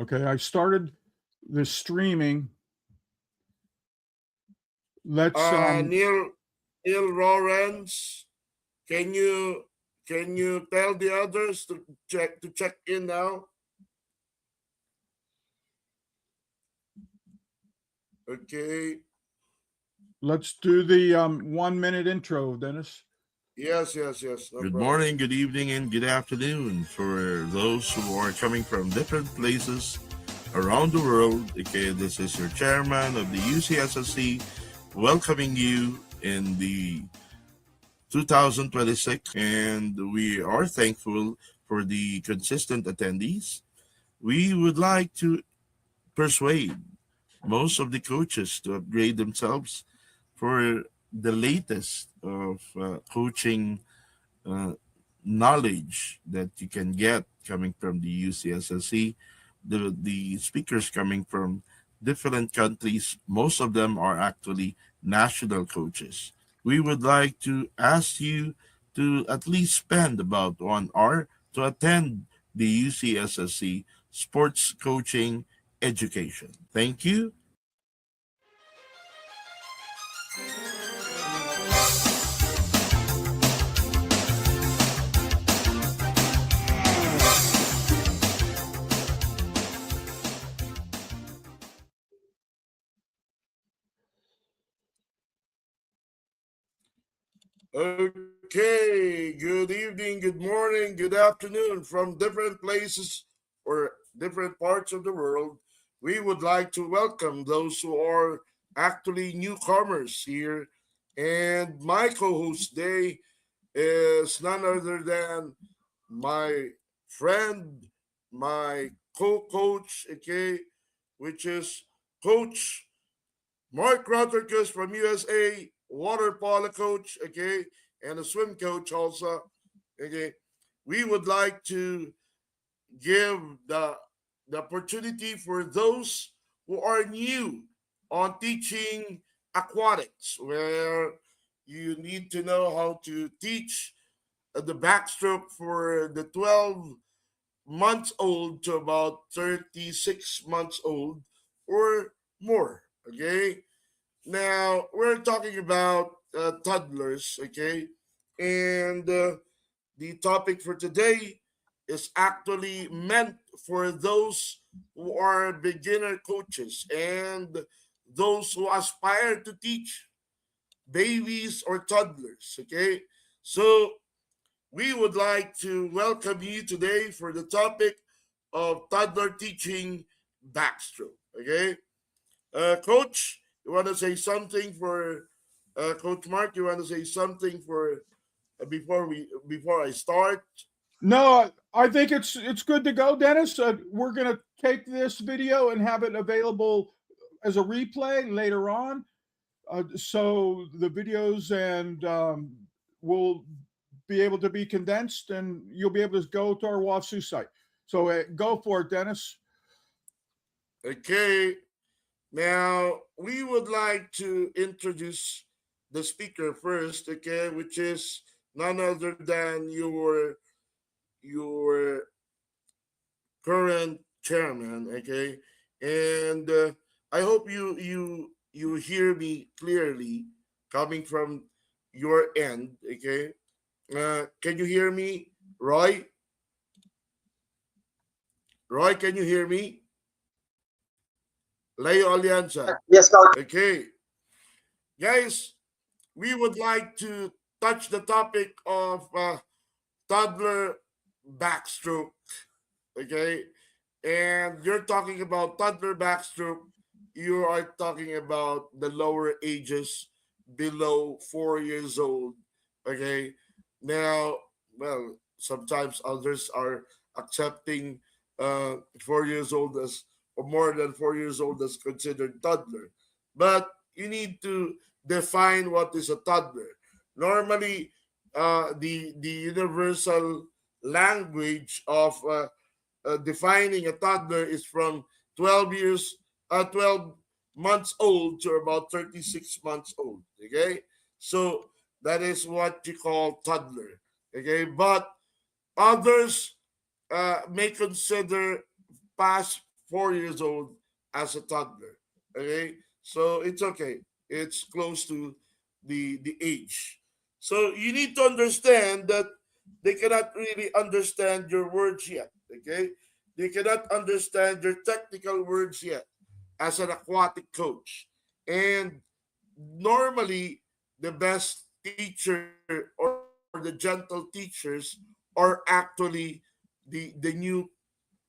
Okay, I started the streaming. Let's Neil Lawrence, can you tell the others to check in now? Okay. let's do the 1 minute intro, Dennis. Yes. No Good problem. morning, good evening, and good afternoon for those who are coming from different places around the world. Okay, this is your chairman of the UCSSC welcoming you in the 2026, and we are thankful for the consistent attendees. We would like to persuade most of the coaches to upgrade themselves for the latest of coaching uh, knowledge that you can get coming from the UCSSC. The speakers coming from different countries, most of them are actually national coaches. We would like to ask you to at least spend about 1 hour to attend the UCSSC Sports Coaching Education. Thank you. Okay, good evening, good morning, good afternoon from different places or different parts of the world. We would like to welcome those who are actually newcomers here. And my co host today is none other than my friend, my co coach, okay, which is Coach Mark Rodriguez from USA, water polo coach, okay, and a swim coach also, okay. We would like to give the opportunity for those who are new on teaching aquatics, where you need to know how to teach the backstroke for the 12 months old to about 36 months old or more, okay. Now we're talking about toddlers, okay, and the topic for today is actually meant for those who are beginner coaches and those who aspire to teach babies or toddlers, okay. So we would like to welcome you today for the topic of toddler teaching backstroke, okay. Coach, you want to say something for Coach Mark? You want to say something for before I start? No, I think it's good to go, Dennis. We're gonna take this video and have it available as a replay later on. So the videos and will be able to be condensed, and you'll be able to go to our WAFSU site. So go for it, Dennis. Okay. Now we would like to introduce the speaker first, okay, which is none other than your current chairman, okay, and I hope you hear me clearly coming from your end, okay. Can you hear me, Roy? Roy, can you hear me? Leo Alianza. Yes, Coach. Okay, guys, we would like to touch the topic of toddler backstroke, okay? And you're talking about toddler backstroke, you are talking about the lower ages below 4 years old, okay? Now, well, sometimes others are accepting 4 years old as or more than 4 years old as considered toddler. But you need to define what is a toddler. Normally, the universal language of defining a toddler is from 12 months old to about 36 months old. Okay, so that is what you call toddler. Okay, but others may consider past 4 years old as a toddler. Okay, so it's okay. It's close to the age. So you need to understand that they cannot really understand your words yet. Okay, they cannot understand your technical words yet as an aquatic coach. And normally, the best teacher or the gentle teachers are actually the new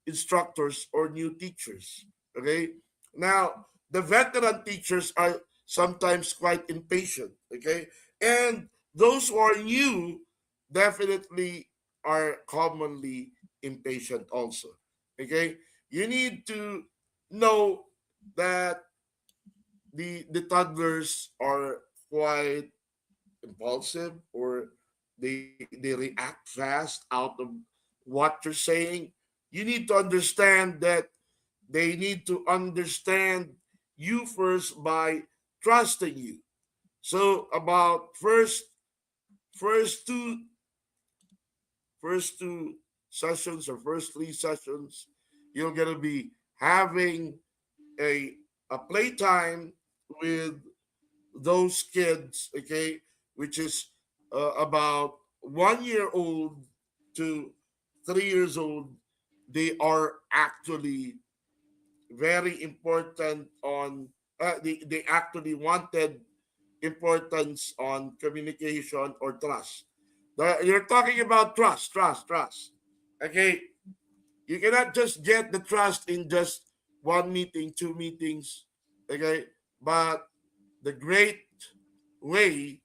instructors or new teachers. Okay, now the veteran teachers are sometimes quite impatient. Okay, and those who are new definitely are commonly impatient also. Okay, you need to know that the toddlers are quite impulsive, or they react fast out of what you're saying. You need to understand that they need to understand you first by trusting you. So about first two first two sessions or first 3 sessions, you're gonna be having a playtime with those kids, okay, which is about 1 year old to 3 years old. They are actually very important on, they actually wanted importance on communication or trust. You're talking about trust. Okay, you cannot just get the trust in just one meeting, 2 meetings. Okay, but the great way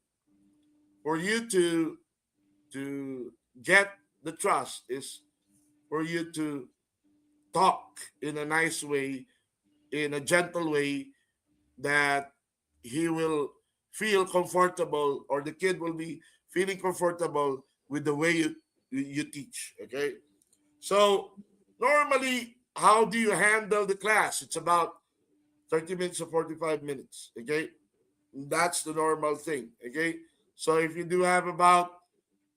for you to get the trust is for you to talk in a nice way, in a gentle way, that he will feel comfortable, or the kid will be feeling comfortable with the way you teach. Okay, so normally, how do you handle the class? It's about 30 minutes to 45 minutes. Okay, that's the normal thing. Okay, so if you do have about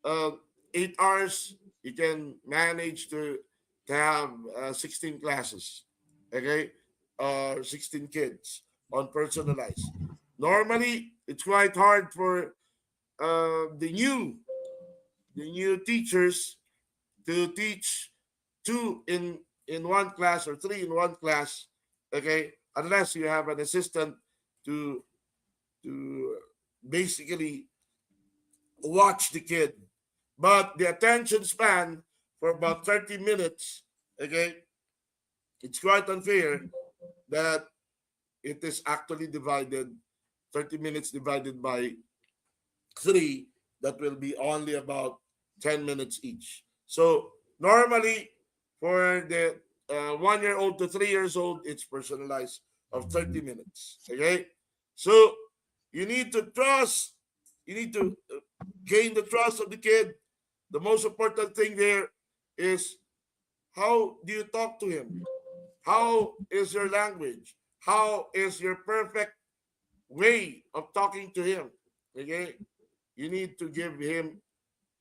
uh, 8 hours, you can manage to have 16 classes. Okay, 16 kids on personalized. Normally, it's quite hard for the new teachers to teach two in one class or three in one class. Okay, unless you have an assistant to basically watch the kid. But the attention span for about 30 minutes, okay, it's quite unfair that it is actually divided, 30 minutes divided by three, that will be only about 10 minutes each. So normally, for the 1 year old to 3 years old, it's personalized of 30 minutes. Okay? So you need to trust, you need to gain the trust of the kid. The most important thing there is, how do you talk to him? How is your language? How is your perfect way of talking to him? Okay? You need to give him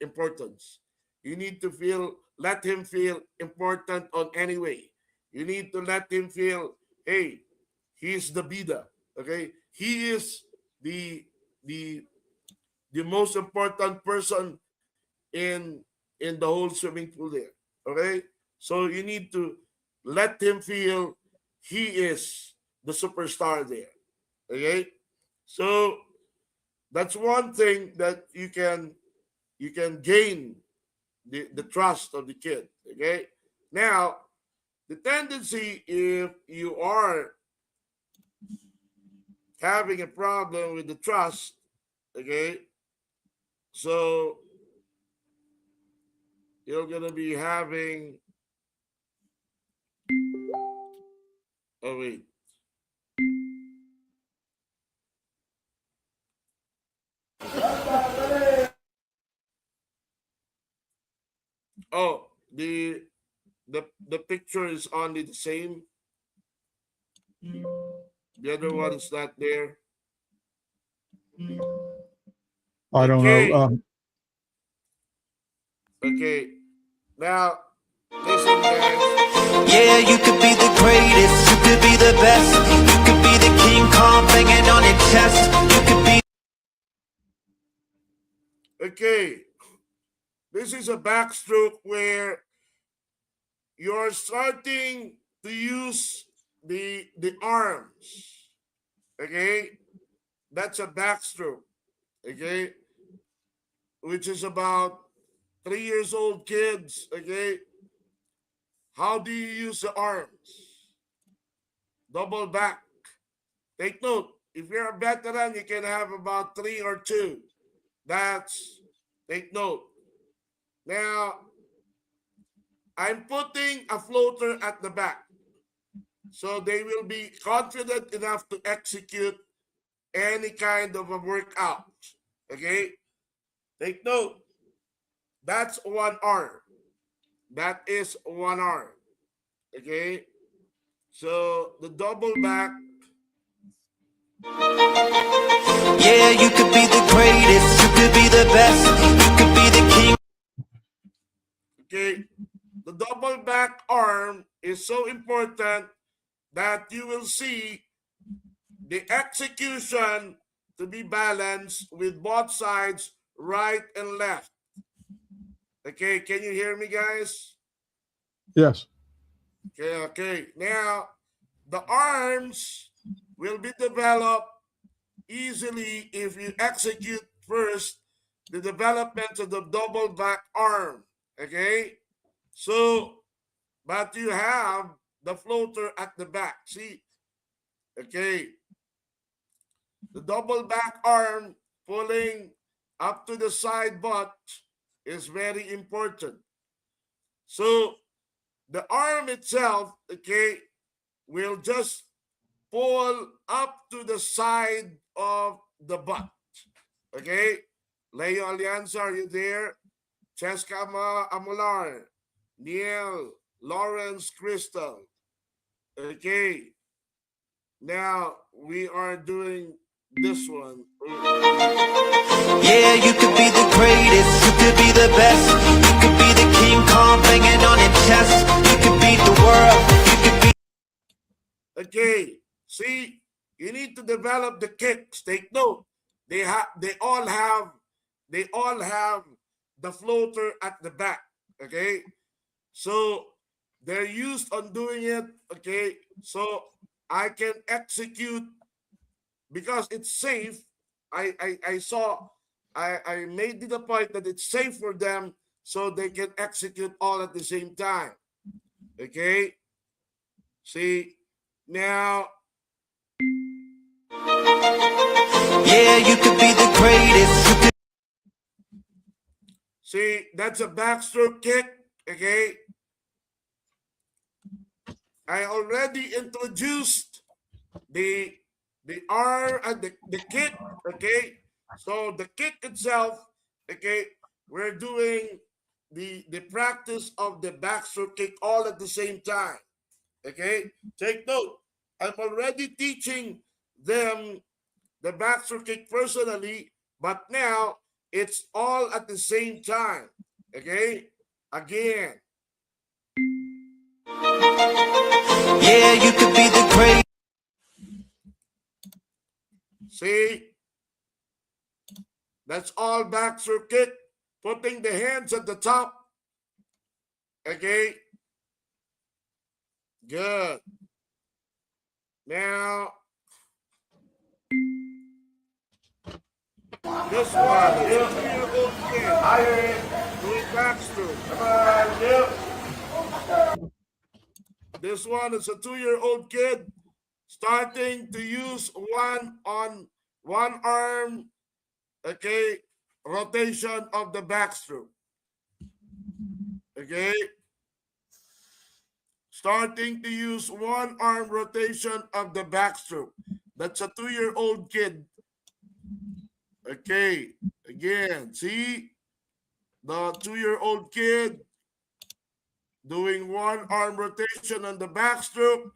importance. You need to let him feel important on any way. You need to let him feel, hey, he's the bida. Okay? He is the the the most important person in the whole swimming pool there. Okay? So you need to let him feel he is the superstar there. Okay? So that's one thing that you can gain the trust of the kid. Okay? Now, the tendency, if you are having a problem with the trust, okay, so you're gonna be having, oh wait, oh, the picture is only the same. The other one's not there. I don't know. Okay, okay. Now, listen, guys. Yeah, you could be the greatest, you could be the best, you could be the King Kong banging on your chest, you could be. Okay, this is a backstroke where you're starting to use the arms. Okay, that's a backstroke. Okay, which is about 3 years old kids. Okay, how do you use the arms? Double back. Take note. If you're a veteran, you can have about 3 or 2. That's take note. Now I'm putting a floater at the back. So they will be confident enough to execute any kind of a workout. Okay? Take note. That's one arm. That is one arm. Okay? So the double back. Yeah, you could be the greatest, you could be the best, you could be the king. Okay? The double back arm is so important that you will see the execution to be balanced with both sides, right and left. Okay, can you hear me, guys? Yes. Okay. Now, the arms will be developed easily if you execute first the development of the double back arm. Okay? So, but you have the floater at the back. See? Okay. The double back arm pulling up to the side butt is very important. So, the arm itself, okay, will just pull up to the side of the butt. Okay? Leo Alianza, are you there? Cheska Amular, Neil, Lawrence Crystal. Okay. Now we are doing this one. Yeah, you could be the greatest, you could be the best, you could be the King Kong banging on your chest, you could beat the world, you could be. Okay. See, you need to develop the kicks. Take note. They all have the floater at the back. Okay. So they're used on doing it. Okay. So I can execute because it's safe. I saw I made it a point that it's safe for them so they can execute all at the same time. Okay. See, now Yeah, you could be the greatest, you could. see, that's a backstroke kick. Okay. I already introduced the arm and the kick. Okay. So the kick itself, okay, we're doing the practice of the backstroke kick all at the same time. Okay. Take note. I'm already teaching them the backstroke kick personally, but now it's all at the same time. Okay. Again. Yeah, you could be the greatest. See, that's all backstroke kick. Putting the hands at the top. Okay. Good. Now, this one is a 2-year-old kid doing backstroke. This one is a 2-year-old kid starting to use one arm, okay, rotation of the backstroke. Okay. Starting to use one arm rotation of the backstroke. That's a 2-year-old kid. Okay. Again, see the 2-year-old kid doing one arm rotation on the backstroke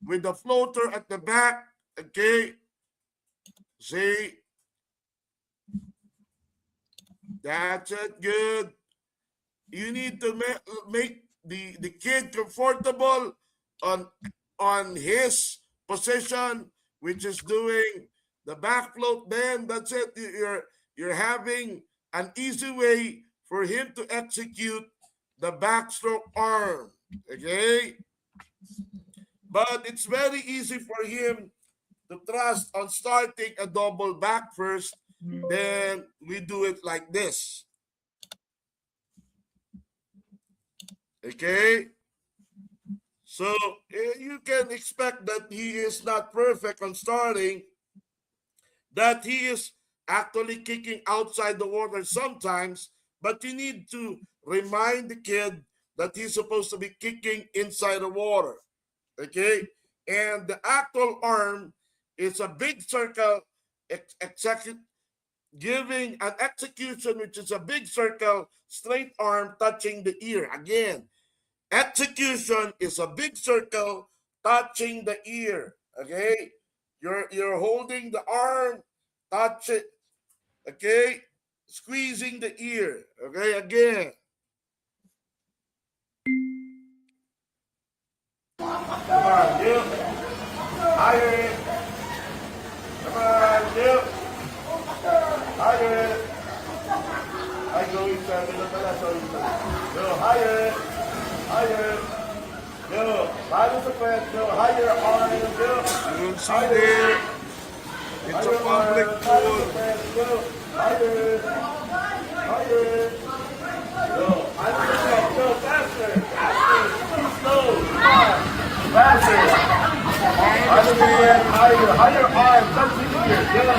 with the floater at the back. Okay. See, that's it. Good. You need to make the kid comfortable on his position, which is doing the back float, then that's it. You're having an easy way for him to execute the backstroke arm. Okay? But it's very easy for him to trust on starting a double back first. Then we do it like this. Okay? So you can expect that he is not perfect on starting, that he is actually kicking outside the water sometimes, but you need to remind the kid that he's supposed to be kicking inside the water. Okay? And the actual arm is a big circle, giving an execution which is a big circle, straight arm touching the ear. Again, execution is a big circle touching the ear. Okay? You're holding the arm, touch it. Okay? Squeezing the ear. Okay, again. Come on, you. Higher. Come on, you. Higher. I go inside. Go higher. Higher. Go. Bottom the press. Go higher arm. Go. You will see there. It's a public pool. Go. Higher. Higher. Go. Under the press. Go faster. Faster. Slow. Faster. Under the press. Higher. Higher arm. Touch the ear. Go.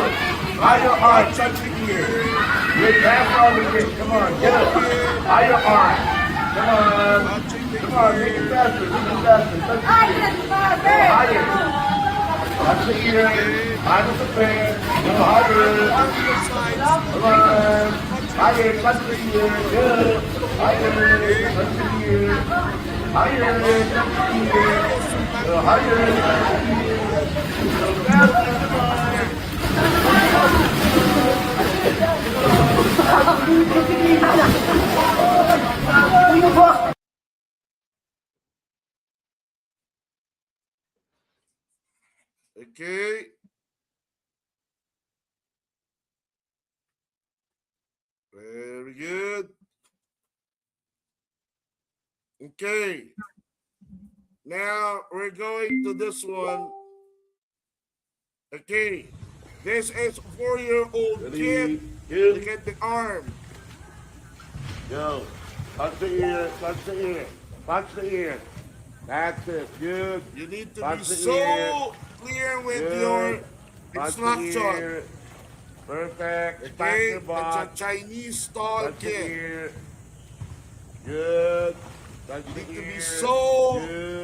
Higher arm. Touch the ear. Get back on the kick. Come on. Get up. Higher arm. Come on. Come on. Make it faster. Make it faster. Touch the ear. Go higher. Touch the ear. Under the press. Go higher. Come on. Higher. Touch the ear. Go. Higher. Touch the ear. Higher. Touch the ear. Go higher. Touch the ear. Go faster. Come on. Okay. Very good. Okay. Now we're going to this one. Okay. This is a 4-year-old kid. Look at the arm. Go. Touch the ear. Touch the ear. Touch the ear. That's it. Good. You need to touch be so clear with your instruction. Perfect. Okay. It's a Chinese stall kid. Good. You need to be so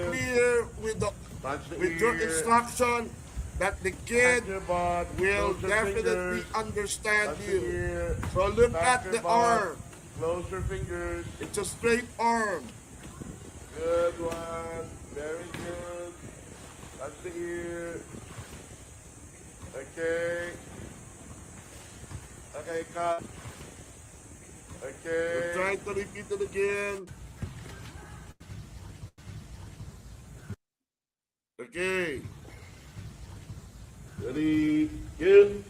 clear with your instruction that the kid will definitely understand you. So look at the arm. Close your fingers. It's a straight arm. Good one. Very good. Touch the ear. Okay. Okay, cut. Okay. We'll try to repeat it again. Okay. Ready? Good.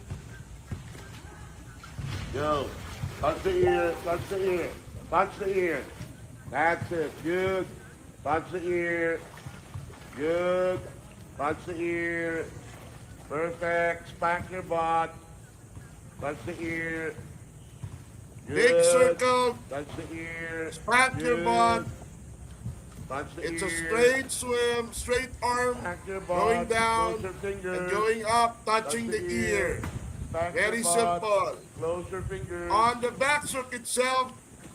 Go. Touch the ear. Touch the ear. Touch the ear. That's it. Good. Touch the ear. Good. Touch the ear. Perfect. Spank your butt. Touch the ear. Good. Big circle. Touch the ear. Spank your butt. Touch the ear. A straight swim, straight arm, going down and going up, touching the ear. Very simple. Close your fingers. On the backstroke itself,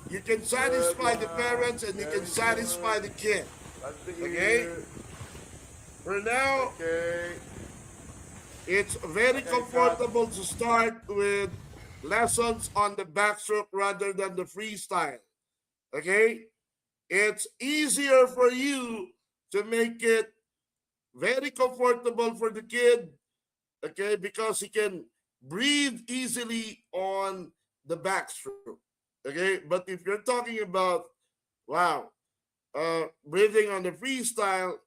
you can satisfy the parents and you can satisfy the kid. Okay? For now, it's very comfortable to start with lessons on the backstroke rather than the freestyle. Okay? It's easier for you to make it very comfortable for the kid, okay, because he can breathe easily on the backstroke, okay? But if you're talking about, wow, breathing on the freestyle,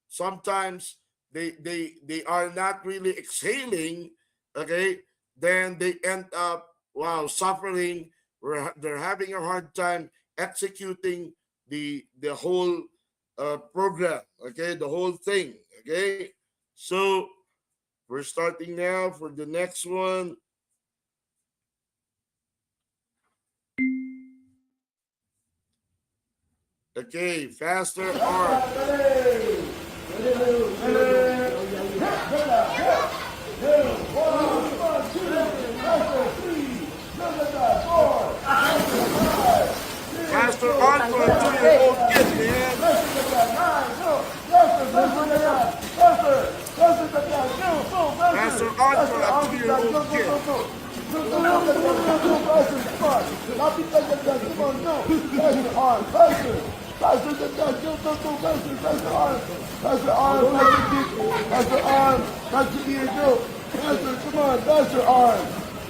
sometimes they are not really exhaling, okay, then they end up suffering, or they're having a hard time executing the whole program, okay, the whole thing, okay. So we're starting now for the next one. Okay, faster arm. Faster arm for a 2-year-old kid, man. Faster arm for a 2-year-old kid. Faster than that, go, faster, faster arm, faster, faster ear, go, faster, come on, faster arm,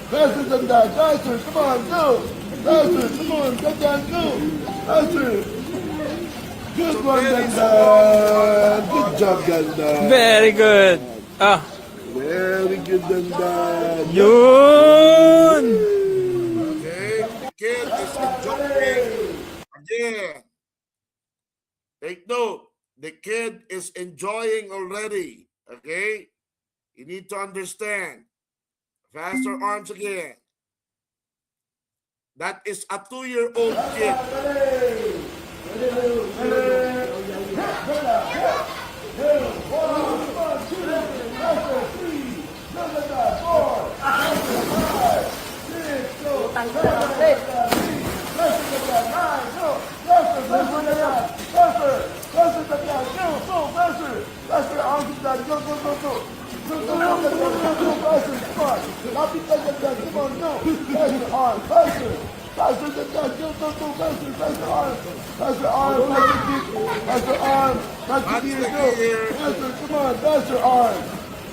faster than that, faster, come on, go, faster, come on, get down, go, faster. Good one, Dandan. Good job, Dandan. Very good. Ah, Very good, Dandan. yun! Okay, the kid is enjoying again. Take note, the kid is enjoying already. Okay, you need to understand. Faster arms again. That is a 2-year-old kid.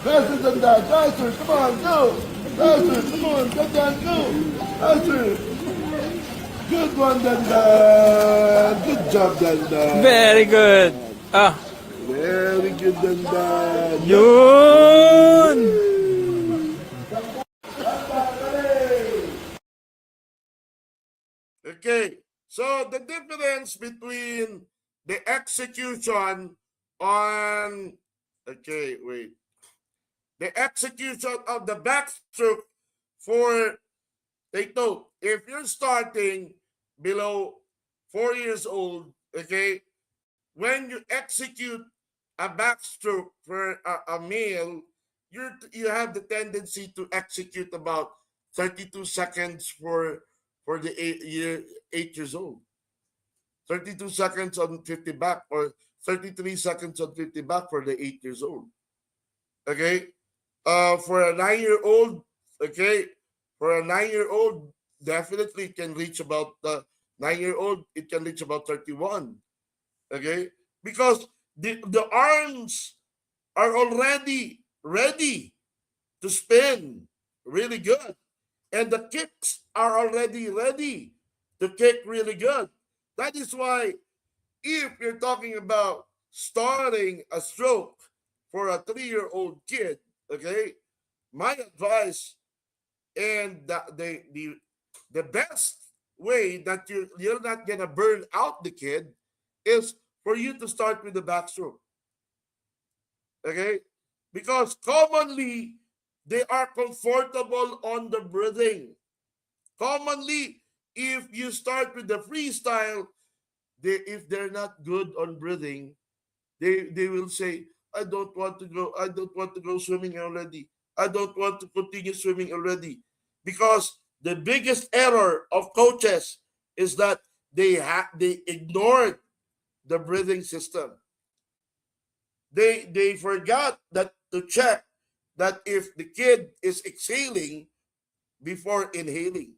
Faster than that, faster, come on, go! Faster, come on, get down, go! Faster! Good one, Dandan! Good job, Dandan! Very good. Ah, Very good, Dandan! yun! Okay, so the difference between the execution on, okay, wait. The execution of the backstroke for, take note, if you're starting below 4 years old, okay, when you execute a backstroke for a male, you have the tendency to execute about 32 seconds for the 8 years old. 32 seconds on 50 back, or 33 seconds on 50 back for the 8 years old. Okay? For a 9-year-old, okay, for a 9-year-old, definitely can reach about 9-year-old, it can reach about 31. Okay? Because the arms are already ready to spin really good. And the kicks are already ready to kick really good. That is why, if you're talking about starting a stroke for a 3-year-old kid, okay, my advice and the best way that you're not gonna burn out the kid is for you to start with the backstroke. Okay? Because commonly they are comfortable on the breathing. Commonly, if you start with the freestyle, if they're not good on breathing, they will say, I don't want to go swimming already. I don't want to continue swimming already. Because the biggest error of coaches is that they ignored the breathing system. They forgot that to check that if the kid is exhaling before inhaling.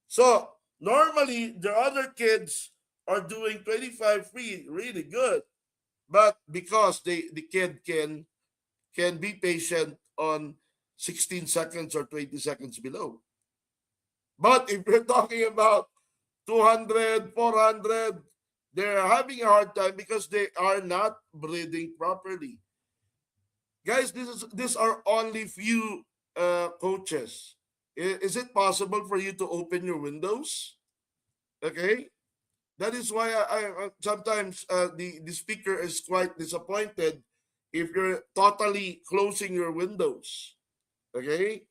So normally the other kids are doing 25 free really good, but because the kid can be patient on 16 seconds or 20 seconds below. But if you're talking about 200, 400, they're having a hard time because they are not breathing properly. Guys, these are only few coaches. Is it possible for you to open your windows? Okay, that is why I sometimes the speaker is quite disappointed if you're totally closing your windows. Okay,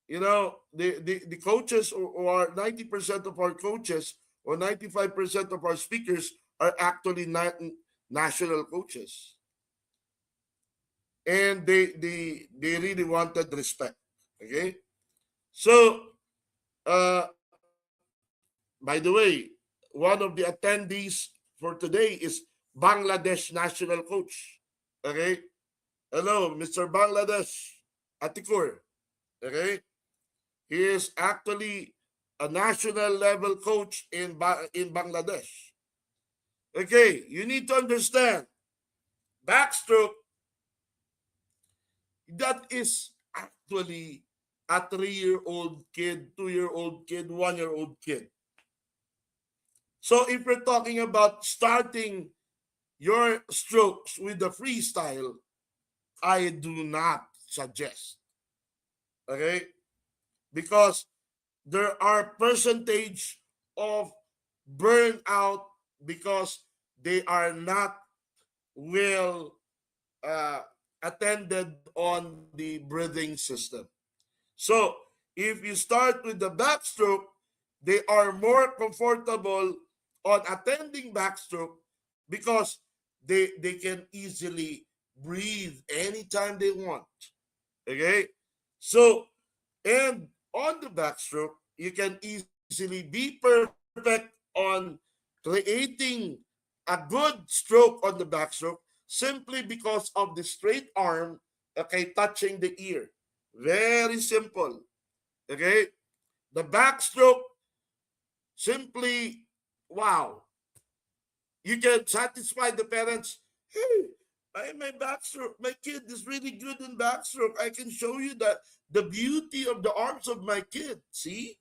you know the coaches or 90% of our coaches or 95% of our speakers are actually not national coaches, and they really wanted respect. Okay, so by the way, one of the attendees for today is Bangladesh national coach. Okay, hello, Mr. Bangladesh Atikur. Okay, he is actually a national level coach in Bangladesh. Okay, you need to understand backstroke, that is actually a 3-year-old kid, 2-year-old kid, 1-year-old kid. So if we're talking about starting your strokes with the freestyle, I do not suggest. Okay? Because there are percentage of burnout because they are not well attended on the breathing system. So if you start with the backstroke, they are more comfortable on attending backstroke because they can easily breathe anytime they want. Okay? So, and on the backstroke, you can easily be perfect on creating a good stroke on the backstroke simply because of the straight arm, okay, touching the ear. Very simple. Okay? The backstroke, simply, wow. You can satisfy the parents. Hey, my backstroke, my kid is really good in backstroke. I can show you that the beauty of the arms of my kid. See?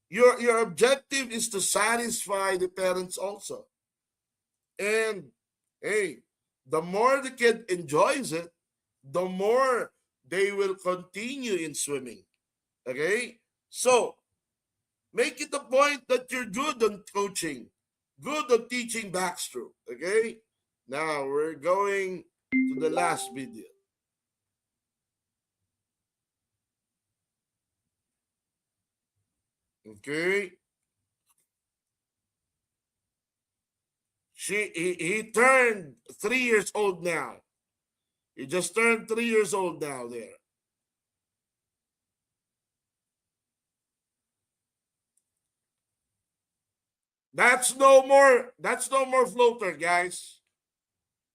Your objective is to satisfy the parents also. And hey, the more the kid enjoys it, the more they will continue in swimming. Okay? So, make it a point that you're good on coaching, good on teaching backstroke. Okay? Now, we're going to the last video. Okay? He turned 3 years old now. He just turned 3 years old now there. That's no more floater, guys.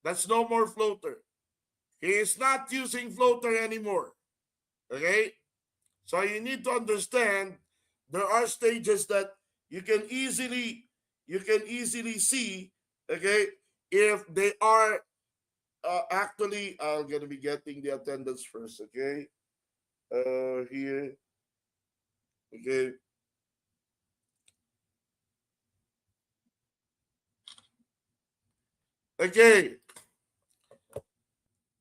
That's no more floater. He is not using floater anymore. Okay? So you need to understand there are stages that you can easily see, okay, if they are actually, I'm gonna be getting the attendance first, okay? Here, okay. Okay,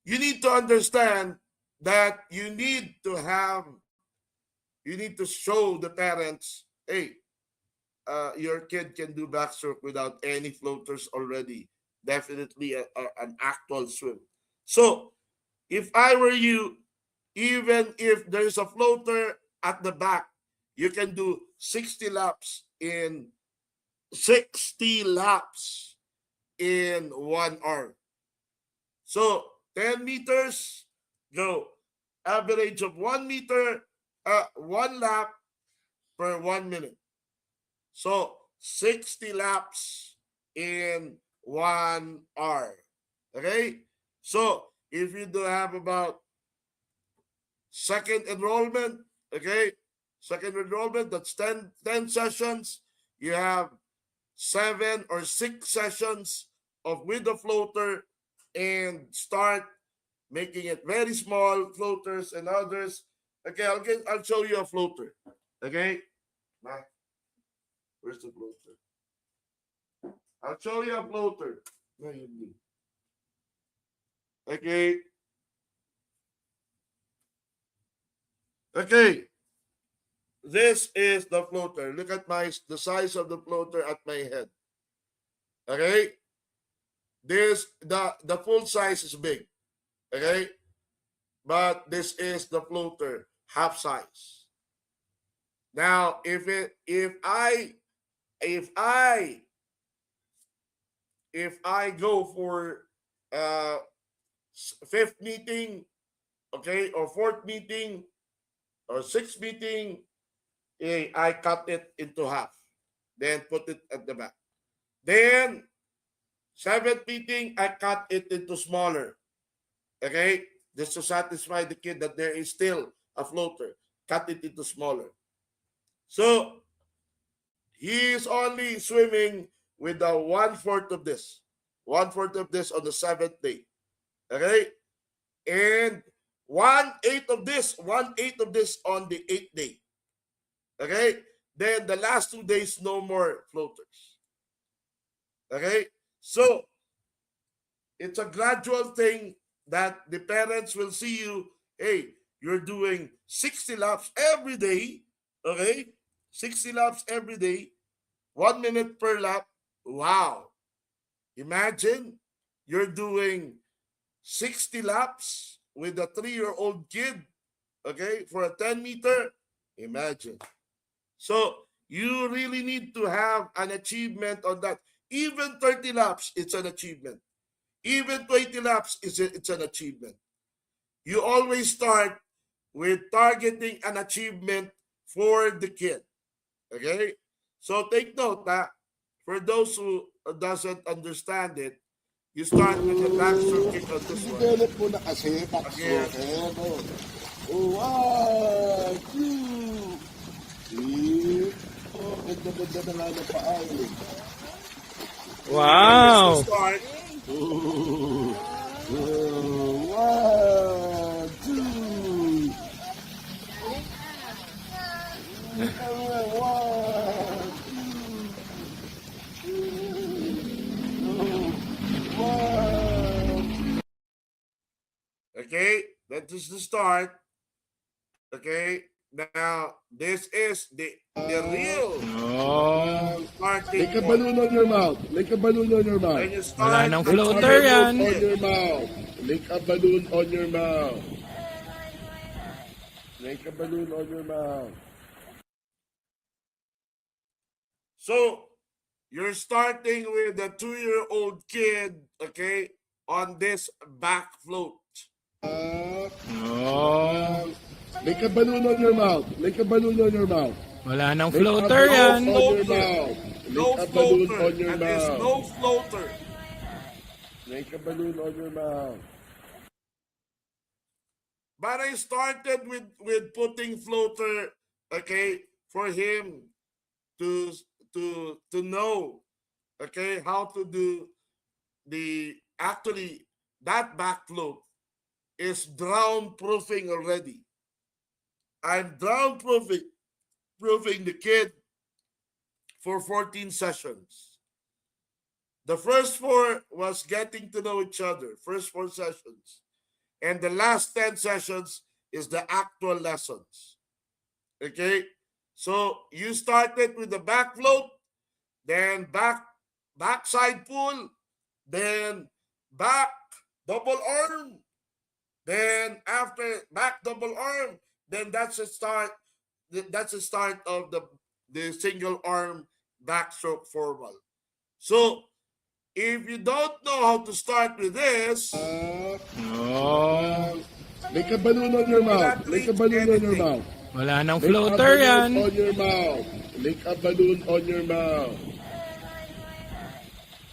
you need to understand that you need to show the parents, hey, your kid can do backstroke without any floaters already. Definitely an actual swim. So, if I were you, even if there's a floater at the back, you can do 60 laps in 1 hour. So 10 meters, go. Average of 1 meter, 1 lap per 1 minute. So 60 laps in 1 hour. Okay? So if you do have about second enrollment, okay? Second enrollment, that's 10 sessions. You have 7 or 6 sessions of with the floater and start making it very small floaters and others. Okay, I'll show you a floater. Okay? Where's the floater? I'll show you a floater. No, you need. Okay. Okay. This is the floater. Look at the size of the floater at my head. Okay. The full size is big. Okay. But this is the floater, half size. Now, if I go for fifth meeting, okay, or fourth meeting, or sixth meeting, I cut it into half, then put it at the back. Then seventh meeting, I cut it into smaller, okay, just to satisfy the kid that there is still a floater. Cut it into smaller. So he is only swimming with a 1/4 of this. 1/4 of this on the 7th day. Okay? And 1/8 of this, 1/8 of this on the 8th day. Okay? Then the last 2 days, no more floaters. Okay? So it's a gradual thing that the parents will see you, hey, you're doing 60 laps every day. Okay? 60 laps every day, 1 minute per lap. Wow. Imagine you're doing 60 laps with a 3-year-old kid, okay, for a 10-meter. Imagine. So you really need to have an achievement on that. Even 30 laps, it's an achievement. Even 20 laps, it's an achievement. You always start with targeting an achievement for the kid. Okay? So take note that for those who doesn't understand it, you start with the backstroke kick on this one. Develop mo na kasi backstroke. One, two, three. Oh, ganda-ganda na nga ng paa eh. Wow. This is the start. One, two. Okay, that is the start. Okay, now this is the real starting Make a point. balloon on your mouth. Make a balloon on your mouth. When you Wala start, nang Make a floater balloon yan. on your mouth. Make a balloon on your mouth. Make a balloon on your mouth. so you're starting with a 2-year-old kid, okay, on this back float. Make a balloon on your mouth. Make a balloon on your mouth. Wala nang Make a floater balloon yan. on your mouth. No Make a balloon floater, on your and there's mouth. no floater. Make a balloon on your mouth. But I started with putting floater, okay, for him to know, okay, how to do actually that back float is drown proofing already. I'm drown proofing the kid for 14 sessions. The first 4 was getting to know each other, first 4 sessions. And the last 10 sessions is the actual lessons. Okay? So you started with the back float, then backside pull, then back double arm, then after back double arm, then that's the start. That's the start of the single arm backstroke formal. So if you don't know how to start with this, Make a balloon on your mouth. Make a balloon on your mouth. Wala nang Make a floater balloon yan. on your mouth. Make a balloon on your mouth.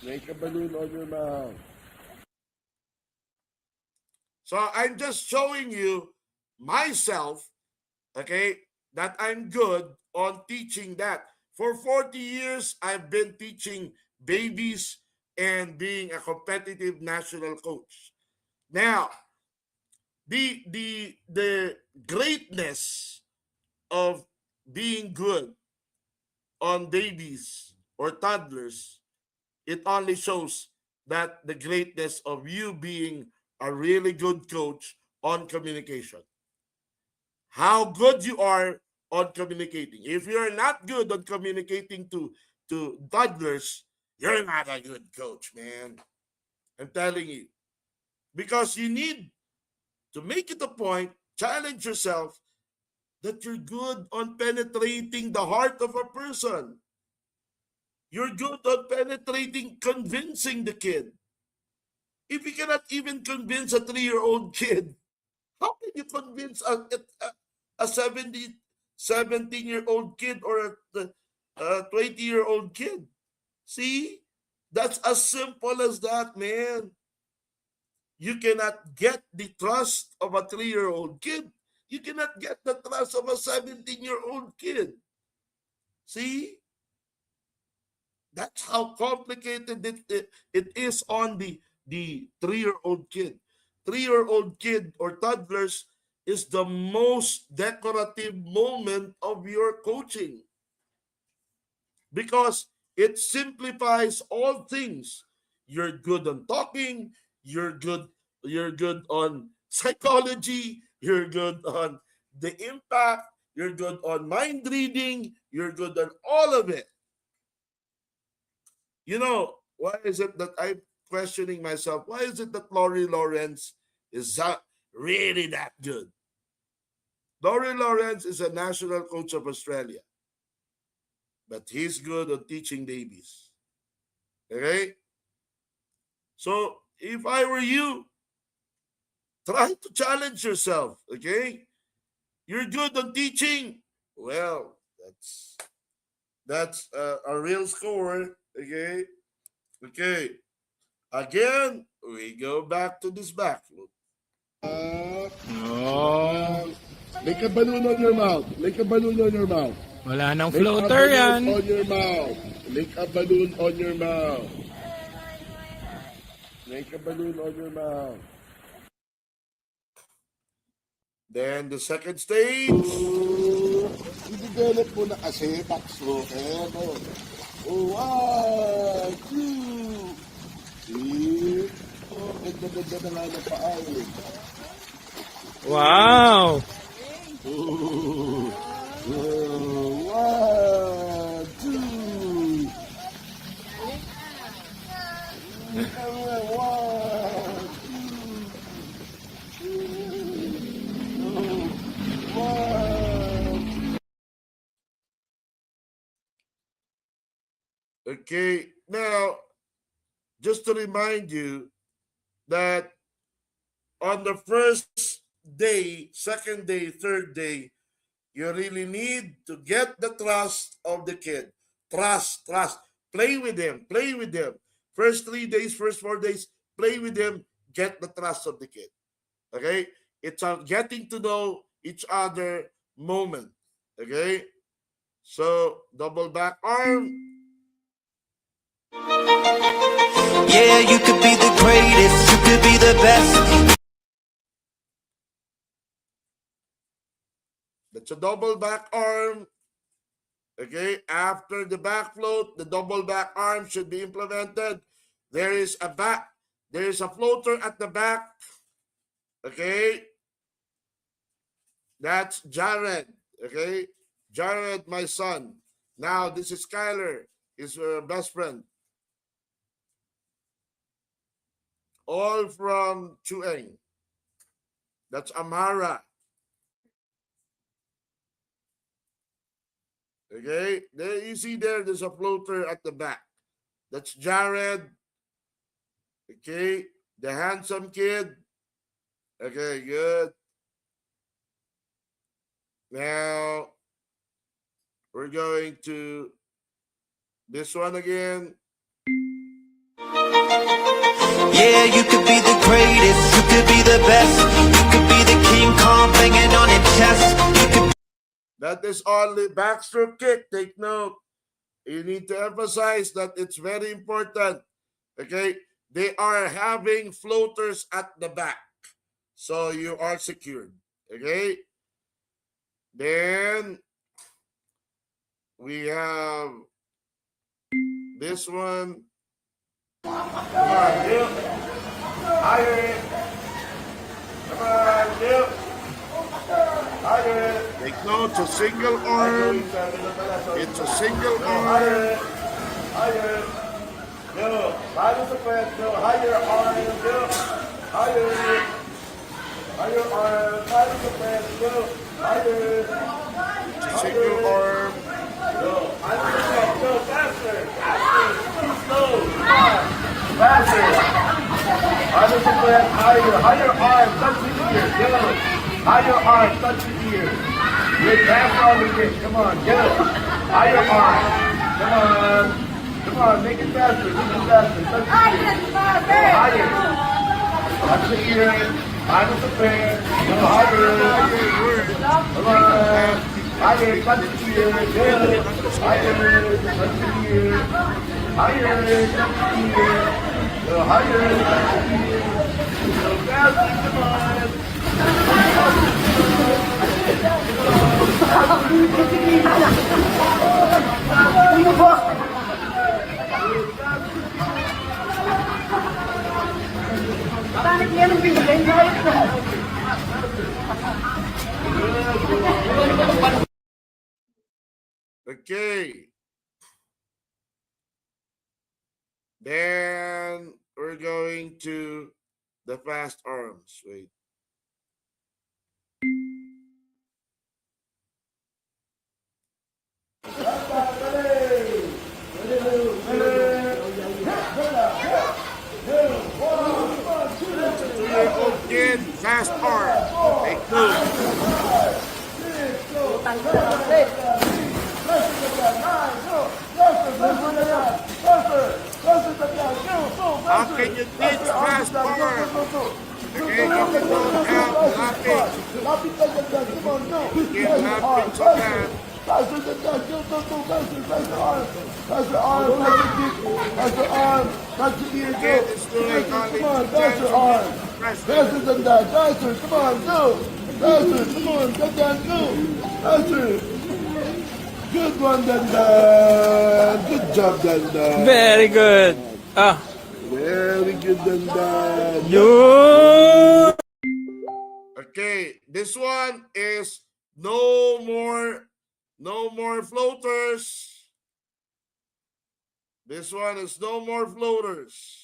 Make a balloon on your mouth. so I'm just showing you myself, okay, that I'm good on teaching that. For 40 years, I've been teaching babies and being a competitive national coach. Now, the greatness of being good on babies or toddlers, it only shows that the greatness of you being a really good coach on communication. How good you are on communicating. If you're not good on communicating to toddlers, you're not a good coach, man. I'm telling you. Because you need to make it a point, challenge yourself that you're good on penetrating the heart of a person. You're good on penetrating, convincing the kid. If you cannot even convince a 3-year-old kid, how can you convince a 17-year-old kid or a 20-year-old kid? See? That's as simple as that, man. You cannot get the trust of a 3-year-old kid. You cannot get the trust of a 17-year-old kid. See? That's how complicated it is on the 3-year-old kid. 3-year-old kid or toddlers is the most decorative moment of your coaching because it simplifies all things. You're good on talking, you're good on psychology, you're good on the impact, you're good on mind reading, you're good on all of it. You know, why is it that I'm questioning myself? Why is it that Laurie Lawrence is that really that good? Laurie Lawrence is a national coach of Australia, but he's good at teaching babies. Okay? So, if I were you, try to challenge yourself. Okay? You're good on teaching. Well, that's a real score. Okay? Okay. Again, we go back to this backfloat. Make a balloon on your mouth. Make a balloon on your mouth. Wala nang Make a floater balloon yan. on your mouth. Make a balloon on your mouth. Make a balloon on your mouth. Then the second stage. I-develop mo na kasi backstroke. Ano? 1, 2, 3. Oh, ganda-ganda na nga ng paa eh. Wow! 1, 2. Okay, now, just to remind you that on the first day, second day, third day, you really need to get the trust of the kid. Trust. Play with him. First 3 days, first 4 days, play with him. Get the trust of the kid. Okay? It's a getting to know each other moment. Okay? So, double back arm. Yeah, you could be the greatest, you could be the best. That's a double back arm. Okay, after the back float, the double back arm should be implemented. There is a floater at the back. Okay, that's Jared. Okay, Jared, my son. Now this is Skyler, his best friend. All from Chueng. That's Amara. Okay, there you see there's a floater at the back. That's Jared. Okay, the handsome kid. Okay, good. Now we're going to this one again. Yeah, you could be the greatest, you could be the best. You could be the King Kong banging on your chest. You could That is only backstroke kick. Take note. You need to emphasize that it's very important. Okay? They are having floaters at the back. So you are secured. Okay? Then We have this one. Come on, Dip. Higher. Come on, Dip. Higher. Take note, it's a single arm. It's a single arm. Higher. Go. Higher the press. Go. Higher arm. Go. Higher. Higher arm. Higher the press. Go. Higher. It's a single arm. Go. Higher the press. Go. Faster. Faster. Too slow. Come on. Faster. Higher the press. Higher. Higher arm. Touch the ear. Go. Higher arm. Touch the ear. With faster on the kick. Come on. Go. Higher arm. Come on. Come on, make it faster, make it faster. Touch the ear. Go higher. Touch the ear. Higher the pair. Go higher. Come on. Higher, touch the ear. Go. Higher, touch the ear. Higher, touch the ear. Go higher, touch the ear. Go faster, come on. Okay. Then we're going to the fast arms. Wait. Two-year-old kid, fast arm. Take two. How can you teach fast arm? Okay, if you don't have lapping, you can't lapping so bad. Faster than that, go, faster, faster arm, faster arm, faster kick, faster arm, faster ear, go. Come on, faster arm, faster than that, faster, come on, go. Faster, come on, get that, go. Faster. Good one, Dandan. Good job, Dandan. Very good. Very good, Dandan. Yun. Okay, this one is no more floaters. This one is no more floaters.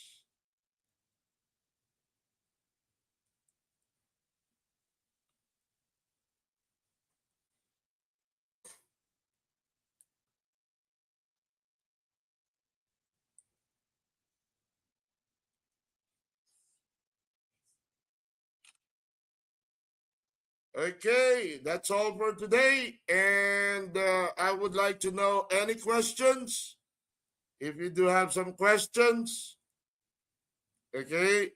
Okay, that's all for today. And I would like to know any questions. If you do have some questions. Okay.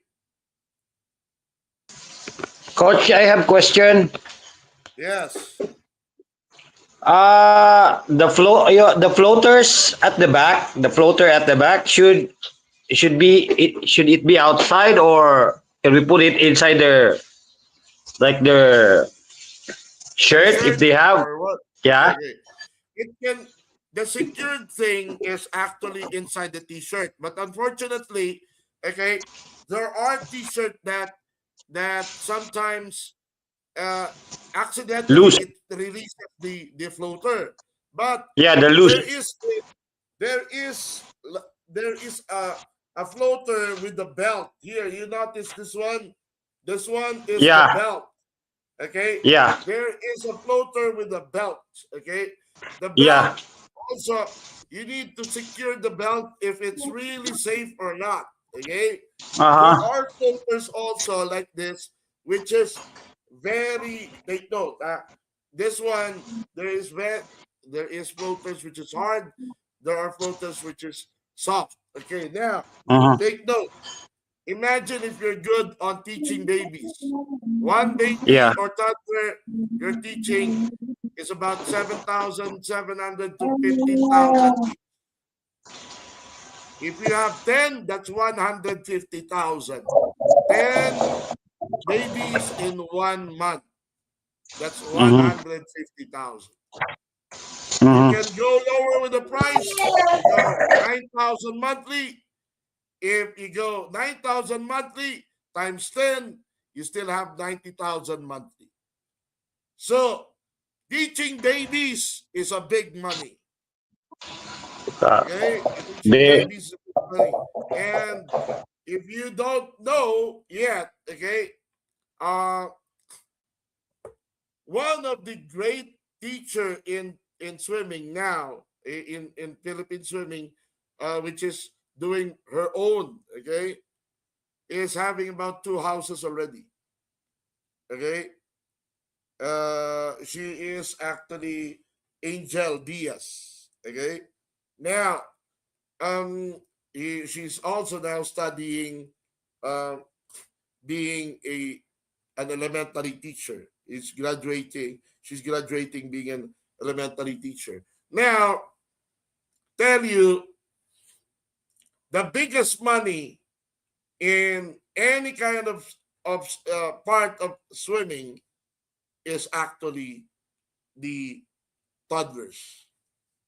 Coach, I have question. Yes. The floaters at the back, the floater at the back should it be outside, or can we put it inside their shirt if they have? Or what? Yeah. Okay. It can. The secured thing is actually inside the t-shirt, but unfortunately, okay, there are t-shirts that sometimes accidentally Loose. it releases the floater. But Yeah, the loose. there is a floater with the belt here. You notice this one? This one is Yeah. the belt. Okay. Yeah. There is a floater with a belt. Okay. The belt. Yeah. Also, you need to secure the belt if it's really safe or not. Okay. There are floaters also like this, which is very. Take note. This one there is floaters which is hard. There are floaters which is soft. Okay. Now take note. Imagine if you're good on teaching babies. One baby Yeah. or toddler you're teaching is about 7,700 to 15,000. If you have 10, that's 150,000. 10 babies in 1 month. That's 150,000. You can go lower with the price. You go 9,000 monthly. If you go 9,000 monthly times 10, you still have 90,000 monthly. So teaching babies is a big money. Okay, teaching babies is a big money. And if you don't know yet, okay, one of the great teacher in swimming now in Philippine swimming, which is doing her own, okay, is having about 2 houses already. Okay, she is actually Angel Diaz. Okay, now she's also now studying being an elementary teacher. She's graduating being an elementary teacher. Now, tell you, the biggest money in any kind of part of swimming is actually the toddlers.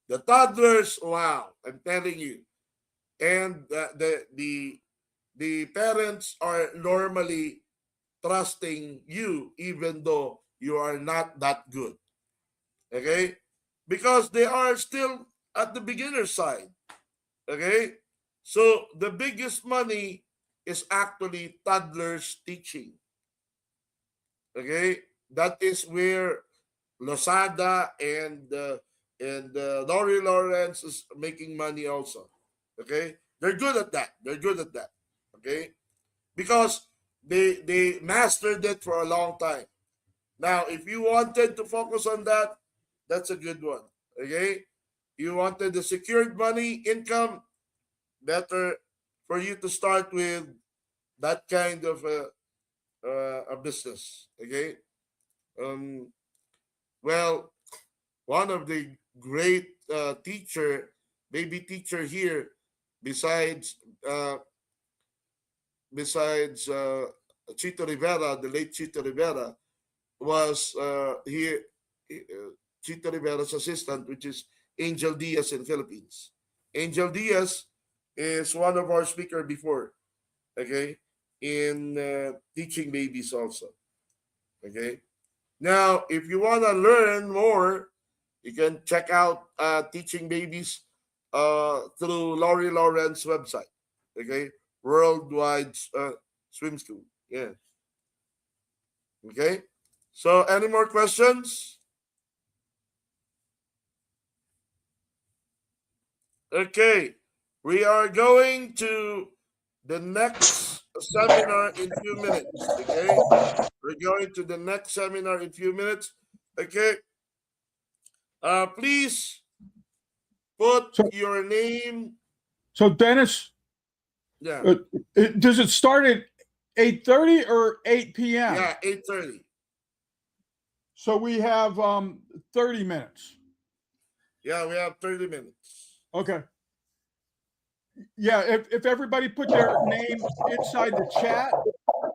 The toddlers, wow, I'm telling you. And the parents are normally trusting you even though you are not that good. Okay? Because they are still at the beginner side. Okay? So the biggest money is actually toddlers teaching. Okay? That is where Losada and Lori Lawrence is making money also. Okay? They're good at that. Okay? Because they mastered it for a long time. Now, if you wanted to focus on that, that's a good one. Okay? You wanted the secured money, income, better for you to start with that kind of a business. Okay? Well, one of the great baby teacher here, besides Chito Rivera, the late Chito Rivera, was here Chito Rivera's assistant, which is Angel Diaz in Philippines. Angel Diaz is one of our speaker before, okay, in teaching babies also. Okay. Now, if you want to learn more, you can check out teaching babies through Lori Lawrence's website. Okay, Worldwide Swim School. Yeah. Okay. So, any more questions? Okay, we are going to the next seminar in few minutes. Okay, we're going to the next seminar in few minutes. Okay, please put your name. So Dennis, Yeah. Does it start at 8:30 or 8 p.m.? Yeah, 8:30. So we have 30 minutes. Yeah, we have 30 minutes. Okay. Yeah, if everybody put their name inside the chat,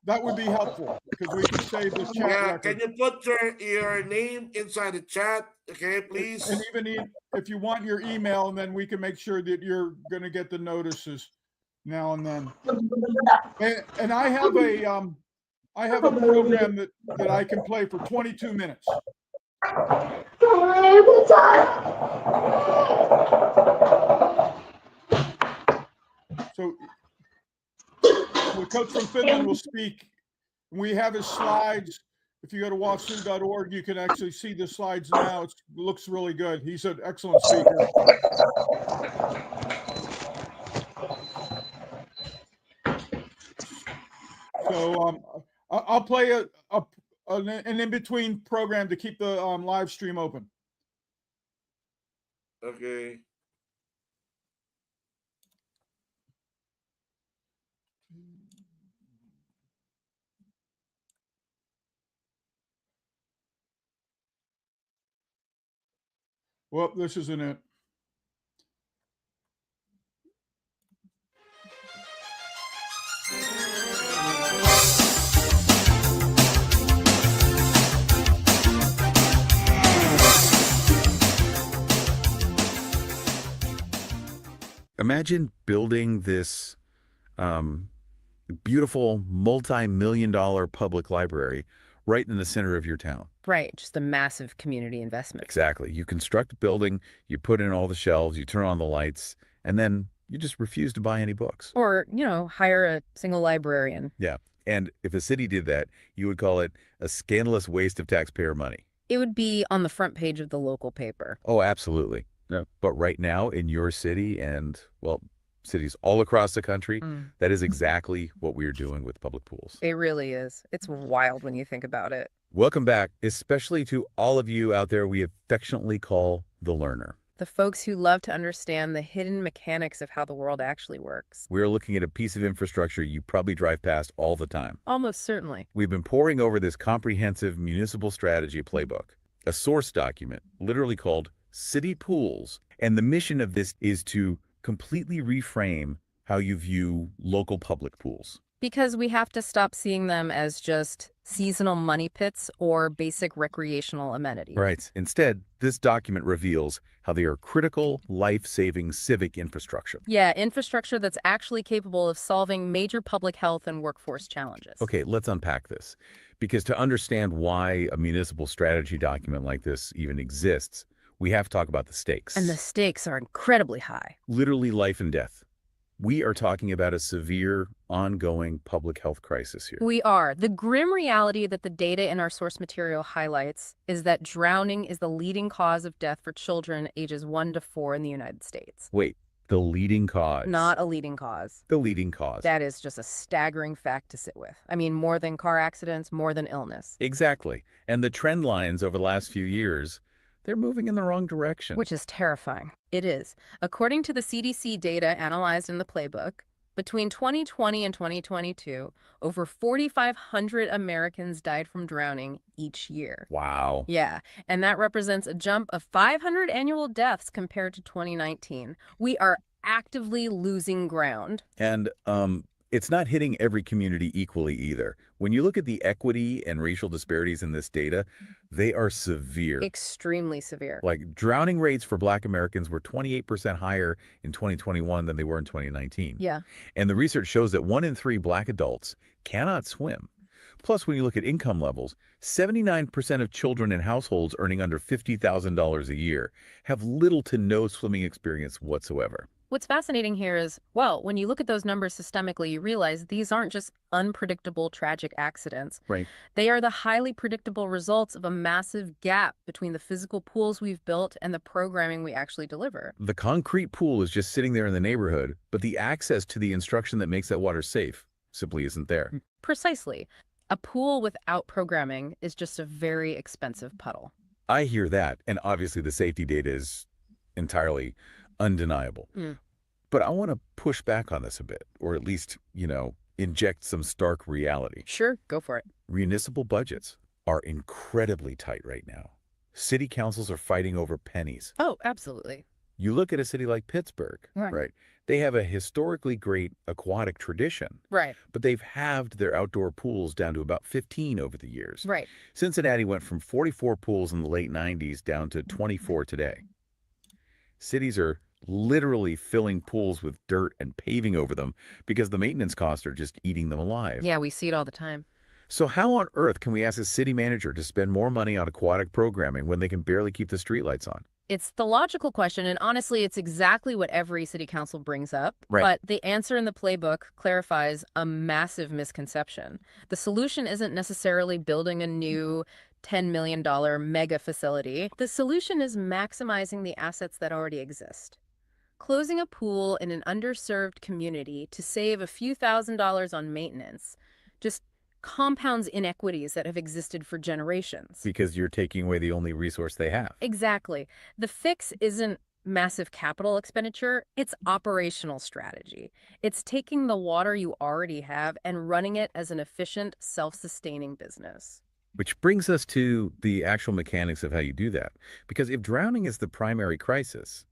that would be helpful because we can save the chat Yeah, record. can you put your name inside the chat? Okay, please. And even if you want your email, and then we can make sure that you're going to get the notices now and then. And I have a program that I can play for 22 minutes. So the coach from Finland will speak. We have his slides. If you go to WAFSU.org, you can actually see the slides now. It looks really good. He's an excellent speaker. So I'll play an in-between program to keep the live stream open. Okay. Well, this isn't it. Imagine building this beautiful multi-million-dollar public library right in the center of your town. Right, just a massive community investment. Exactly. You construct a building, you put in all the shelves, you turn on the lights, and then you just refuse to buy any books. Or, hire a single librarian. Yeah. And if a city did that, you would call it a scandalous waste of taxpayer money. It would be on the front page of the local paper. Oh, absolutely. No. But right now in your city and, well, cities all across the country, that is exactly what we are doing with public pools. It really is. It's wild when you think about it. Welcome back, especially to all of you out there we affectionately call the learner. The folks who love to understand the hidden mechanics of how the world actually works. We're looking at a piece of infrastructure you probably drive past all the time. Almost certainly. We've been poring over this comprehensive municipal strategy playbook, a source document literally called City Pools. And the mission of this is to completely reframe how you view local public pools. Because we have to stop seeing them as just seasonal money pits or basic recreational amenities. Right. Instead, this document reveals how they are critical, life-saving civic infrastructure. Yeah, infrastructure that's actually capable of solving major public health and workforce challenges. Okay, let's unpack this. Because to understand why a municipal strategy document like this even exists, we have to talk about the stakes. And the stakes are incredibly high. Literally life and death. We are talking about a severe, ongoing public health crisis here. We are. The grim reality that the data in our source material highlights is that drowning is the leading cause of death for children ages 1 to 4 in the United States. Wait, the leading cause? Not a leading cause. The leading cause. That is just a staggering fact to sit with. I mean, more than car accidents, more than illness. Exactly. And the trend lines over the last few years, they're moving in the wrong direction. Which is terrifying. It is. According to the CDC data analyzed in the playbook, between 2020 and 2022, over 4,500 Americans died from drowning each year. Wow. Yeah, and that represents a jump of 500 annual deaths compared to 2019. We are actively losing ground. And it's not hitting every community equally either. When you look at the equity and racial disparities in this data, they are severe. Extremely severe. Like drowning rates for Black Americans were 28% higher in 2021 than they were in 2019. Yeah. And the research shows that 1 in 3 Black adults cannot swim. Plus, when you look at income levels, 79% of children in households earning under $50,000 a year have little to no swimming experience whatsoever. What's fascinating here is, well, when you look at those numbers systemically, you realize these aren't just unpredictable tragic accidents. Right. They are the highly predictable results of a massive gap between the physical pools we've built and the programming we actually deliver. The concrete pool is just sitting there in the neighborhood, but the access to the instruction that makes that water safe simply isn't there. Precisely. A pool without programming is just a very expensive puddle. I hear that, and obviously the safety data is entirely undeniable. But I want to push back on this a bit, or at least, inject some stark reality. Sure, go for it. Municipal budgets are incredibly tight right now. City councils are fighting over pennies. Oh, absolutely. You look at a city like Pittsburgh, right? They have a historically great aquatic tradition. Right. But they've halved their outdoor pools down to about 15 over the years. Right. Cincinnati went from 44 pools in the late 90s down to 24 today. Cities are literally filling pools with dirt and paving over them because the maintenance costs are just eating them alive. Yeah, we see it all the time. So how on earth can we ask a city manager to spend more money on aquatic programming when they can barely keep the streetlights on? It's the logical question, and honestly, it's exactly what every city council brings up. Right. But the answer in the playbook clarifies a massive misconception. The solution isn't necessarily building a new $10 million mega facility. The solution is maximizing the assets that already exist. Closing a pool in an underserved community to save a few $1,000s on maintenance just compounds inequities that have existed for generations. Because you're taking away the only resource they have. Exactly. The fix isn't massive capital expenditure, it's operational strategy. It's taking the water you already have and running it as an efficient, self-sustaining business. Which brings us to the actual mechanics of how you do that. Because if drowning is the primary crisis,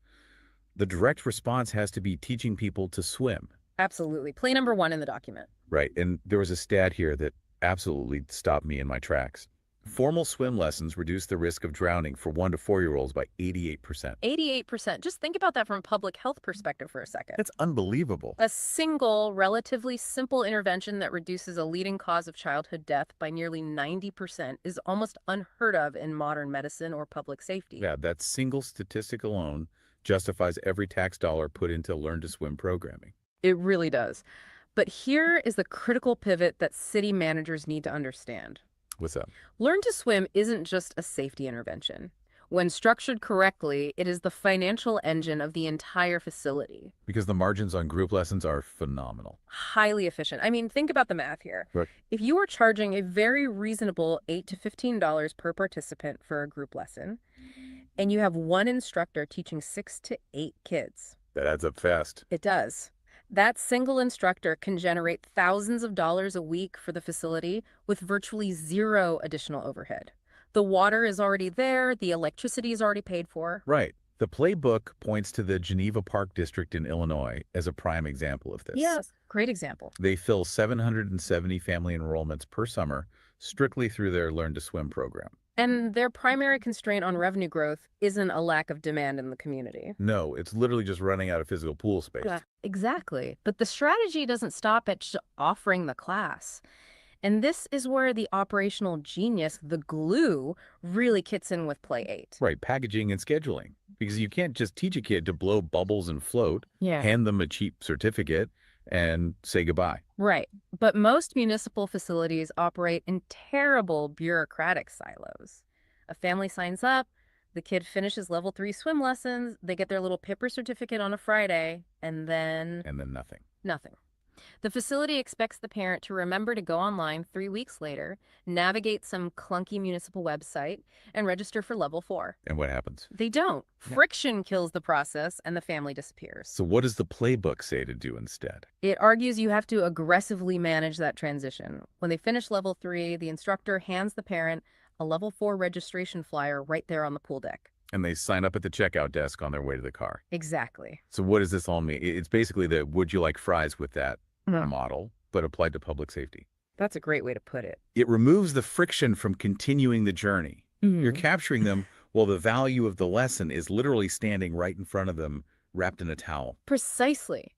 the direct response has to be teaching people to swim. Absolutely. Play number 1 in the document. Right. And there was a stat here that absolutely stopped me in my tracks. Formal swim lessons reduce the risk of drowning for 1 to 4-year-olds by 88%. 88%. Just think about that from a public health perspective for a second. That's unbelievable. A single, relatively simple intervention that reduces a leading cause of childhood death by nearly 90% is almost unheard of in modern medicine or public safety. Yeah, that single statistic alone justifies every tax dollar put into Learn to Swim programming. It really does. But here is the critical pivot that city managers need to understand. What's up? Learn to Swim isn't just a safety intervention. When structured correctly, it is the financial engine of the entire facility. Because the margins on group lessons are phenomenal. Highly efficient. I mean, think about the math here. Right. If you are charging a very reasonable $8 to $15 per participant for a group lesson, and you have one instructor teaching 6 to 8 kids. That adds up fast. It does. That single instructor can generate thousands of dollars a week for the facility with virtually zero additional overhead. The water is already there, the electricity is already paid for. Right. The playbook points to the Geneva Park District in Illinois as a prime example of this. Yes, great example. They fill 770 family enrollments per summer strictly through their Learn to Swim program. And their primary constraint on revenue growth isn't a lack of demand in the community. No, it's literally just running out of physical pool space. Yeah, exactly. But the strategy doesn't stop at just offering the class. And this is where the operational genius, the glue, really kicks in with Play 8. Right, packaging and scheduling. Because you can't just teach a kid to blow bubbles and float, hand them a cheap certificate, and say goodbye. Right. But most municipal facilities operate in terrible bureaucratic silos. A family signs up, the kid finishes level 3 swim lessons, they get their little Pipper certificate on a Friday, and then nothing. Nothing. The facility expects the parent to remember to go online 3 weeks later, navigate some clunky municipal website, and register for level 4. And what happens? They don't. Friction kills the process, and the family disappears. So what does the playbook say to do instead? It argues you have to aggressively manage that transition. When they finish level 3, the instructor hands the parent a level 4 registration flyer right there on the pool deck. And they sign up at the checkout desk on their way to the car. Exactly. So what does this all mean? It's basically the would you like fries with that model, but applied to public safety. That's a great way to put it. It removes the friction from continuing the journey. You're capturing them while the value of the lesson is literally standing right in front of them, wrapped in a towel. Precisely.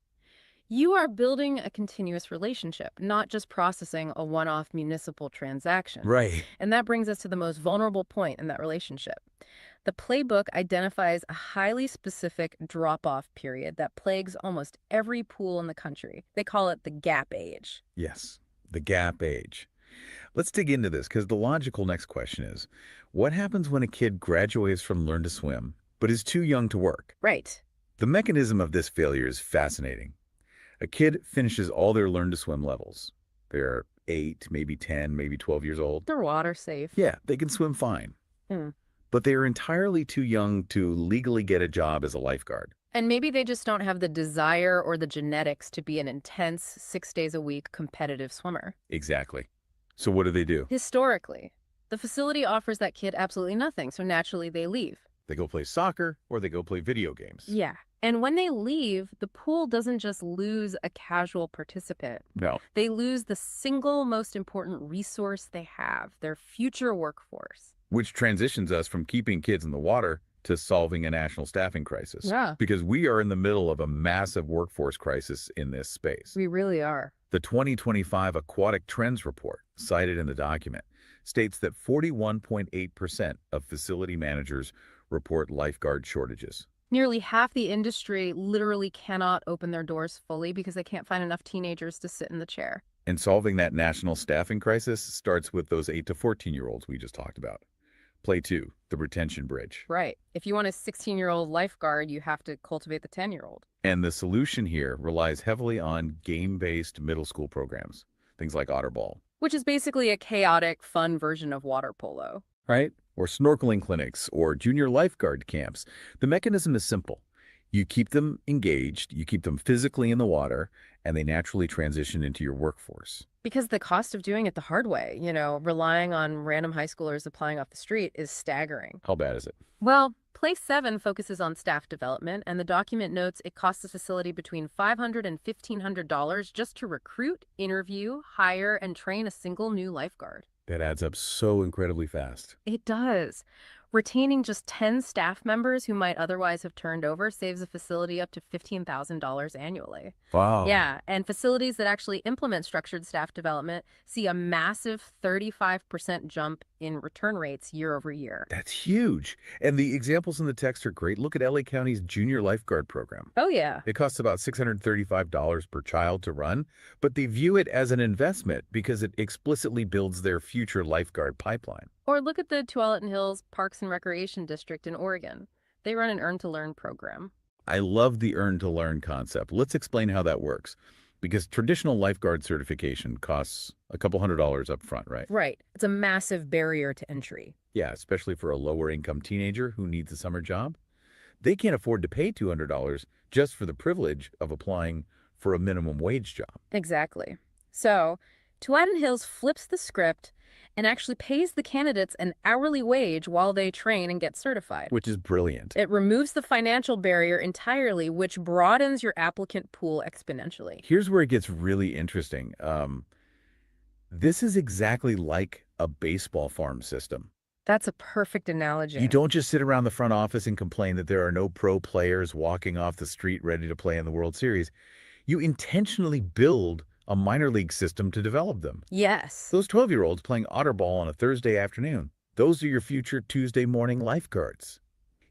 You are building a continuous relationship, not just processing a one-off municipal transaction. Right. And that brings us to the most vulnerable point in that relationship. The playbook identifies a highly specific drop-off period that plagues almost every pool in the country. They call it the gap age. Yes, the gap age. Let's dig into this because the logical next question is, what happens when a kid graduates from Learn to Swim but is too young to work? Right. The mechanism of this failure is fascinating. A kid finishes all their Learn to Swim levels. They're 8, maybe 10, maybe 12 years old. They're water safe. Yeah, they can swim fine. But they are entirely too young to legally get a job as a lifeguard. And maybe they just don't have the desire or the genetics to be an intense 6 days a week competitive swimmer. Exactly. So what do? Historically, the facility offers that kid absolutely nothing, so naturally they leave. They go play soccer or they go play video games. Yeah. And when they leave, the pool doesn't just lose a casual participant. No. They lose the single most important resource they have, their future workforce. Which transitions us from keeping kids in the water to solving a national staffing crisis. Yeah. Because we are in the middle of a massive workforce crisis in this space. We really are. The 2025 Aquatic Trends Report, cited in the document, states that 41.8% of facility managers report lifeguard shortages. Nearly half the industry literally cannot open their doors fully because they can't find enough teenagers to sit in the chair. And solving that national staffing crisis starts with those 8 to 14-year-olds we just talked about. Play 2, the retention bridge. Right. If you want a 16-year-old lifeguard, you have to cultivate the 10-year-old. And the solution here relies heavily on game-based middle school programs, things like Otterball. Which is basically a chaotic, fun version of water polo. Right? Or snorkeling clinics or junior lifeguard camps. The mechanism is simple. You keep them engaged, you keep them physically in the water, and they naturally transition into your workforce. Because the cost of doing it the hard way, relying on random high schoolers applying off the street is staggering. How bad is it? Well, Place 7 focuses on staff development, and the document notes it costs the facility between $500 and $1,500 just to recruit, interview, hire, and train a single new lifeguard. That adds up so incredibly fast. It does. Retaining just 10 staff members who might otherwise have turned over saves a facility up to $15,000 annually. Wow. Yeah, and facilities that actually implement structured staff development see a massive 35% jump in return rates year over year. That's huge. And the examples in the text are great. Look at LA County's junior lifeguard program. Oh, yeah. It costs about $635 per child to run, but they view it as an investment because it explicitly builds their future lifeguard pipeline. Or look at the Tualatin Hills Parks and Recreation District in Oregon. They run an earn-to-learn program. I love the earn-to-learn concept. Let's explain how that works. Because traditional lifeguard certification costs a couple $100s up front, right? Right. It's a massive barrier to entry. Yeah, especially for a lower-income teenager who needs a summer job. They can't afford to pay $200 just for the privilege of applying for a minimum wage job. Exactly. So, Tualatin Hills flips the script and actually pays the candidates an hourly wage while they train and get certified. Which is brilliant. It removes the financial barrier entirely, which broadens your applicant pool exponentially. Here's where it gets really interesting. This is exactly like a baseball farm system. That's a perfect analogy. You don't just sit around the front office and complain that there are no pro players walking off the street ready to play in the World Series. You intentionally build a minor league system to develop them. Yes. Those 12-year-olds playing otterball on a Thursday afternoon, those are your future Tuesday morning lifeguards.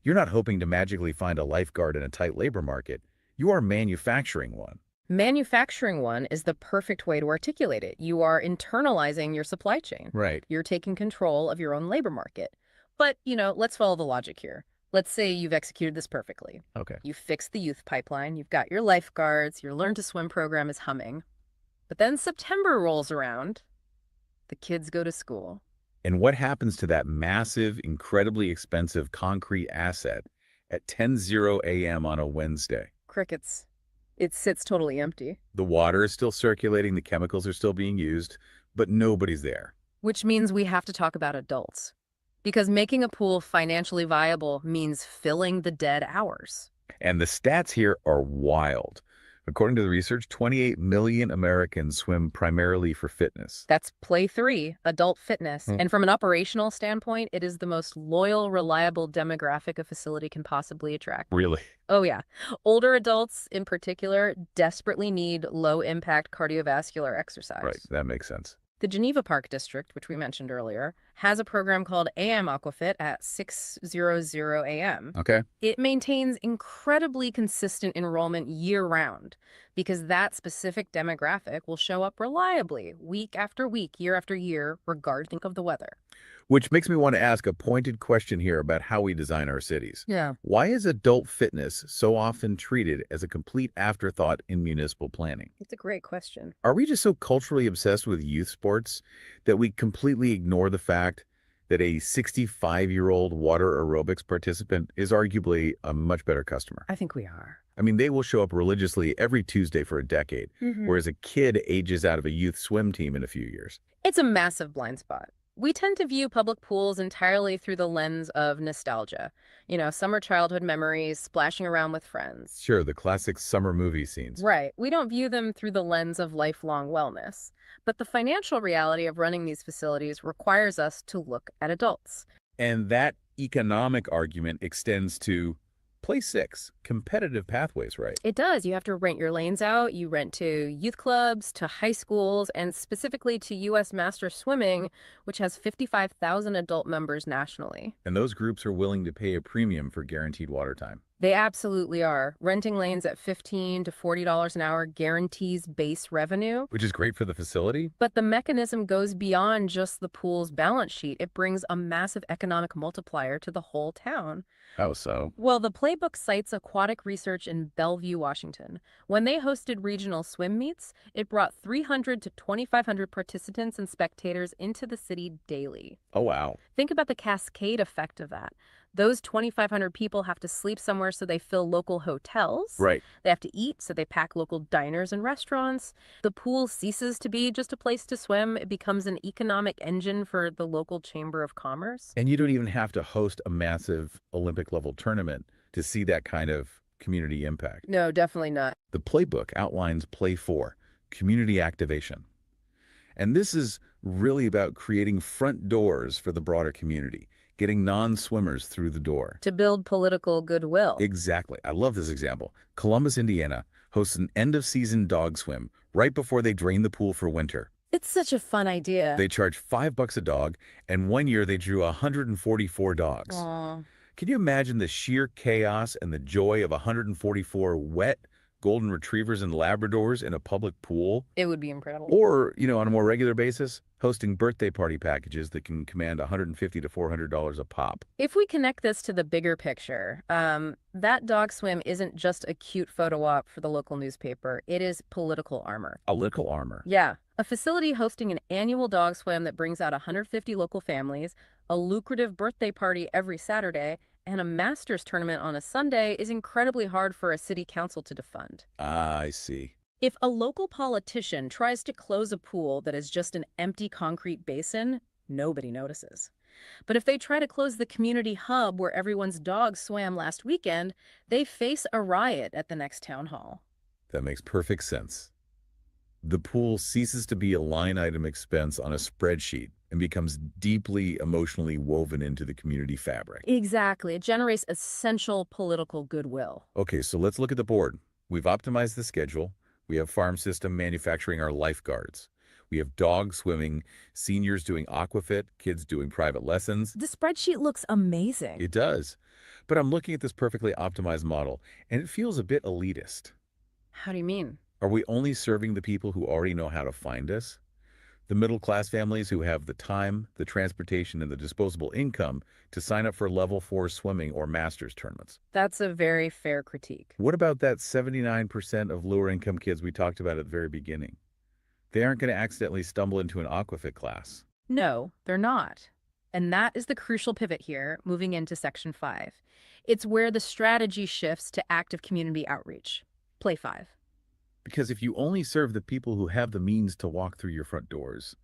You're not hoping to magically find a lifeguard in a tight labor market. You are manufacturing one. Manufacturing one is the perfect way to articulate it. You are internalizing your supply chain. Right. You're taking control of your own labor market. But, let's follow the logic here. Let's say you've executed this perfectly. Okay. You fixed the youth pipeline. You've got your lifeguards. Your Learn to Swim program is humming. But then September rolls around. The kids go to school. And what happens to that massive, incredibly expensive concrete asset at 10:00 a.m. on a Wednesday? Crickets. It sits totally empty. The water is still circulating, the chemicals are still being used, but nobody's there. Which means we have to talk about adults. Because making a pool financially viable means filling the dead hours. And the stats here are wild. According to the research, 28 million Americans swim primarily for fitness. That's play 3, adult fitness. And from an operational standpoint, it is the most loyal, reliable demographic a facility can possibly attract. Really? Oh, yeah. Older adults, in particular, desperately need low-impact cardiovascular exercise. Right, that makes sense. The Geneva Park District, which we mentioned earlier, has a program called AM Aquafit at 6:00 a.m. Okay. It maintains incredibly consistent enrollment year-round because that specific demographic will show up reliably week after week, year after year, regardless of the weather. Which makes me want to ask a pointed question here about how we design our cities. Yeah. Why is adult fitness so often treated as a complete afterthought in municipal planning? It's a great question. Are we just so culturally obsessed with youth sports that we completely ignore the fact that a 65-year-old water aerobics participant is arguably a much better customer? I think we are. I mean, they will show up religiously every Tuesday for a decade, whereas a kid ages out of a youth swim team in a few years. It's a massive blind spot. We tend to view public pools entirely through the lens of nostalgia. Summer childhood memories, splashing around with friends. Sure, the classic summer movie scenes. Right. We don't view them through the lens of lifelong wellness. But the financial reality of running these facilities requires us to look at adults. And that economic argument extends to Place 6, competitive pathways, right? It does. You have to rent your lanes out. You rent to youth clubs, to high schools, and specifically to U.S. Master Swimming, which has 55,000 adult members nationally. And those groups are willing to pay a premium for guaranteed water time. They absolutely are. Renting lanes at $15 to $40 an hour guarantees base revenue. Which is great for the facility. But the mechanism goes beyond just the pool's balance sheet. It brings a massive economic multiplier to the whole town. How so? Well, the playbook cites aquatic research in Bellevue, Washington. When they hosted regional swim meets, it brought 300 to 2,500 participants and spectators into the city daily. Oh, wow. Think about the cascade effect of that. Those 2,500 people have to sleep somewhere, so they fill local hotels. Right. They have to eat, so they pack local diners and restaurants. The pool ceases to be just a place to swim. It becomes an economic engine for the local chamber of commerce. And you don't even have to host a massive Olympic-level tournament to see that kind of community impact. No, definitely not. The playbook outlines Play 4, community activation. And this is really about creating front doors for the broader community, getting non-swimmers through the door. To build political goodwill. Exactly. I love this example. Columbus, Indiana hosts an end-of-season dog swim right before they drain the pool for winter. It's such a fun idea. They charge $5 a dog, and one year they drew 144 dogs. Aw. Can you imagine the sheer chaos and the joy of 144 wet golden retrievers and Labradors in a public pool? It would be incredible. Or, on a more regular basis, hosting birthday party packages that can command $150 to $400 a pop. If we connect this to the bigger picture, that dog swim isn't just a cute photo op for the local newspaper. It is political armor. Political armor. Yeah. A facility hosting an annual dog swim that brings out 150 local families, a lucrative birthday party every Saturday, and a Masters tournament on a Sunday is incredibly hard for a city council to defund. Ah, I see. If a local politician tries to close a pool that is just an empty concrete basin, nobody notices. But if they try to close the community hub where everyone's dogs swam last weekend, they face a riot at the next town hall. That makes perfect sense. The pool ceases to be a line item expense on a spreadsheet and becomes deeply emotionally woven into the community fabric. Exactly. It generates essential political goodwill. Okay, so let's look at the board. We've optimized the schedule. We have Farm System manufacturing our lifeguards. We have dogs swimming, seniors doing aquafit, kids doing private lessons. The spreadsheet looks amazing. It does. But I'm looking at this perfectly optimized model, and it feels a bit elitist. How do you mean? Are we only serving the people who already know how to find us? The middle-class families who have the time, the transportation, and the disposable income to sign up for level 4 swimming or Masters tournaments. That's a very fair critique. What about that 79% of lower-income kids we talked about at the very beginning? They aren't going to accidentally stumble into an aquafit class. No, they're not. And that is the crucial pivot here, moving into Section 5. It's where the strategy shifts to active community outreach. Play 5. Because if you only serve the people who have the means to walk through your front doors,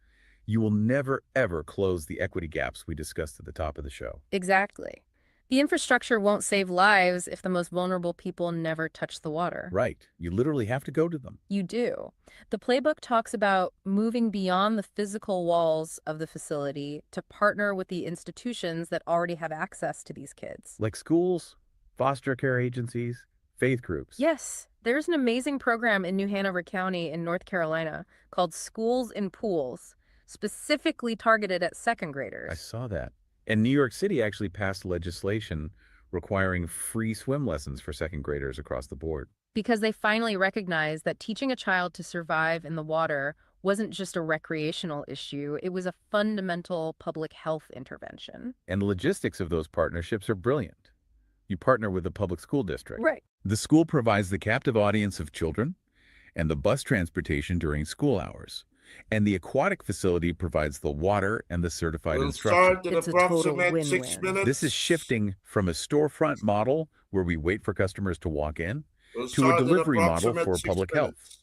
you will never, ever close the equity gaps we discussed at the top of the show. Exactly. The infrastructure won't save lives if the most vulnerable people never touch the water. Right. You literally have to go to them. You do. The playbook talks about moving beyond the physical walls of the facility to partner with the institutions that already have access to these kids. Like schools, foster care agencies, faith groups. Yes. There's an amazing program in New Hanover County in North Carolina called Schools in Pools, specifically targeted at second graders. I saw that. And New York City actually passed legislation requiring free swim lessons for second graders across the board. Because they finally recognized that teaching a child to survive in the water wasn't just a recreational issue, it was a fundamental public health intervention. And the logistics of those partnerships are brilliant. You partner with the public school district. Right. The school provides the captive audience of children and the bus transportation during school hours. And the aquatic facility provides the water and the certified We'll instruction. start in It's a total approximate 6 win-win. minutes. This is shifting from a storefront model where we wait for customers to walk in We'll to a start in delivery model approximate for 6 public minutes. health.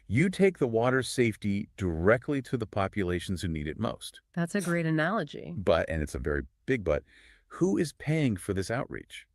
You take the water safety directly to the populations who need it most. That's a great analogy. But, and it's a very big but, who is paying for this outreach?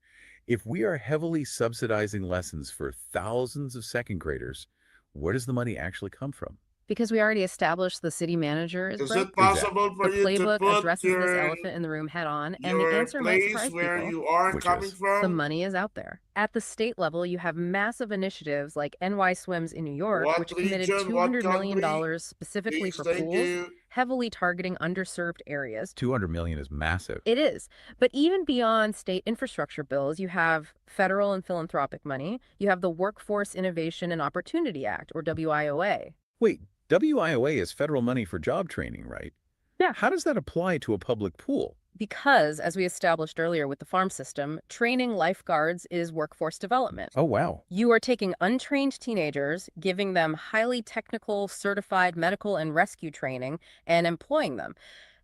If we are heavily subsidizing lessons for thousands of second graders, where does the money actually come from? Because we already established the city manager is Is broke. it possible for The you to playbook put addresses this your, elephant in the room head on, and the your answer might place surprise where people. you are Which coming is? from? The money is out there. At the state level, you have massive initiatives like NY Swims in New York, What which committed region, what $200 million country? specifically Please, for thank pools, you. heavily targeting underserved areas. 200 million is massive. It is. But even beyond state infrastructure bills, you have federal and philanthropic money. You have the Workforce Innovation and Opportunity Act, or WIOA. Wait, WIOA is federal money for job training, right? Yeah. How does that apply to a public pool? Because, as we established earlier with the farm system, training lifeguards is workforce development. Oh, wow. You are taking untrained teenagers, giving them highly technical, certified medical and rescue training, and employing them.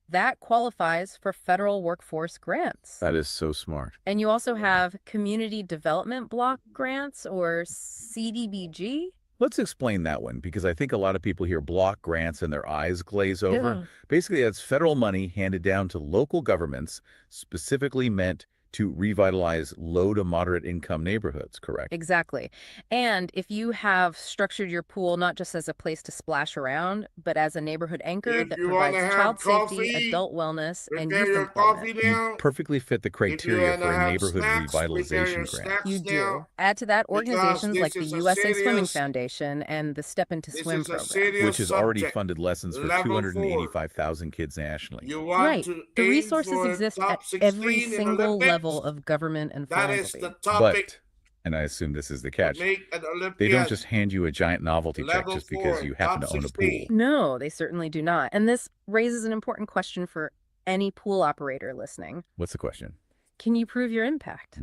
That qualifies for federal workforce grants. That is so smart. And you also have Community Development Block Grants, or CDBG. Let's explain that one, because I think a lot of people hear block grants and their eyes glaze over. Yeah. Basically, that's federal money handed down to local governments, specifically meant to revitalize low to moderate income neighborhoods, correct? Exactly. And if you have structured your pool not just as a place to splash around, but as a neighborhood anchor If that you want provides to child have safety, coffee, adult wellness, and prepare youth your coffee employment. You now. perfectly fit the If you criteria want to for a have neighborhood snacks, prepare revitalization your grant. snacks You now. do. Add to that Because organizations like this the is a USA Swimming serious, Foundation and the Step Into this Swim is a program. serious Which has already subject. funded lessons for Level 4. 285,000 kids nationally. You want Right. to The aim resources for exist top at every 16 in single level Olympics. of government and That is philanthropy. the topic But, and I assume this is the to catch, make an they don't Olympian. just hand you a giant novelty check Level just because 4, you happen top to own a 16. pool. No, they certainly do not. And this raises an important question for any pool operator listening. What's the question? Can you prove your impact?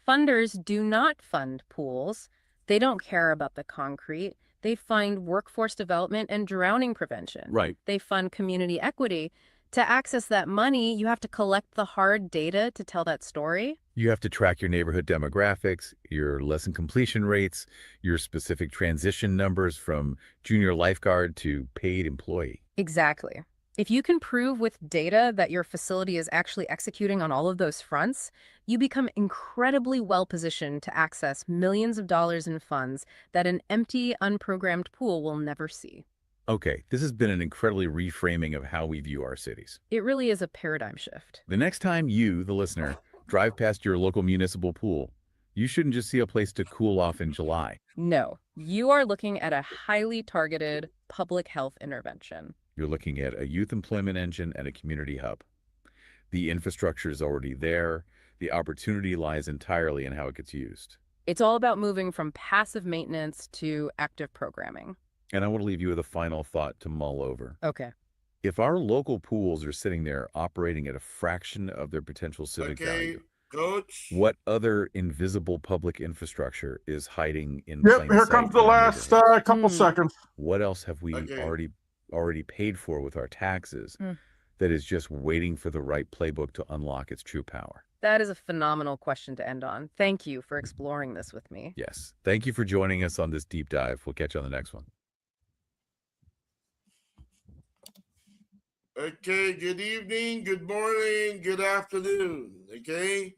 Funders do not fund pools. They don't care about the concrete. They fund workforce development and drowning prevention. Right. They fund community equity. To access that money, you have to collect the hard data to tell that story. You have to track your neighborhood demographics, your lesson completion rates, your specific transition numbers from junior lifeguard to paid employee. Exactly. If you can prove with data that your facility is actually executing on all of those fronts, you become incredibly well positioned to access millions of dollars in funds that an empty, unprogrammed pool will never see. Okay, this has been an incredibly reframing of how we view our cities. It really is a paradigm shift. The next time you, the listener, drive past your local municipal pool, you shouldn't just see a place to cool off in July. No, you are looking at a highly targeted public health intervention. You're looking at a youth employment engine and a community hub. The infrastructure is already there. The opportunity lies entirely in how it gets used. It's all about moving from passive maintenance to active programming. And I want to leave you with a final thought to mull over. Okay. If our local pools are sitting there operating at a fraction of their potential civic Okay, value, Coach. what other invisible public infrastructure is hiding in Yep, plain here sight comes the in our last neighborhoods? couple seconds. What else have we Okay. already paid for with our taxes that is just waiting for the right playbook to unlock its true power? That is a phenomenal question to end on. Thank you for exploring this with me. Yes. Thank you for joining us on this deep dive. We'll catch you on the next one. Okay, good evening, good morning, good afternoon. Okay,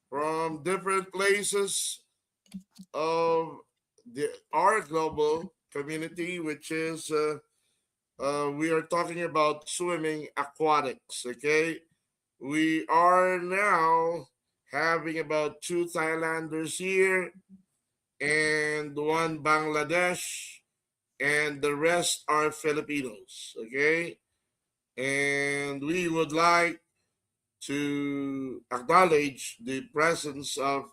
from different places of our global community, which is we are talking about swimming aquatics. Okay, we are now having about 2 Thailanders here and 1 Bangladesh, and the rest are Filipinos. Okay. And we would like to acknowledge the presence of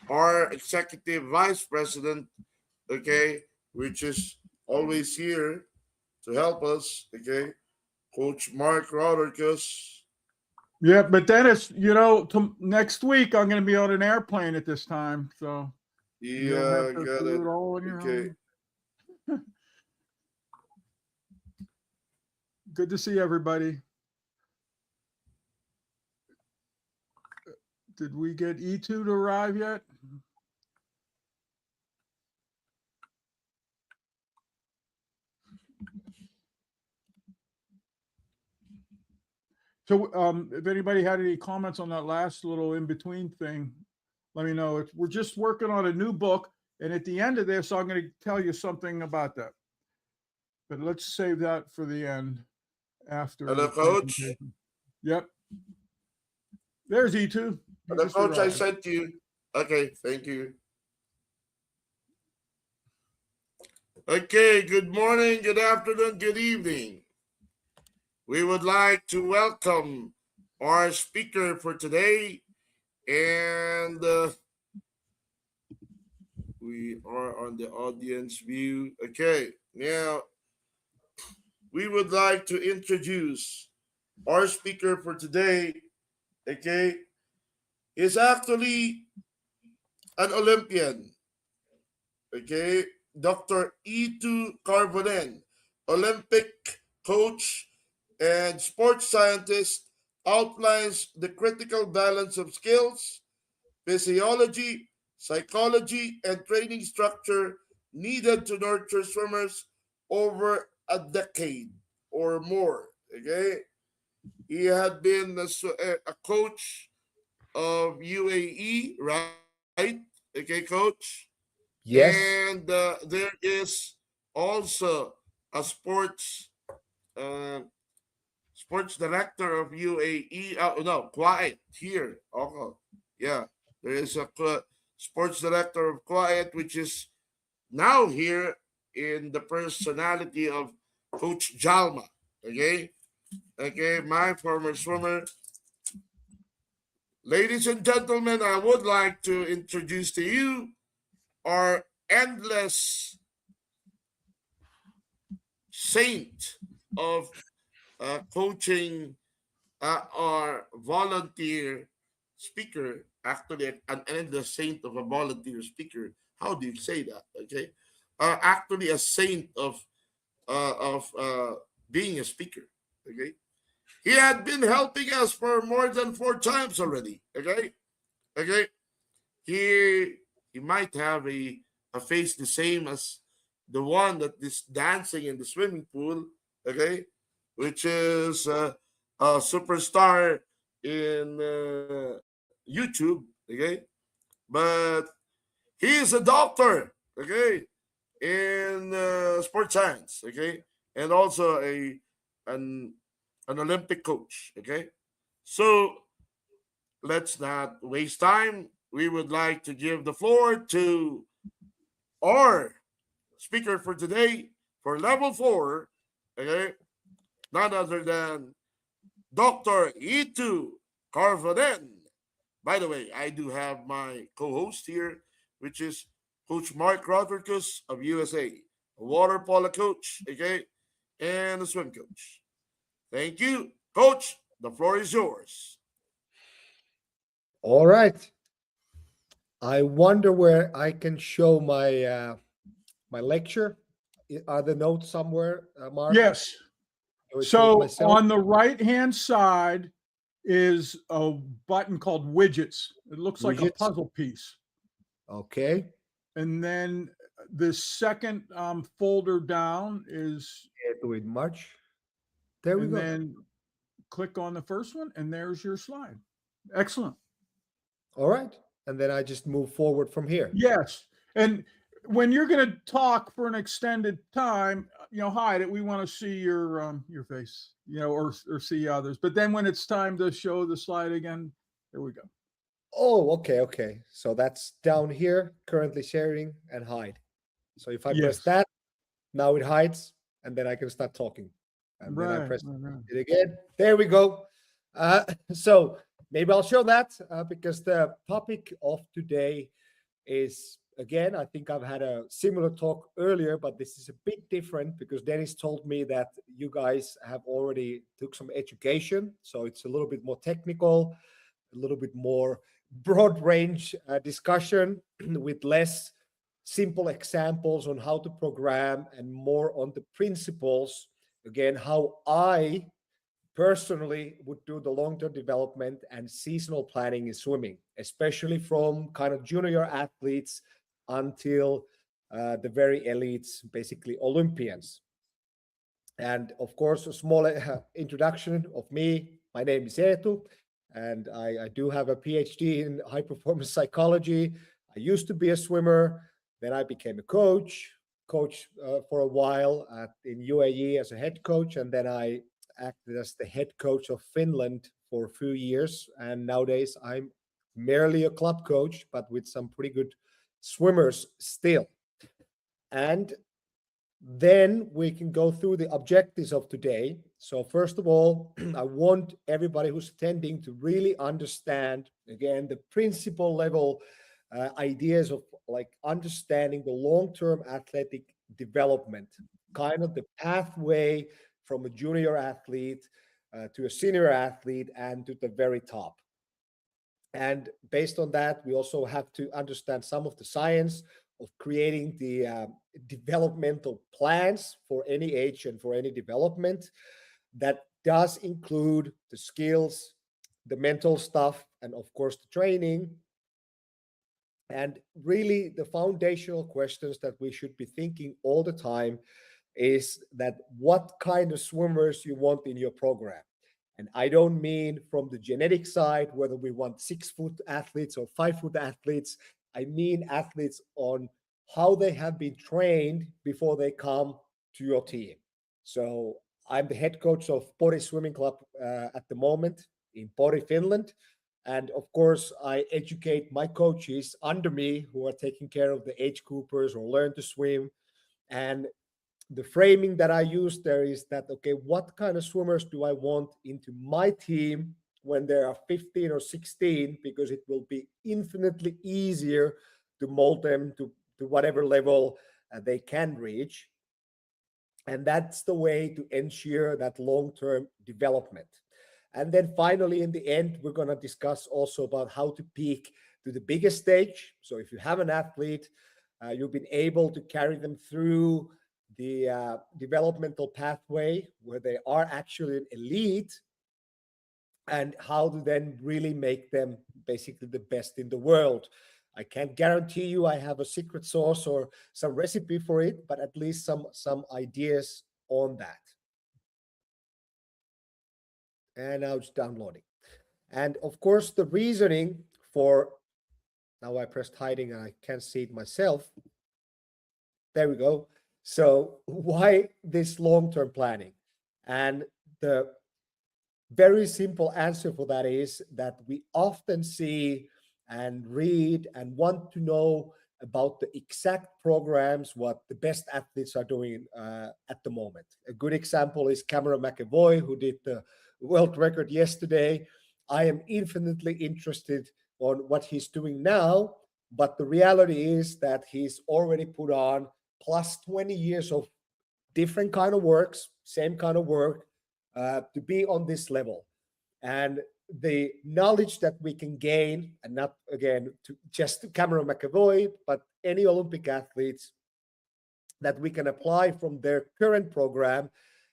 our executive vice president, okay, which is always here to help us, okay, Coach Mark Rodriguez. Yeah, but Dennis, next week I'm going to be on an airplane at this time, so you'll Yeah, have to got do it. it all on your Okay. own. Good to see everybody. Did we get Eetu to arrive yet? So if anybody had any comments on that last little in-between thing, let me know. We're just working on a new book, and at the end of this, I'm going to tell you something about that. But let's save that for the end after. Hello, the Coach. presentation. Yep. There's E2. Hello, Coach, I sent you. Okay, thank you. Okay, good morning, good afternoon, good evening. We would like to welcome our speaker for today, and we are on the audience view. Okay, now we would like to introduce our speaker for today. Okay, is actually an Olympian. Okay, Dr. Eetu Karvonen, Olympic coach and sports scientist, outlines the critical balance of skills, physiology, psychology, and training structure needed to nurture swimmers over a decade or more. Okay, he had been a coach of UAE, right? Okay, coach. Yes. And there is also a uh, sports director of UAE. No, quiet here. Okay, yeah, there is a sports director of quiet, which is now here in the personality of Coach Jalma. Okay, okay, my former swimmer. Ladies and gentlemen, I would like to introduce to you our endless saint of coaching, our volunteer speaker, actually an endless saint of a volunteer speaker. How do you say that? Okay, actually a saint of being a speaker. Okay, he had been helping us for more than 4 times already. Okay, okay, he he might have a face the same as the one that is dancing in the swimming pool, okay, which is a superstar in YouTube, okay, but he is a doctor, okay, in sports science, okay, and also an an Olympic coach, okay. So let's not waste time. We would like to give the floor to our speaker for today for level 4, okay, none other than Dr. Eetu Karvonen. By the way, I do have my co-host here, which is Coach Mark Rodriguez of USA, a water polo coach, okay, and a swim coach. Thank you, Coach. The floor is yours. All right. I wonder where I can show my lecture. Are the notes somewhere, Mark? Yes. Do I show it So myself? on the right-hand side is a button called widgets. It looks like a Widgets. puzzle piece. Okay. And then the second folder down is, Can't do it much. There we and go. then click on the first one, and there's your slide. Excellent. All right. And then I just move forward from here. Yes. And when you're going to talk for an extended time, hide it. We want to see your face, or see others. But then when it's time to show the slide again, there we go. Oh, okay, okay. So that's down here, currently sharing and hide. So if I press Yes. that, now it hides, and then I can start talking. And then I Right, press right. it again. There we go. So maybe I'll show that because the topic of today is, again, I think I've had a similar talk earlier, but this is a bit different because Dennis told me that you guys have already took some education. So it's a little bit more technical, a little bit more broad range discussion with less simple examples on how to program and more on the principles. Again, how I personally would do the long-term development and seasonal planning in swimming, especially from kind of junior athletes until the very elites, basically Olympians. And of course, a small introduction of me. My name is Eetu, and I do have a PhD in high performance psychology. I used to be a swimmer, then I became a coach for a while in UAE as a head coach, and then I acted as the head coach of Finland for a few years. And nowadays I'm merely a club coach, but with some pretty good swimmers still. And then we can go through the objectives of today. So first of all, I want everybody who's attending to really understand, again, the principle level ideas of like understanding the long-term athletic development, kind of the pathway from a junior athlete to a senior athlete and to the very top. And based on that, we also have to understand some of the science of creating the developmental plans for any age and for any development. That does include the skills, the mental stuff, and of course the training. And really the foundational questions that we should be thinking all the time is that what kind of swimmers you want in your program. And I don't mean from the genetic side, whether we want 6-foot athletes or 5-foot athletes. I mean athletes on how they have been trained before they come to your team. So I'm the head coach of Pori Swimming Club at the moment in Pori, Finland. And of course, I educate my coaches under me who are taking care of the age groupers or learn to swim. And the framing that I use there is that, okay, what kind of swimmers do I want into my team when they are 15 or 16? Because it will be infinitely easier to mold them to whatever level they can reach. And that's the way to ensure that long-term development. And then finally, in the end, we're going to discuss also about how to peak to the biggest stage. So if you have an athlete, you've been able to carry them through the developmental pathway where they are actually an elite, and how to then really make them basically the best in the world. I can't guarantee you I have a secret sauce or some recipe for it, but at least some ideas on that. And now it's downloading. And of course, the reasoning for, now I pressed hiding and I can't see it myself. There we go. So why this long-term planning? And the very simple answer for that is that we often see and read and want to know about the exact programs, what the best athletes are doing at the moment. A good example is Cameron McAvoy, who did the world record yesterday. I am infinitely interested on what he's doing now, but the reality is that he's already put on plus 20 years of different kind of works, same kind of work, to be on this level. And the knowledge that we can gain, and not again to just Cameron McAvoy, but any Olympic athletes that we can apply from their current program,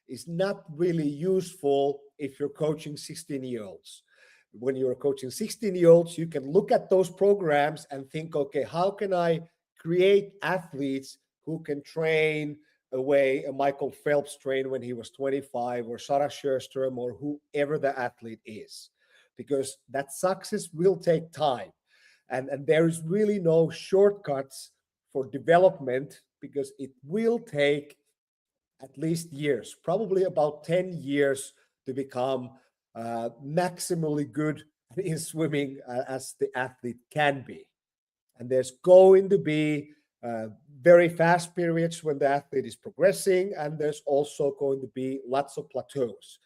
is not really useful if you're coaching 16-year-olds. When you're coaching 16-year-olds, you can look at those programs and think, okay, how can I create athletes who can train the way a Michael Phelps trained when he was 25, or Sarah Sjöström, or whoever the athlete is? Because that success will take time. And there is really no shortcuts for development, because it will take at least years, probably about 10 years to become maximally good in swimming as the athlete can be. And there's going to be very fast periods when the athlete is progressing, and there's also going to be lots of plateaus.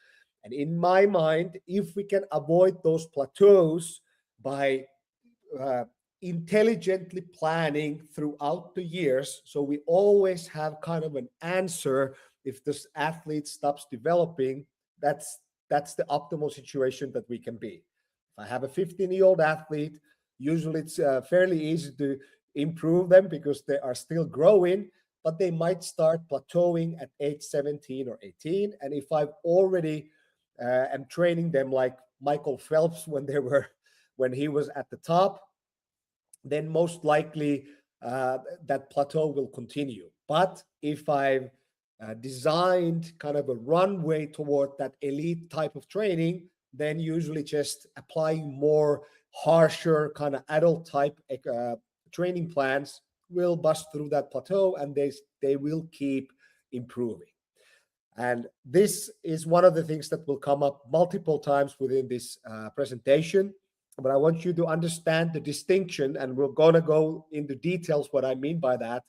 And in my mind, if we can avoid those plateaus by intelligently planning throughout the years, so we always have kind of an answer if this athlete stops developing, that's the optimal situation that we can be. If I have a 15-year-old athlete, usually it's fairly easy to improve them because they are still growing, but they might start plateauing at age 17 or 18. And if I've already am training them like Michael Phelps when he was at the top, then most likely that plateau will continue. But if I've designed kind of a runway toward that elite type of training, then usually just applying more harsher kind of adult type training plans will bust through that plateau, and they will keep improving. And this is one of the things that will come up multiple times within this presentation. But I want you to understand the distinction, and we're going to go into details what I mean by that,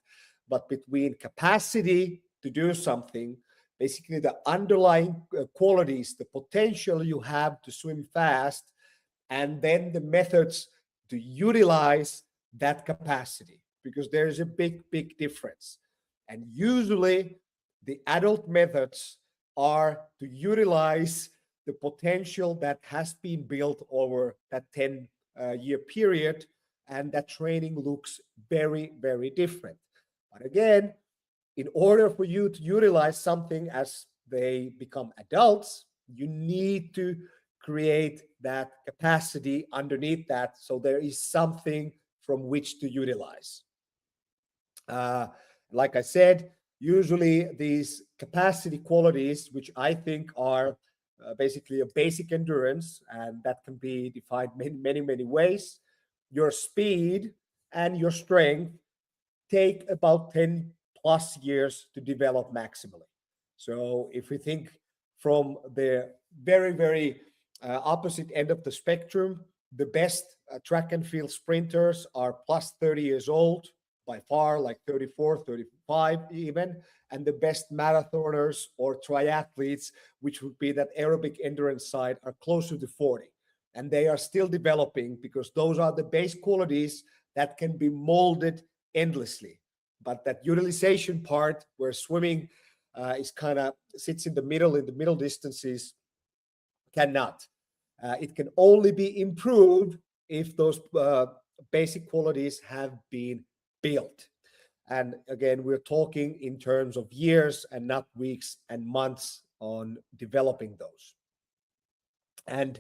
but between capacity to do something, basically the underlying qualities, the potential you have to swim fast, and then the methods to utilize that capacity, because there is a big difference. And usually the adult methods are to utilize the potential that has been built over that 10-year period, and that training looks very different. But again, in order for you to utilize something as they become adults, you need to create that capacity underneath that, so there is something from which to utilize. Like I said, usually these capacity qualities, which I think are basically a basic endurance, and that can be defined many ways. Your speed and your strength take about 10 plus years to develop maximally. So if we think from the very opposite end of the spectrum, the best track and field sprinters are plus 30 years old by far, like 34, 35 even, and the best marathoners or triathletes, which would be that aerobic endurance side, are closer to 40. And they are still developing because those are the base qualities that can be molded endlessly. But that utilization part where swimming is kind of sits in the middle distances, cannot. It can only be improved if those basic qualities have been built. And again, we're talking in terms of years and not weeks and months on developing those. And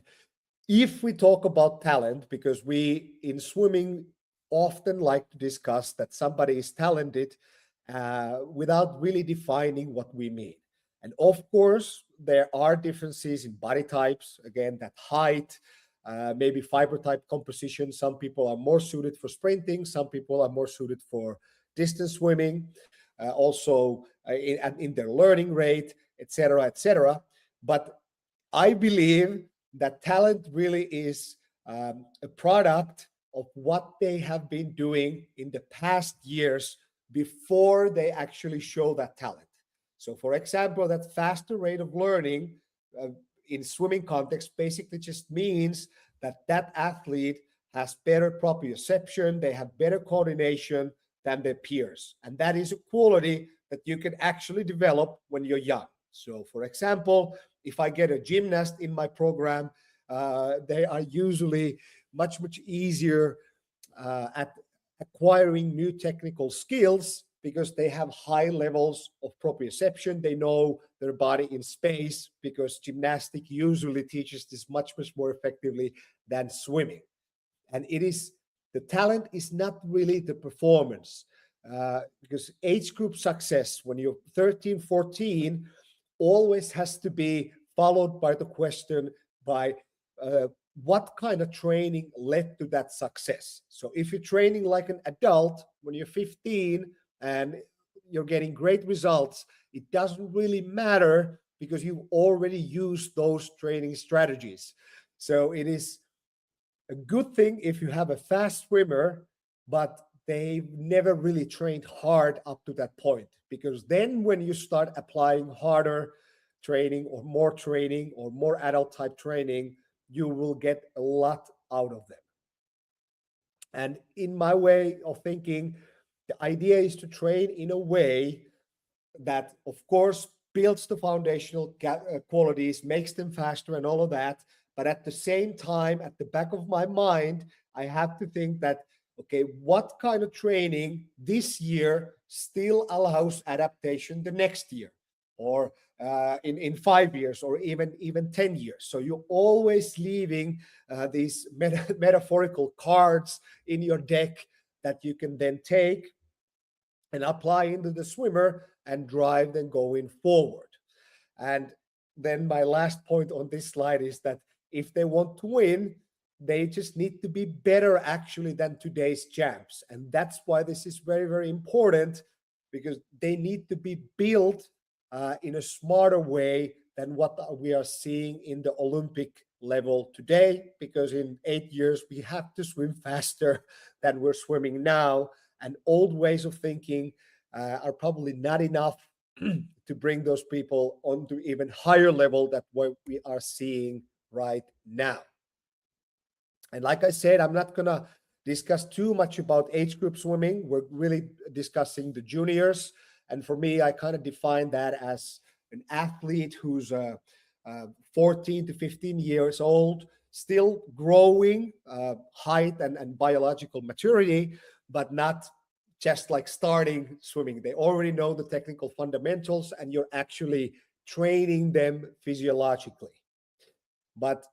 if we talk about talent, because we in swimming often like to discuss that somebody is talented without really defining what we mean. And of course, there are differences in body types. Again, that height, maybe fiber type composition. Some people are more suited for sprinting. Some people are more suited for distance swimming. Also in their learning rate, etc., etc. But I believe that talent really is a product of what they have been doing in the past years before they actually show that talent. So, for example, that faster rate of learning in swimming context basically just means that that athlete has better proprioception, they have better coordination than their peers. And that is a quality that you can actually develop when you're young. So, for example, if I get a gymnast in my program, they are usually much easier at acquiring new technical skills because they have high levels of proprioception. They know their body in space because gymnastic usually teaches this much more effectively than swimming. And the talent is not really the performance because age group success when you're 13, 14 always has to be followed by the question by what kind of training led to that success. So if you're training like an adult when you're 15 and you're getting great results, it doesn't really matter because you've already used those training strategies. So it is a good thing if you have a fast swimmer, but they've never really trained hard up to that point, because then when you start applying harder training or more adult type training, you will get a lot out of them. And in my way of thinking, the idea is to train in a way that, of course, builds the foundational qualities, makes them faster and all of that. But at the same time, at the back of my mind, I have to think that, okay, what kind of training this year still allows adaptation the next year, or in 5 years, or even 10 years. So you're always leaving these metaphorical cards in your deck that you can then take and apply into the swimmer and drive them going forward. And then my last point on this slide is that if they want to win, they just need to be better actually than today's champs. And that's why this is very important, because they need to be built in a smarter way than what we are seeing in the Olympic level today, because in 8 years we have to swim faster than we're swimming now, and old ways of thinking are probably not enough to bring those people onto even higher level than what we are seeing right now. And like I said, I'm not gonna discuss too much about age group swimming. We're really discussing the juniors. And for me, I kind of define that as an athlete who's 14 to 15 years old, still growing height and biological maturity, but not just like starting swimming. They already know the technical fundamentals and you're actually training them physiologically. But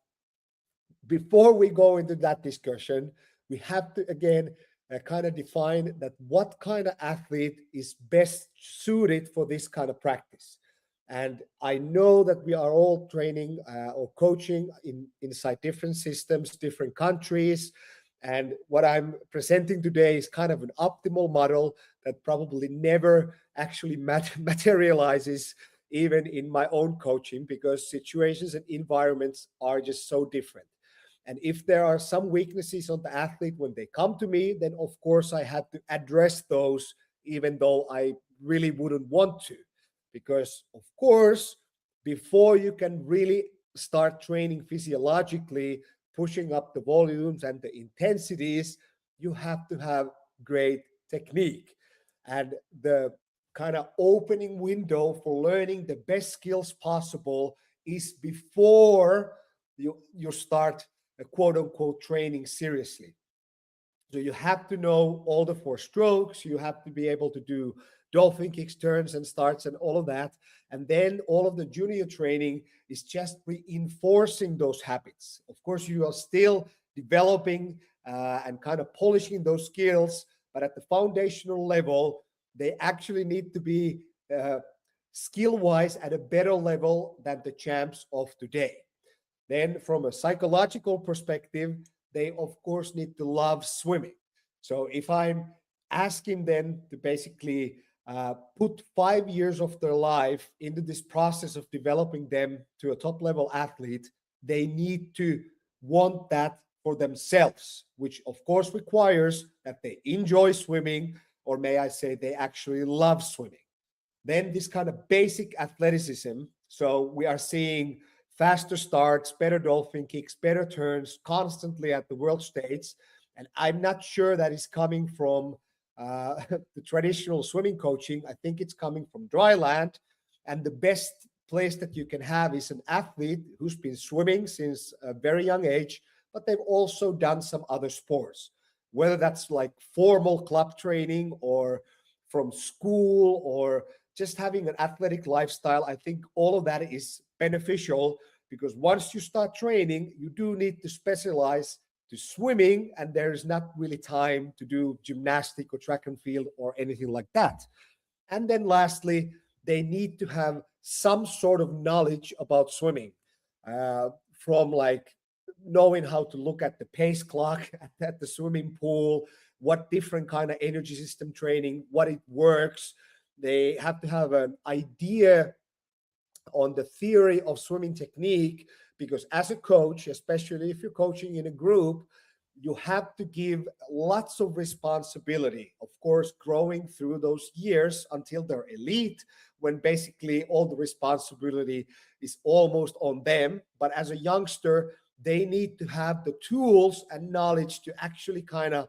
before we go into that discussion, we have to again kind of define that what kind of athlete is best suited for this kind of practice. And I know that we are all training or coaching inside different systems, different countries. And what I'm presenting today is kind of an optimal model that probably never actually materializes even in my own coaching, because situations and environments are just so different. And if there are some weaknesses on the athlete when they come to me, then of course I have to address those, even though I really wouldn't want to. Because of course, before you can really start training physiologically, pushing up the volumes and the intensities, you have to have great technique. And the kind of opening window for learning the best skills possible is before you start a quote unquote training seriously. So you have to know all the 4 strokes, you have to be able to do dolphin kicks, turns and starts and all of that. And then all of the junior training is just reinforcing those habits. Of course, you are still developing and kind of polishing those skills, but at the foundational level, they actually need to be skill-wise at a better level than the champs of today. Then from a psychological perspective, they of course need to love swimming. So if I'm asking them to basically put 5 years of their life into this process of developing them to a top level athlete, they need to want that for themselves, which of course requires that they enjoy swimming, or may I say they actually love swimming. Then this kind of basic athleticism. So we are seeing faster starts, better dolphin kicks, better turns constantly at the world stage. And I'm not sure that is coming from the traditional swimming coaching. I think it's coming from dry land. And the best place that you can have is an athlete who's been swimming since a very young age, but they've also done some other sports, whether that's like formal club training or from school or just having an athletic lifestyle. I think all of that is beneficial, because once you start training, you do need to specialize to swimming, and there is not really time to do gymnastic or track and field or anything like that. And then lastly, they need to have some sort of knowledge about swimming, from like knowing how to look at the pace clock at the swimming pool, what different kind of energy system training, what it works. They have to have an idea on the theory of swimming technique, because as a coach, especially if you're coaching in a group, you have to give lots of responsibility, of course, growing through those years until they're elite, when basically all the responsibility is almost on them. But as a youngster, they need to have the tools and knowledge to actually kind of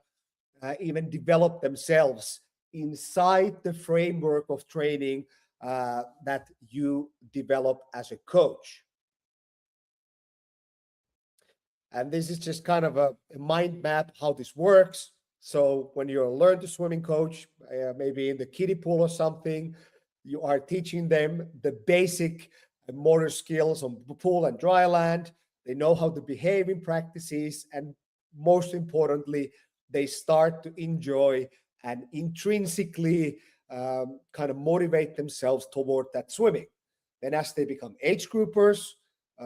even develop themselves inside the framework of training that you develop as a coach. And this is just kind of a mind map how this works. So when you're a learn to swimming coach, maybe in the kiddie pool or something, you are teaching them the basic motor skills on pool and dry land. They know how to behave in practices, and most importantly, they start to enjoy and intrinsically kind of motivate themselves toward that swimming. Then as they become age groupers,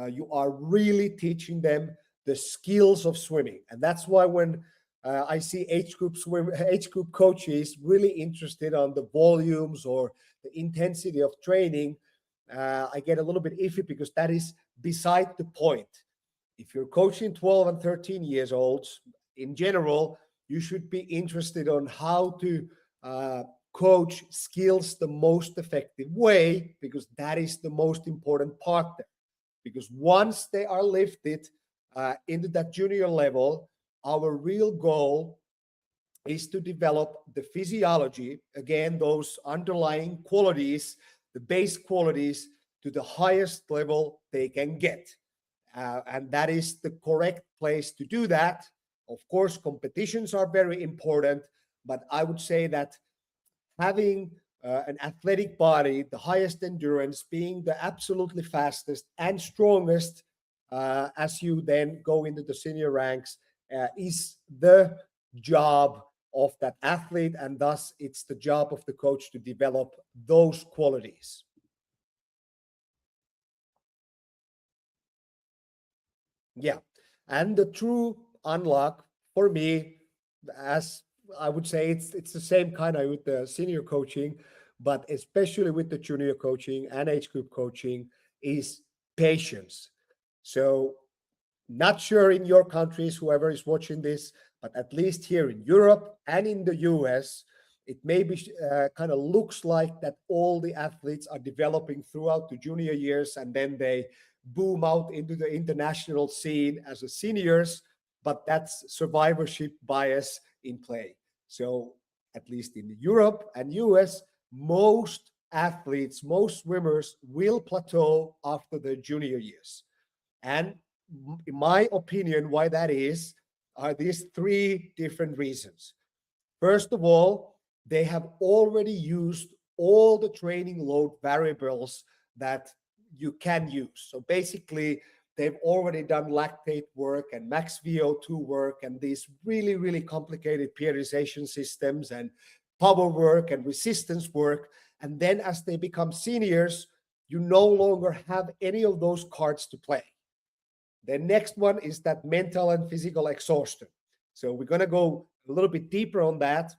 you are really teaching them the skills of swimming. And that's why when I see age group coaches really interested on the volumes or the intensity of training, I get a little bit iffy, because that is beside the point. If you're coaching 12 and 13 years olds, in general, you should be interested on how to coach skills the most effective way, because that is the most important part there. Because once they are lifted into that junior level, our real goal is to develop the physiology, again, those underlying qualities, the base qualities, to the highest level they can get. And that is the correct place to do that. Of course, competitions are very important, but I would say that having an athletic body, the highest endurance, being the absolutely fastest and strongest as you then go into the senior ranks is the job of that athlete, and thus it's the job of the coach to develop those qualities. Yeah. And the true unlock for me, as I would say, it's the same kind of with the senior coaching, but especially with the junior coaching and age group coaching, is patience. So not sure in your countries, whoever is watching this, but at least here in Europe and in the US, it maybe kind of looks like that all the athletes are developing throughout the junior years and then they boom out into the international scene as a seniors, but that's survivorship bias in play. So at least in Europe and US, most athletes, most swimmers will plateau after their junior years. And in my opinion, why that is, are these three different reasons. First of all, they have already used all the training load variables that you can use. So basically, they've already done lactate work and max VO2 work and these really, really complicated periodization systems and power work and resistance work. And then as they become seniors, you no longer have any of those cards to play. The next one is that mental and physical exhaustion. So we're going to go a little bit deeper on that,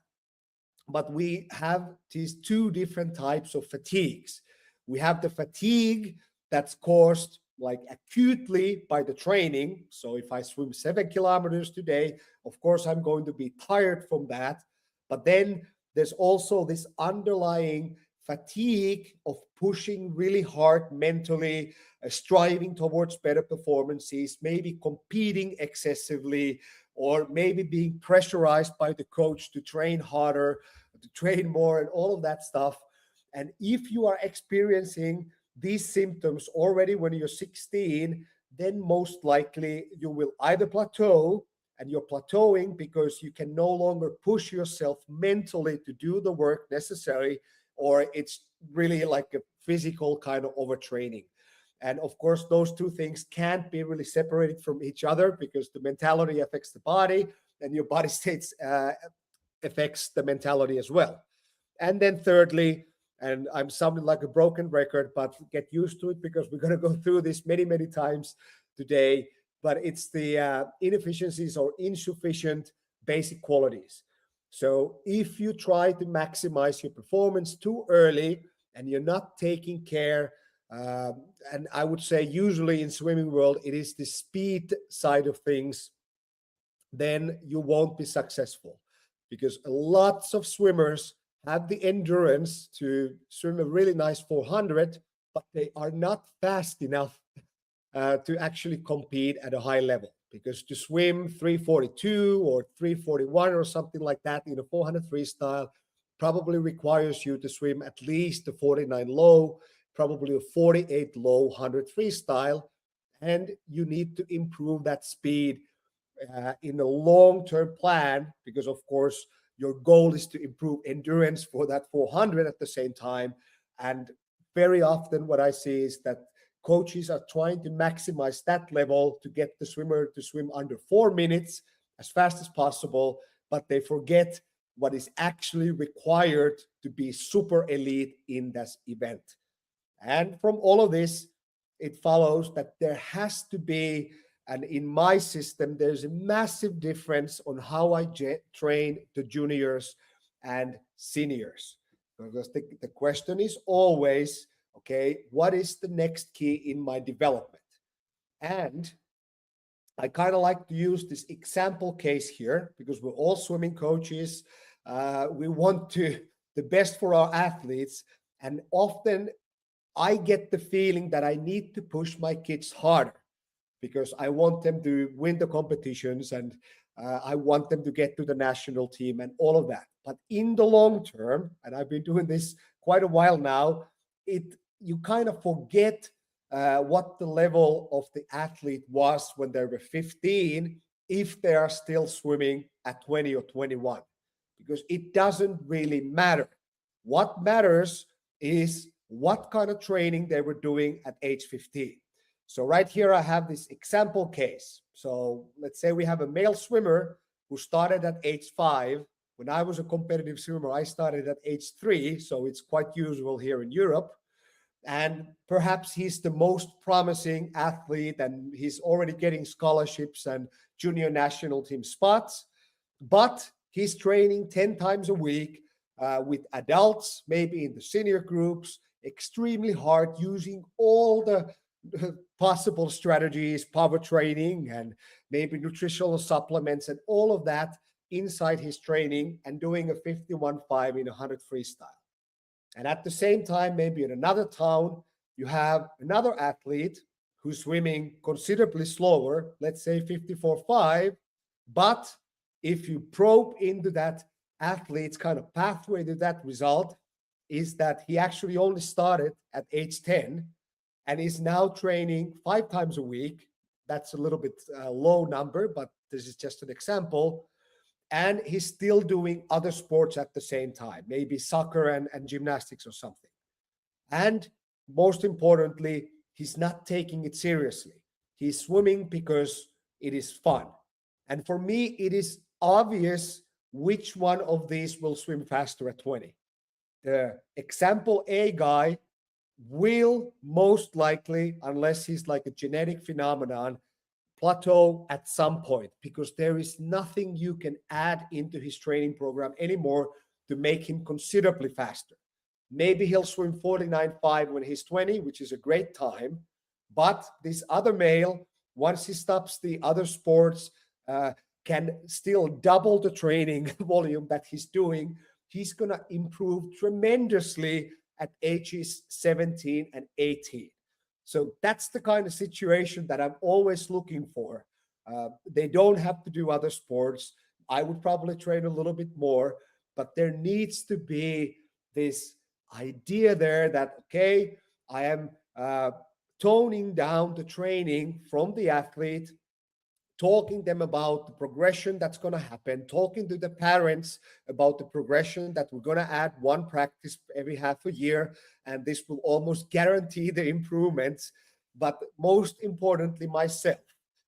but we have these two different types of fatigues. We have the fatigue that's caused like acutely by the training. So if I swim 7 kilometers today, of course, I'm going to be tired from that. But then there's also this underlying fatigue of pushing really hard mentally, striving towards better performances, maybe competing excessively, or maybe being pressurized by the coach to train harder, to train more, and all of that stuff. And if you are experiencing these symptoms already when you're 16, then most likely you will either plateau, and you're plateauing because you can no longer push yourself mentally to do the work necessary, or it's really like a physical kind of overtraining. And of course, those two things can't be really separated from each other because the mentality affects the body and your body states affects the mentality as well. And then thirdly, and I'm sounding like a broken record, but get used to it because we're going to go through this many, many times today, but it's the inefficiencies or insufficient basic qualities. So if you try to maximize your performance too early and you're not taking care, and I would say usually in swimming world, it is the speed side of things, then you won't be successful because lots of swimmers have the endurance to swim a really nice 400, but they are not fast enough to actually compete at a high level. Because to swim 342 or 341 or something like that in a 400 freestyle probably requires you to swim at least a 49 low, probably a 48 low 100 freestyle. And you need to improve that speed in a long-term plan because, of course, your goal is to improve endurance for that 400 at the same time. And very often what I see is that coaches are trying to maximize that level to get the swimmer to swim under 4 minutes as fast as possible, but they forget what is actually required to be super elite in this event. And from all of this, it follows that there has to be, and in my system, there's a massive difference on how I train the juniors and seniors. Because the question is always, okay, what is the next key in my development? And I kind of like to use this example case here because we're all swimming coaches. We want the best for our athletes. And often I get the feeling that I need to push my kids harder because I want them to win the competitions and I want them to get to the national team and all of that. But in the long term, and I've been doing this quite a while now, you kind of forget what the level of the athlete was when they were 15 if they are still swimming at 20 or 21, because it doesn't really matter. What matters is what kind of training they were doing at age 15. So right here, I have this example case. So let's say we have a male swimmer who started at age 5. When I was a competitive swimmer, I started at age 3. So it's quite usual here in Europe. And perhaps he's the most promising athlete and he's already getting scholarships and junior national team spots. But he's training 10 times a week with adults, maybe in the senior groups, extremely hard, using all the possible strategies, power training, and maybe nutritional supplements and all of that inside his training, and doing a 51.5 in 100 freestyle. And at the same time, maybe in another town, you have another athlete who's swimming considerably slower, let's say 54.5. But if you probe into that athlete's kind of pathway to that result, is that he actually only started at age 10 and is now training 5 times a week. That's a little bit low number, but this is just an example. And he's still doing other sports at the same time, maybe soccer and gymnastics or something. And most importantly, he's not taking it seriously. He's swimming because it is fun. And for me, it is obvious which one of these will swim faster at 20. The example A guy will most likely, unless he's like a genetic phenomenon, plateau at some point, because there is nothing you can add into his training program anymore to make him considerably faster. Maybe he'll swim 49.5 when he's 20, which is a great time. But this other male, once he stops the other sports, can still double the training volume that he's doing. He's going to improve tremendously at ages 17 and 18. So that's the kind of situation that I'm always looking for. They don't have to do other sports. I would probably train a little bit more, but there needs to be this idea there that, okay, I am toning down the training from the athlete, talking them about the progression that's going to happen, talking to the parents about the progression that we're going to add one practice every half a year, and this will almost guarantee the improvements. But most importantly, myself,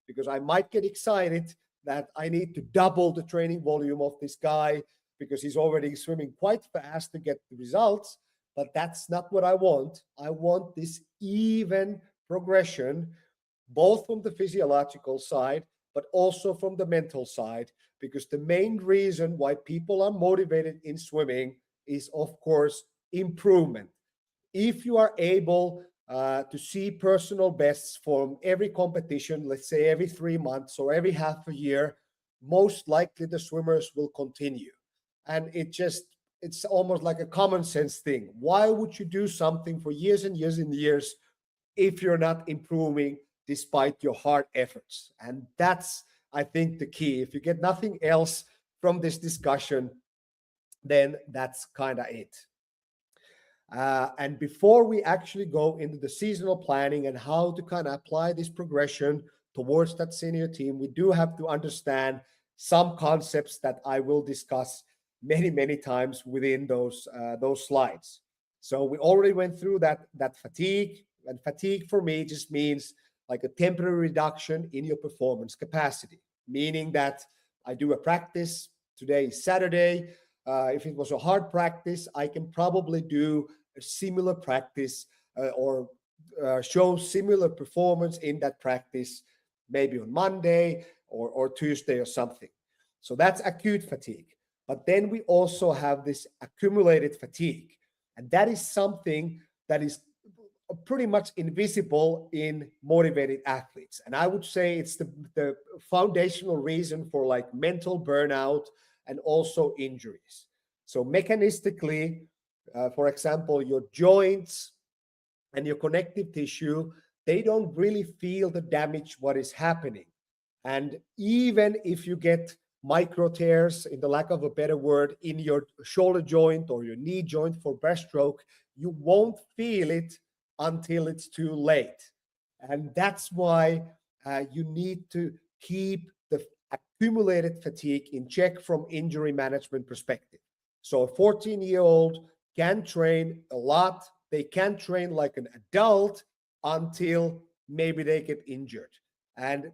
because I might get excited that I need to double the training volume of this guy because he's already swimming quite fast to get the results. But that's not what I want. I want this even progression, both from the physiological side, but also from the mental side, because the main reason why people are motivated in swimming is, of course, improvement. If you are able to see personal bests from every competition, let's say every 3 months or every half a year, most likely the swimmers will continue. And it's almost like a common sense thing. Why would you do something for years and years and years if you're not improving despite your hard efforts? And that's, I think, the key. If you get nothing else from this discussion, then that's kind of it. And before we actually go into the seasonal planning and how to kind of apply this progression towards that senior team, we do have to understand some concepts that I will discuss many, many times within those slides. So we already went through that fatigue, and fatigue for me just means like a temporary reduction in your performance capacity, meaning that I do a practice. Today is Saturday. If it was a hard practice, I can probably do a similar practice or show similar performance in that practice, maybe on Monday or Tuesday or something. So that's acute fatigue. But then we also have this accumulated fatigue. And that is something that is pretty much invisible in motivated athletes. And I would say it's the foundational reason for like mental burnout and also injuries. So mechanistically, for example, your joints and your connective tissue, they don't really feel the damage, what is happening. And even if you get micro tears, in the lack of a better word, in your shoulder joint or your knee joint for breaststroke, you won't feel it until it's too late. And that's why you need to keep the accumulated fatigue in check from injury management perspective. So a 14-year-old can train a lot. They can train like an adult until maybe they get injured. And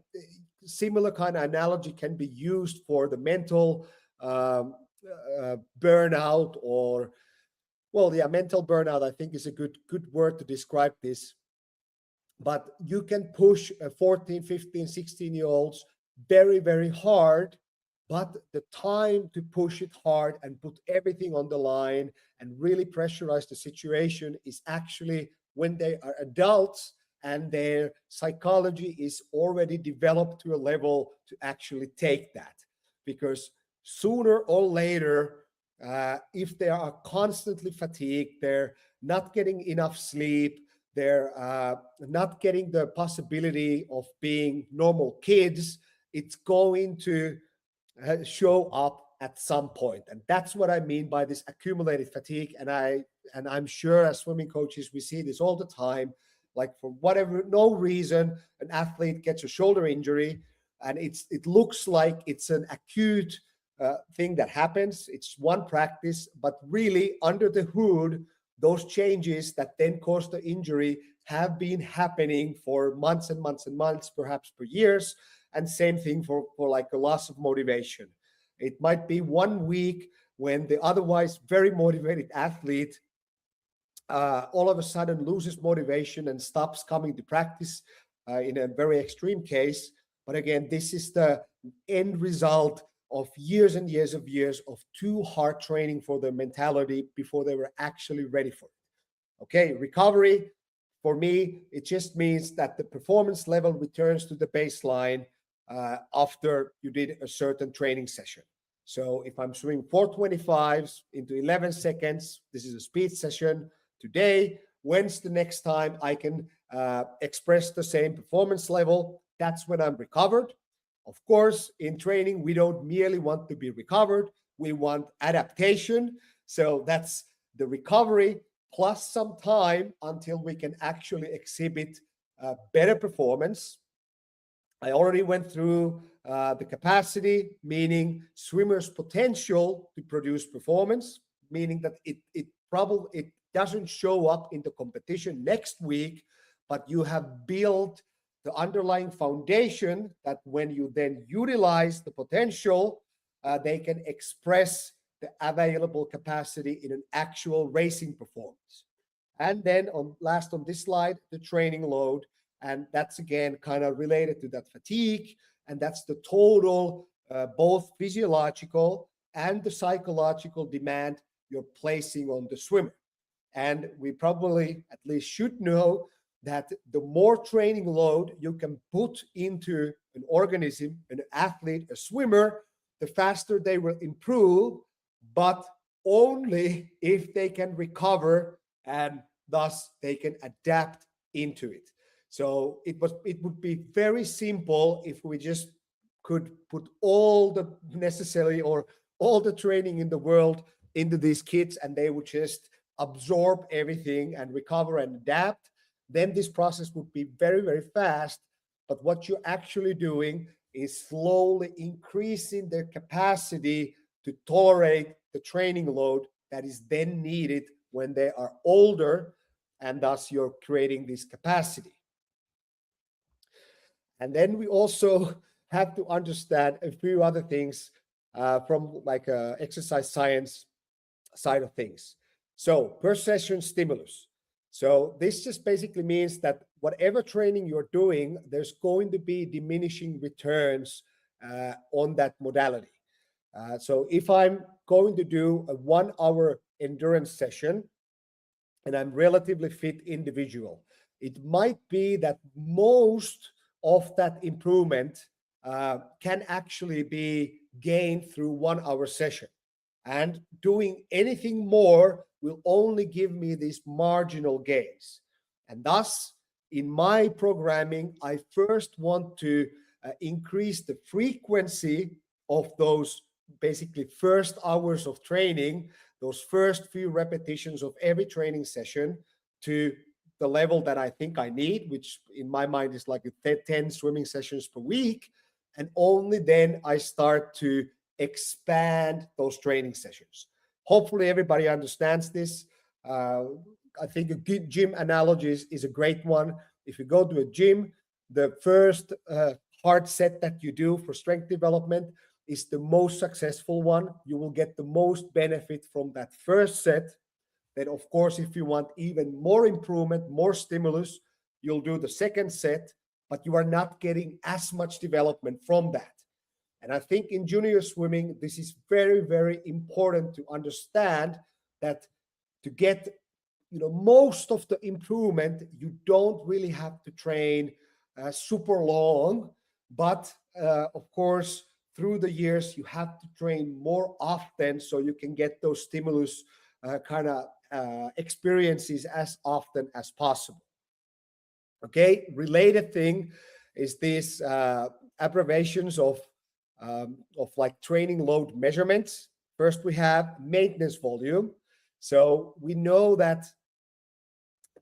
similar kind of analogy can be used for the mental burnout or Well, yeah, mental burnout, I think, is a good word to describe this. But you can push a 14, 15, 16-year-olds very, very hard, but the time to push it hard and put everything on the line and really pressurize the situation is actually when they are adults and their psychology is already developed to a level to actually take that. Because sooner or later, if they are constantly fatigued, they're not getting enough sleep, they're not getting the possibility of being normal kids, it's going to show up at some point. And that's what I mean by this accumulated fatigue. And I'm sure as swimming coaches, we see this all the time. Like for whatever, no reason, an athlete gets a shoulder injury and it looks like it's an acute thing that happens. It's one practice, but really under the hood, those changes that then cause the injury have been happening for months and months and months, perhaps for years. And same thing for like a loss of motivation. It might be 1 week when the otherwise very motivated athlete all of a sudden loses motivation and stops coming to practice in a very extreme case. But again, this is the end result of years and years of too hard training for their mentality before they were actually ready for it. Okay, recovery, for me, it just means that the performance level returns to the baseline after you did a certain training session. So if I'm swimming 425s into 11 seconds, this is a speed session today. When's the next time I can express the same performance level? That's when I'm recovered. Of course, in training, we don't merely want to be recovered. We want adaptation. So that's the recovery plus some time until we can actually exhibit better performance. I already went through the capacity, meaning swimmers' potential to produce performance, meaning that it doesn't show up in the competition next week, but you have built the underlying foundation that when you then utilize the potential, they can express the available capacity in an actual racing performance. And then last on this slide, the training load. And that's again kind of related to that fatigue. And that's the total, both physiological and the psychological demand you're placing on the swimmer. And we probably at least should know that the more training load you can put into an organism, an athlete, a swimmer, the faster they will improve, but only if they can recover and thus they can adapt into it. So it would be very simple if we just could put all the necessary or all the training in the world into these kids and they would just absorb everything and recover and adapt. Then this process would be very, very fast. But what you're actually doing is slowly increasing their capacity to tolerate the training load that is then needed when they are older, and thus you're creating this capacity. And then we also have to understand a few other things from like exercise science side of things. So per session stimulus. So this just basically means that whatever training you're doing, there's going to be diminishing returns on that modality. So if I'm going to do a 1 hour endurance session and I'm relatively fit individual, it might be that most of that improvement can actually be gained through 1 hour session. And doing anything more will only give me these marginal gains. And thus, in my programming, I first want to increase the frequency of those basically first hours of training, those first few repetitions of every training session to the level that I think I need, which in my mind is like 10 swimming sessions per week. And only then I start to expand those training sessions. Hopefully everybody understands this. I think a good gym analogy is a great one. If you go to a gym, the first hard set that you do for strength development is the most successful one. You will get the most benefit from that first set. Then, of course, if you want even more improvement, more stimulus, you'll do the second set, but you are not getting as much development from that. And I think in junior swimming, this is very, very important to understand that to get most of the improvement, you don't really have to train super long, but of course, through the years, you have to train more often so you can get those stimulus experiences as often as possible. Okay, related thing is these abbreviations of like training load measurements. First, we have maintenance volume. So we know that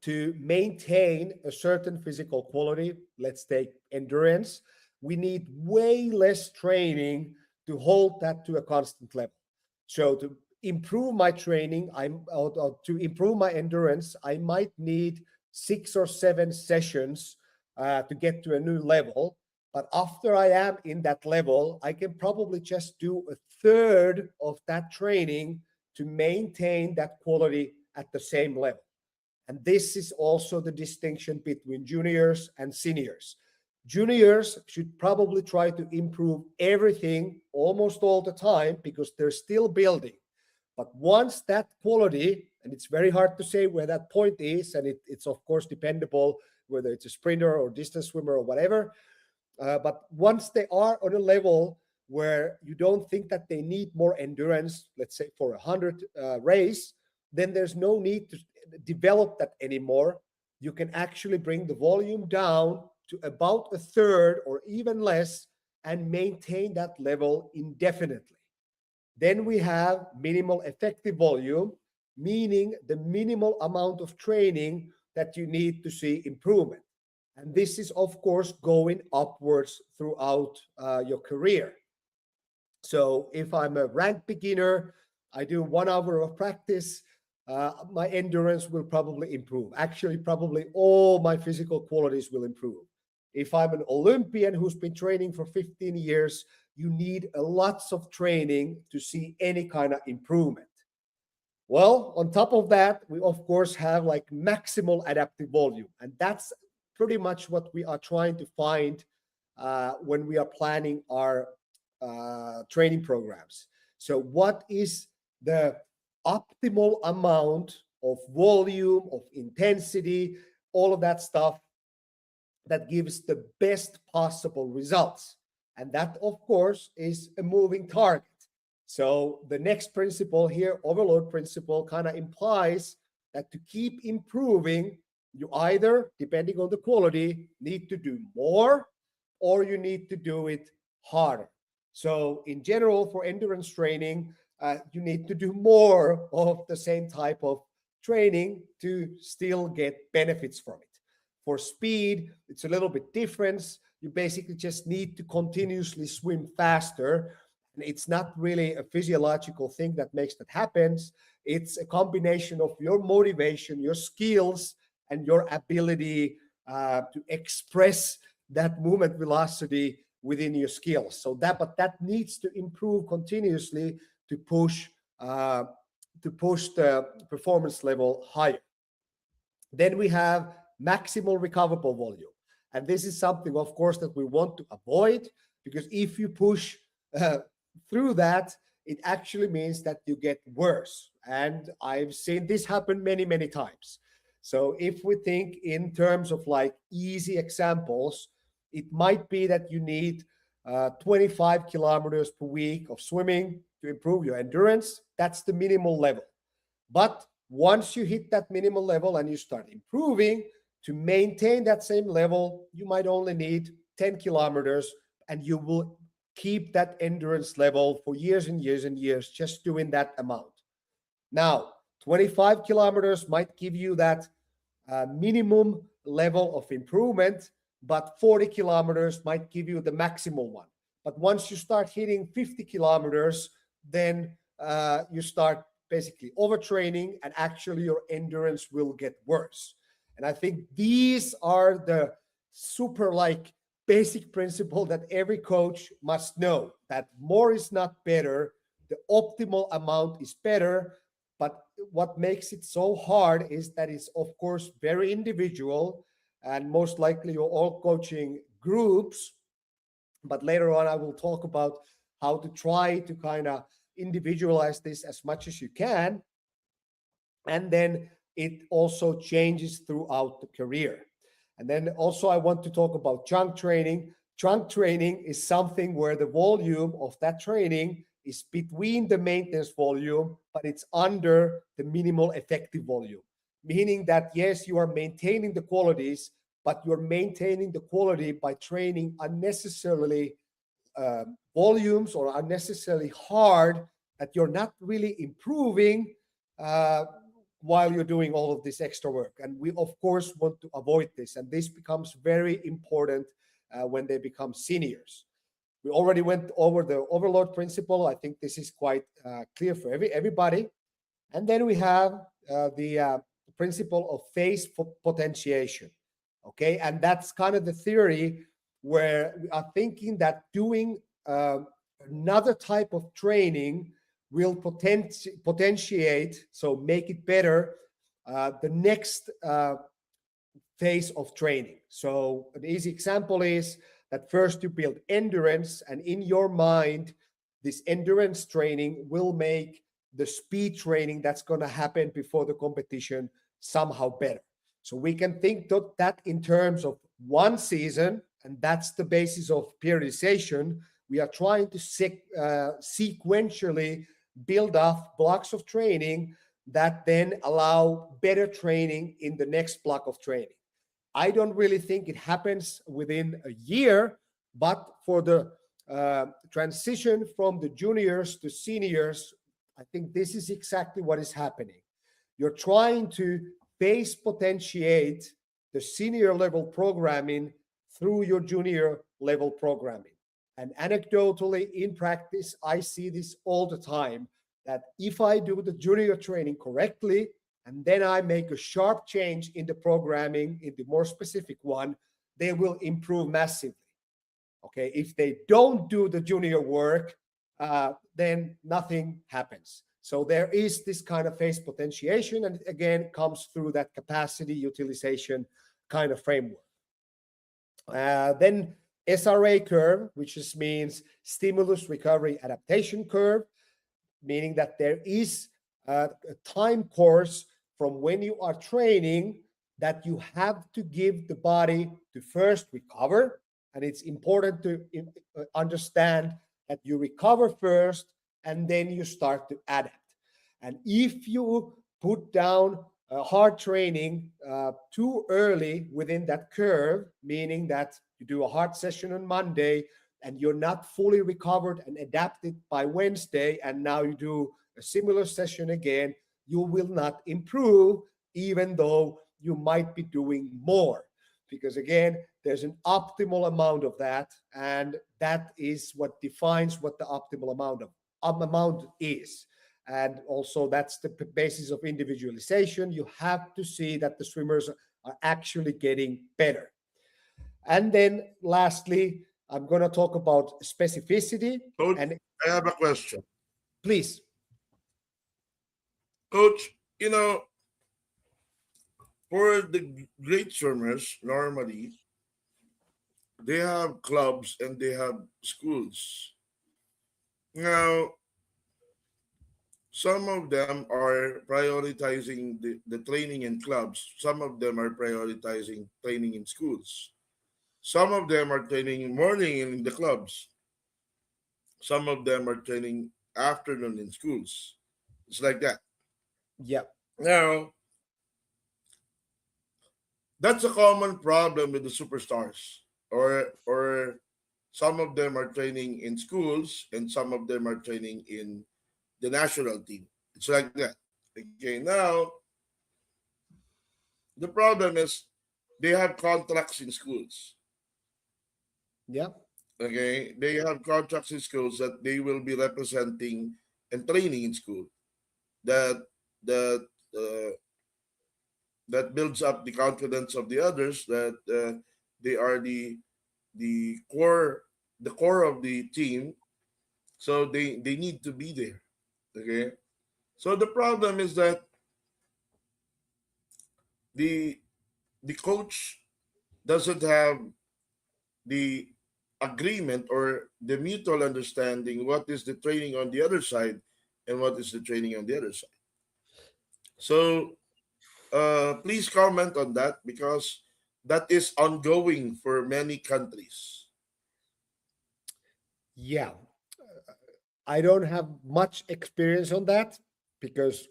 to maintain a certain physical quality, let's take endurance, we need way less training to hold that to a constant level. So to improve my training, to improve my endurance, I might need 6 or 7 sessions to get to a new level. But after I am in that level, I can probably just do a third of that training to maintain that quality at the same level. And this is also the distinction between juniors and seniors. Juniors should probably try to improve everything almost all the time because they're still building. But once that quality, and it's very hard to say where that point is, and it's of course dependable whether it's a sprinter or distance swimmer or whatever, but once they are on a level where you don't think that they need more endurance, let's say for 100 race, then there's no need to develop that anymore. You can actually bring the volume down to about a third or even less and maintain that level indefinitely. Then we have minimal effective volume, meaning the minimal amount of training that you need to see improvement. And this is, of course, going upwards throughout your career. So if I'm a ranked beginner, I do 1 hour of practice, my endurance will probably improve. Actually, probably all my physical qualities will improve. If I'm an Olympian who's been training for 15 years, you need lots of training to see any kind of improvement. Well, on top of that, we of course have like maximal adaptive volume. And that's pretty much what we are trying to find when we are planning our training programs. So what is the optimal amount of volume, of intensity, all of that stuff that gives the best possible results? And that, of course, is a moving target. So the next principle here, overload principle, kind of implies that to keep improving, you either, depending on the quality, need to do more or you need to do it harder. So in general, for endurance training, you need to do more of the same type of training to still get benefits from it. For speed, it's a little bit different. You basically just need to continuously swim faster. And it's not really a physiological thing that makes that happen. It's a combination of your motivation, your skills, and your ability to express that movement velocity within your skills. So that needs to improve continuously to push the performance level higher. Then we have maximal recoverable volume. And this is something, of course, that we want to avoid, because if you push through that, it actually means that you get worse. And I've seen this happen many, many times. So if we think in terms of like easy examples, it might be that you need 25 kilometers per week of swimming to improve your endurance. That's the minimal level. But once you hit that minimal level and you start improving, to maintain that same level, you might only need 10 kilometers and you will keep that endurance level for years and years and years, just doing that amount. Now, 25 kilometers might give you that minimum level of improvement, but 40 kilometers might give you the maximal one. But once you start hitting 50 kilometers, then you start basically overtraining and actually your endurance will get worse. And I think these are the super like basic principle that every coach must know, that more is not better. The optimal amount is better. But what makes it so hard is that it's, of course, very individual, and most likely you're all coaching groups. But later on, I will talk about how to try to kind of individualize this as much as you can. And then it also changes throughout the career. And then also, I want to talk about chunk training. Chunk training is something where the volume of that training is between the maintenance volume, but it's under the minimal effective volume. Meaning that, yes, you are maintaining the qualities, but you're maintaining the quality by training unnecessarily volumes or unnecessarily hard, that you're not really improving while you're doing all of this extra work. And we, of course, want to avoid this. And this becomes very important when they become seniors. We already went over the overload principle. I think this is quite clear for everybody. And then we have the principle of phase potentiation. Okay, and that's kind of the theory where we are thinking that doing another type of training will potentiate, so make it better, the next phase of training. So an easy example is that first you build endurance, and in your mind, this endurance training will make the speed training that's going to happen before the competition somehow better. So we can think that in terms of one season, and that's the basis of periodization. We are trying to sequentially build up blocks of training that then allow better training in the next block of training. I don't really think it happens within a year, but for the transition from the juniors to seniors, I think this is exactly what is happening. You're trying to phase potentiate the senior level programming through your junior level programming. And anecdotally, in practice, I see this all the time, that if I do the junior training correctly, and then I make a sharp change in the programming, in the more specific one, they will improve massively. Okay, if they don't do the junior work, then nothing happens. So there is this kind of phase potentiation, and again, comes through that capacity utilization kind of framework. Then SRA curve, which just means stimulus recovery adaptation curve, meaning that there is a time course from when you are training that you have to give the body to first recover. And it's important to understand that you recover first and then you start to adapt. And if you put down hard training too early within that curve, meaning that you do a hard session on Monday and you're not fully recovered and adapted by Wednesday, and now you do a similar session again, you will not improve, even though you might be doing more. Because again, there's an optimal amount of that, and that is what defines what the optimal amount is. And also that's the basis of individualization. You have to see that the swimmers are actually getting better. And then lastly, I'm going to talk about specificity. Coach, and I have a question. Please. Coach, for the great swimmers, normally, they have clubs and they have schools. Now, some of them are prioritizing the training in clubs. Some of them are prioritizing training in schools. Some of them are training morning in the clubs. Some of them are training afternoon in schools. It's like that. Yeah. Now, that's a common problem with the superstars. Or some of them are training in schools and some of them are training in the national team. It's like that. Okay, now the problem is they have contracts in schools. Yeah. Okay, they have contracts in schools that they will be representing and training in school. That that that builds up the confidence of the others that they are the core of the team, so they need to be there. Okay, So the problem is that the the coach doesn't have the agreement or the mutual understanding what is the training on the other side and what is the training on the other side. So please comment on that because that is ongoing for many countries. Yeah, I don't have much experience on that because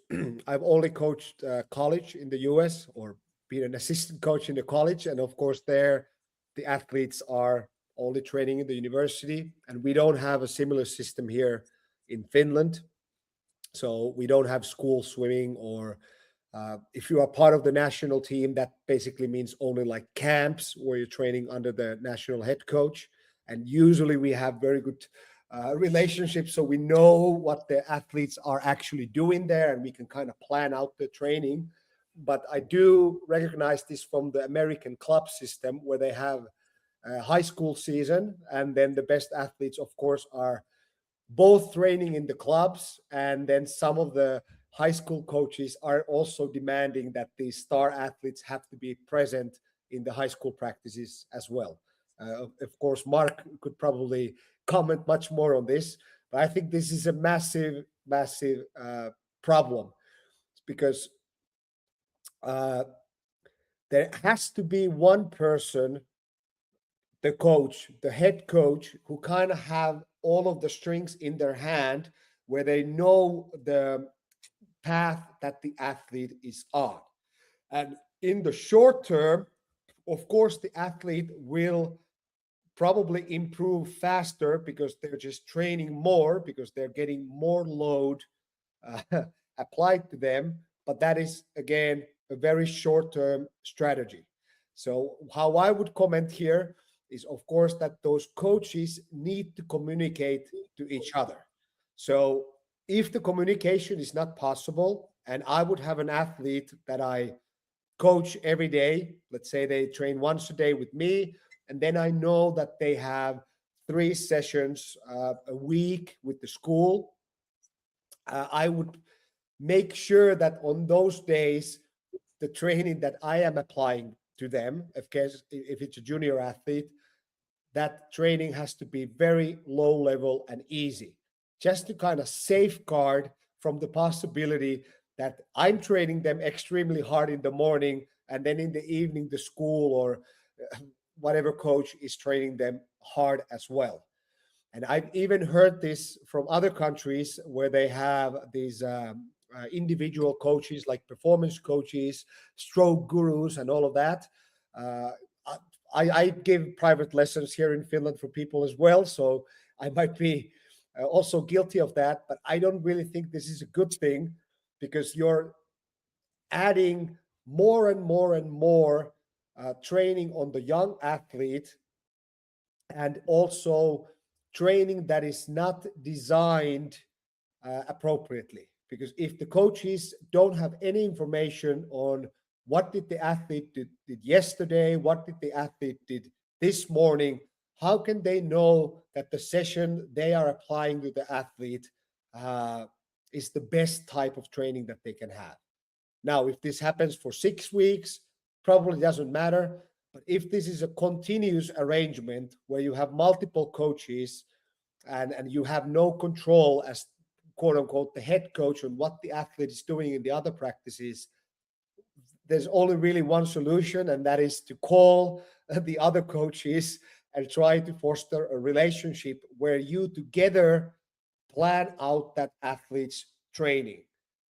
I've only coached college in the US or been an assistant coach in the college. And of course, there the athletes are only training in the university. And we don't have a similar system here in Finland. So we don't have school swimming or if you are part of the national team, that basically means only like camps where you're training under the national head coach. And usually we have very good relationships, so we know what the athletes are actually doing there, and we can kind of plan out the training. But I do recognize this from the American club system, where they have a high school season, and then the best athletes, of course, are both training in the clubs, and then some of the high school coaches are also demanding that these star athletes have to be present in the high school practices as well. Of course, Mark could probably comment much more on this, but I think this is a massive, massive problem because there has to be one person, the coach, the head coach, who kind of have all of the strings in their hand, where they know the path that the athlete is on. And in the short term, of course, the athlete will probably improve faster because they're just training more, because they're getting more load applied to them. But that is, again, a very short term strategy. So, how I would comment here is, of course, that those coaches need to communicate to each other. So, if the communication is not possible, and I would have an athlete that I coach every day, let's say they train once a day with me, and then I know that they have 3 sessions a week with the school, I would make sure that on those days, the training that I am applying to them, if it's a junior athlete, that training has to be very low level and easy, just to kind of safeguard from the possibility that I'm training them extremely hard in the morning, and then in the evening, the school or whatever coach is training them hard as well. And I've even heard this from other countries where they have these individual coaches, like performance coaches, stroke gurus, and all of that. Uh, I give private lessons here in Finland for people as well, so I might be also guilty of that. But I don't really think this is a good thing, because you're adding more and more and more training on the young athlete, and also training that is not designed appropriately. Because if the coaches don't have any information on what did the athlete did yesterday, what did the athlete did this morning, how can they know that the session they are applying to the athlete is the best type of training that they can have? Now, if this happens for 6 weeks, probably doesn't matter. But if this is a continuous arrangement where you have multiple coaches and you have no control as quote unquote the head coach on what the athlete is doing in the other practices, there's only really one solution, and that is to call the other coaches and try to foster a relationship where you together plan out that athlete's training.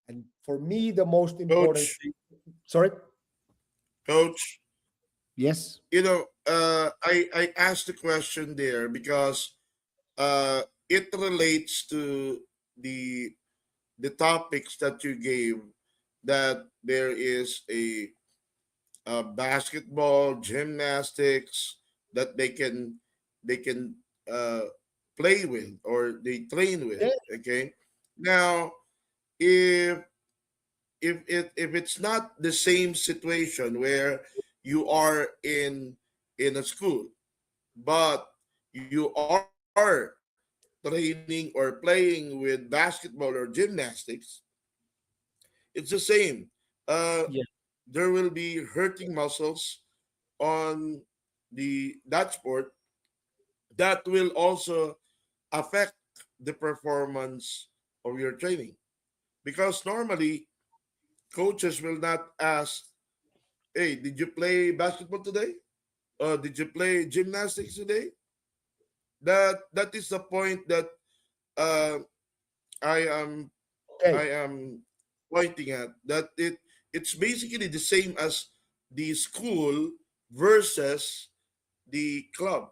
And for me, the most important Coach, thing, sorry? coach, Yes. I asked the question there because it relates to the the topics that you gave, that there is a basketball, gymnastics that they can uh, play with or they train with. Yeah. Okay, now if if it's not the same situation where you are in a school, but you are training or playing with basketball or gymnastics, it's the same. Yeah. There will be hurting muscles on that sport that will also affect the performance of your training, because normally coaches will not ask, hey, did you play basketball today, did you play gymnastics today? That is the point that uh, i am Okay. I am pointing at, that it's basically the same as the school versus the club.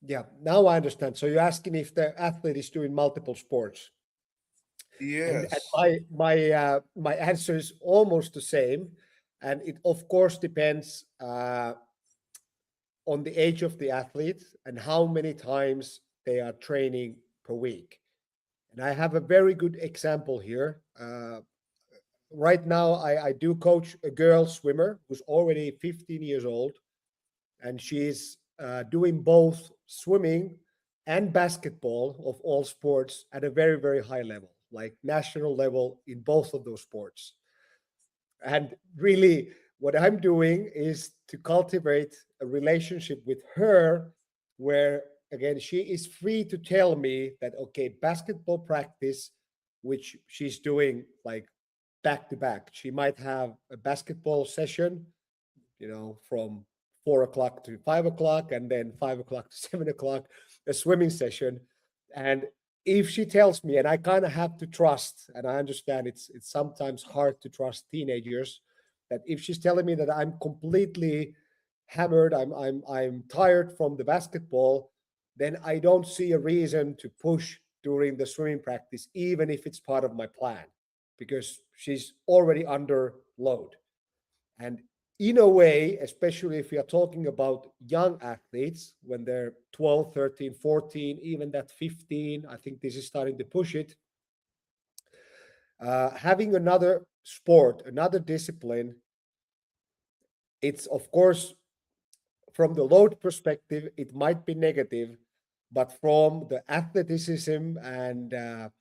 Yeah. Now I understand. So you're asking if the athlete is doing multiple sports, and Yes. my answer is almost the same, and it of course depends on the age of the athlete and how many times they are training per week. And I have a very good example here. Right now, I do coach a girl swimmer who's already 15 years old, and she's doing both swimming and basketball of all sports at a very, very high level, like national level in both of those sports. And really, what I'm doing is to cultivate a relationship with her where, again, she is free to tell me that, okay, basketball practice, which she's doing like back to back, she might have a basketball session, from 4 o'clock to 5 o'clock, and then 5 o'clock to 7 o'clock, a swimming session. And if she tells me, and I kind of have to trust, and I understand it's sometimes hard to trust teenagers, that if she's telling me that I'm completely hammered, I'm tired from the basketball, then I don't see a reason to push during the swimming practice, even if it's part of my plan, because she's already under load. And in a way, especially if we are talking about young athletes, when they're 12, 13, 14, even that 15, I think this is starting to push it. Having another sport, another discipline, it's of course, from the load perspective, it might be negative, but from the athleticism and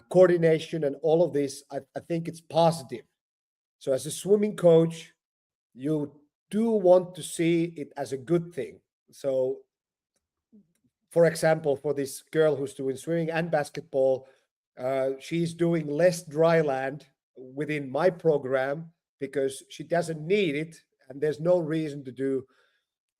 coordination and all of this, I think it's positive. So, as a swimming coach, you do want to see it as a good thing. So, for example, for this girl who's doing swimming and basketball, she's doing less dry land within my program because she doesn't need it, and there's no reason to do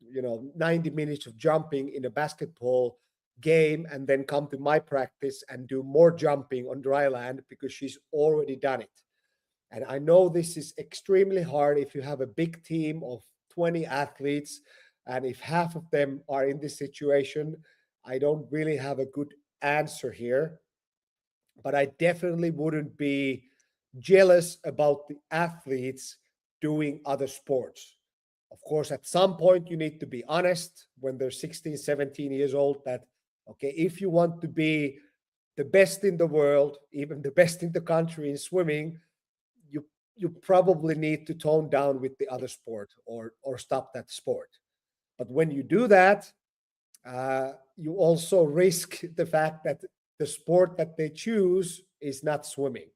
90 minutes of jumping in a basketball game and then come to my practice and do more jumping on dry land because she's already done it. And I know this is extremely hard if you have a big team of 20 athletes, and if half of them are in this situation, I don't really have a good answer here. But I definitely wouldn't be jealous about the athletes doing other sports. Of course, at some point, you need to be honest when they're 16, 17 years old that, okay, if you want to be the best in the world, even the best in the country in swimming, you probably need to tone down with the other sport or stop that sport. But when you do that, you also risk the fact that the sport that they choose is not swimming.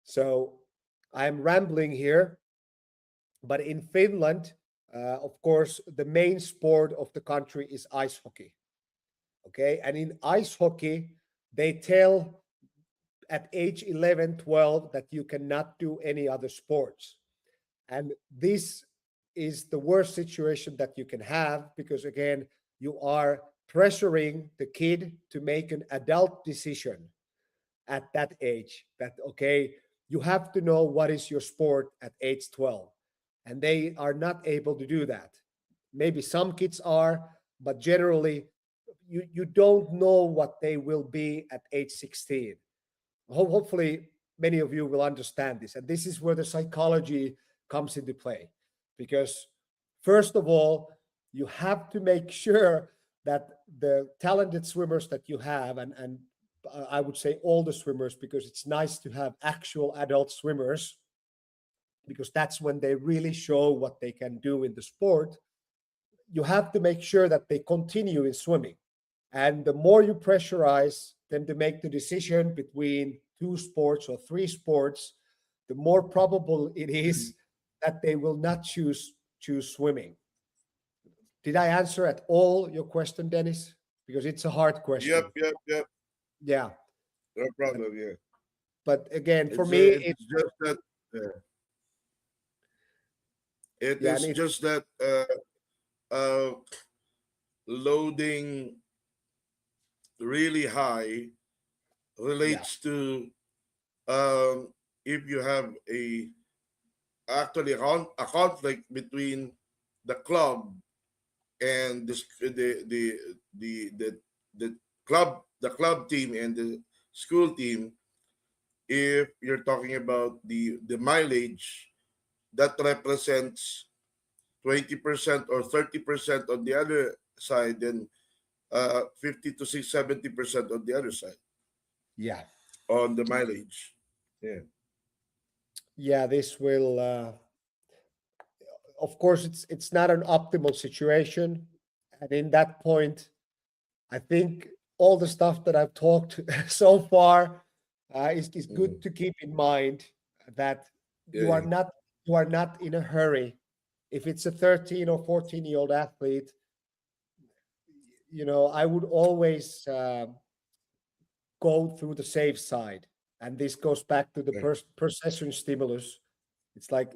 So I'm rambling here, but in Finland, of course, the main sport of the country is ice hockey. Okay, and in ice hockey, they tell at age 11, 12 that you cannot do any other sports. And this is the worst situation that you can have because, again, you are pressuring the kid to make an adult decision at that age that, okay, you have to know what is your sport at age 12. And they are not able to do that. Maybe some kids are, but generally, you don't know what they will be at age 16. Hopefully, many of you will understand this. And this is where the psychology comes into play. Because, first of all, you have to make sure that the talented swimmers that you have, and I would say all the swimmers, because it's nice to have actual adult swimmers, because that's when they really show what they can do in the sport. You have to make sure that they continue in swimming. And the more you pressurize them to make the decision between 2 sports or 3 sports, the more probable it is that they will not choose swimming. Did I answer at all your question, Dennis? Because it's a hard question. Yep. Yeah. No problem. Yeah. But again, for It's me, it's just that it yeah, is and just that loading really high relates to if you have actually a conflict between the club and the club team and the school team. If you're talking about the mileage, that represents 20% or 30% on the other side, and 50 to 70% on the other side yeah, on the mileage. Yeah. yeah, this will, of course, it's not an optimal situation. And in that point, I think all the stuff that I've talked so far is good to keep in mind that you are Yeah. not you are not in a hurry. If it's a 13 or 14-year-old athlete, I would always go through the safe side. And this goes back to the per-session stimulus. It's like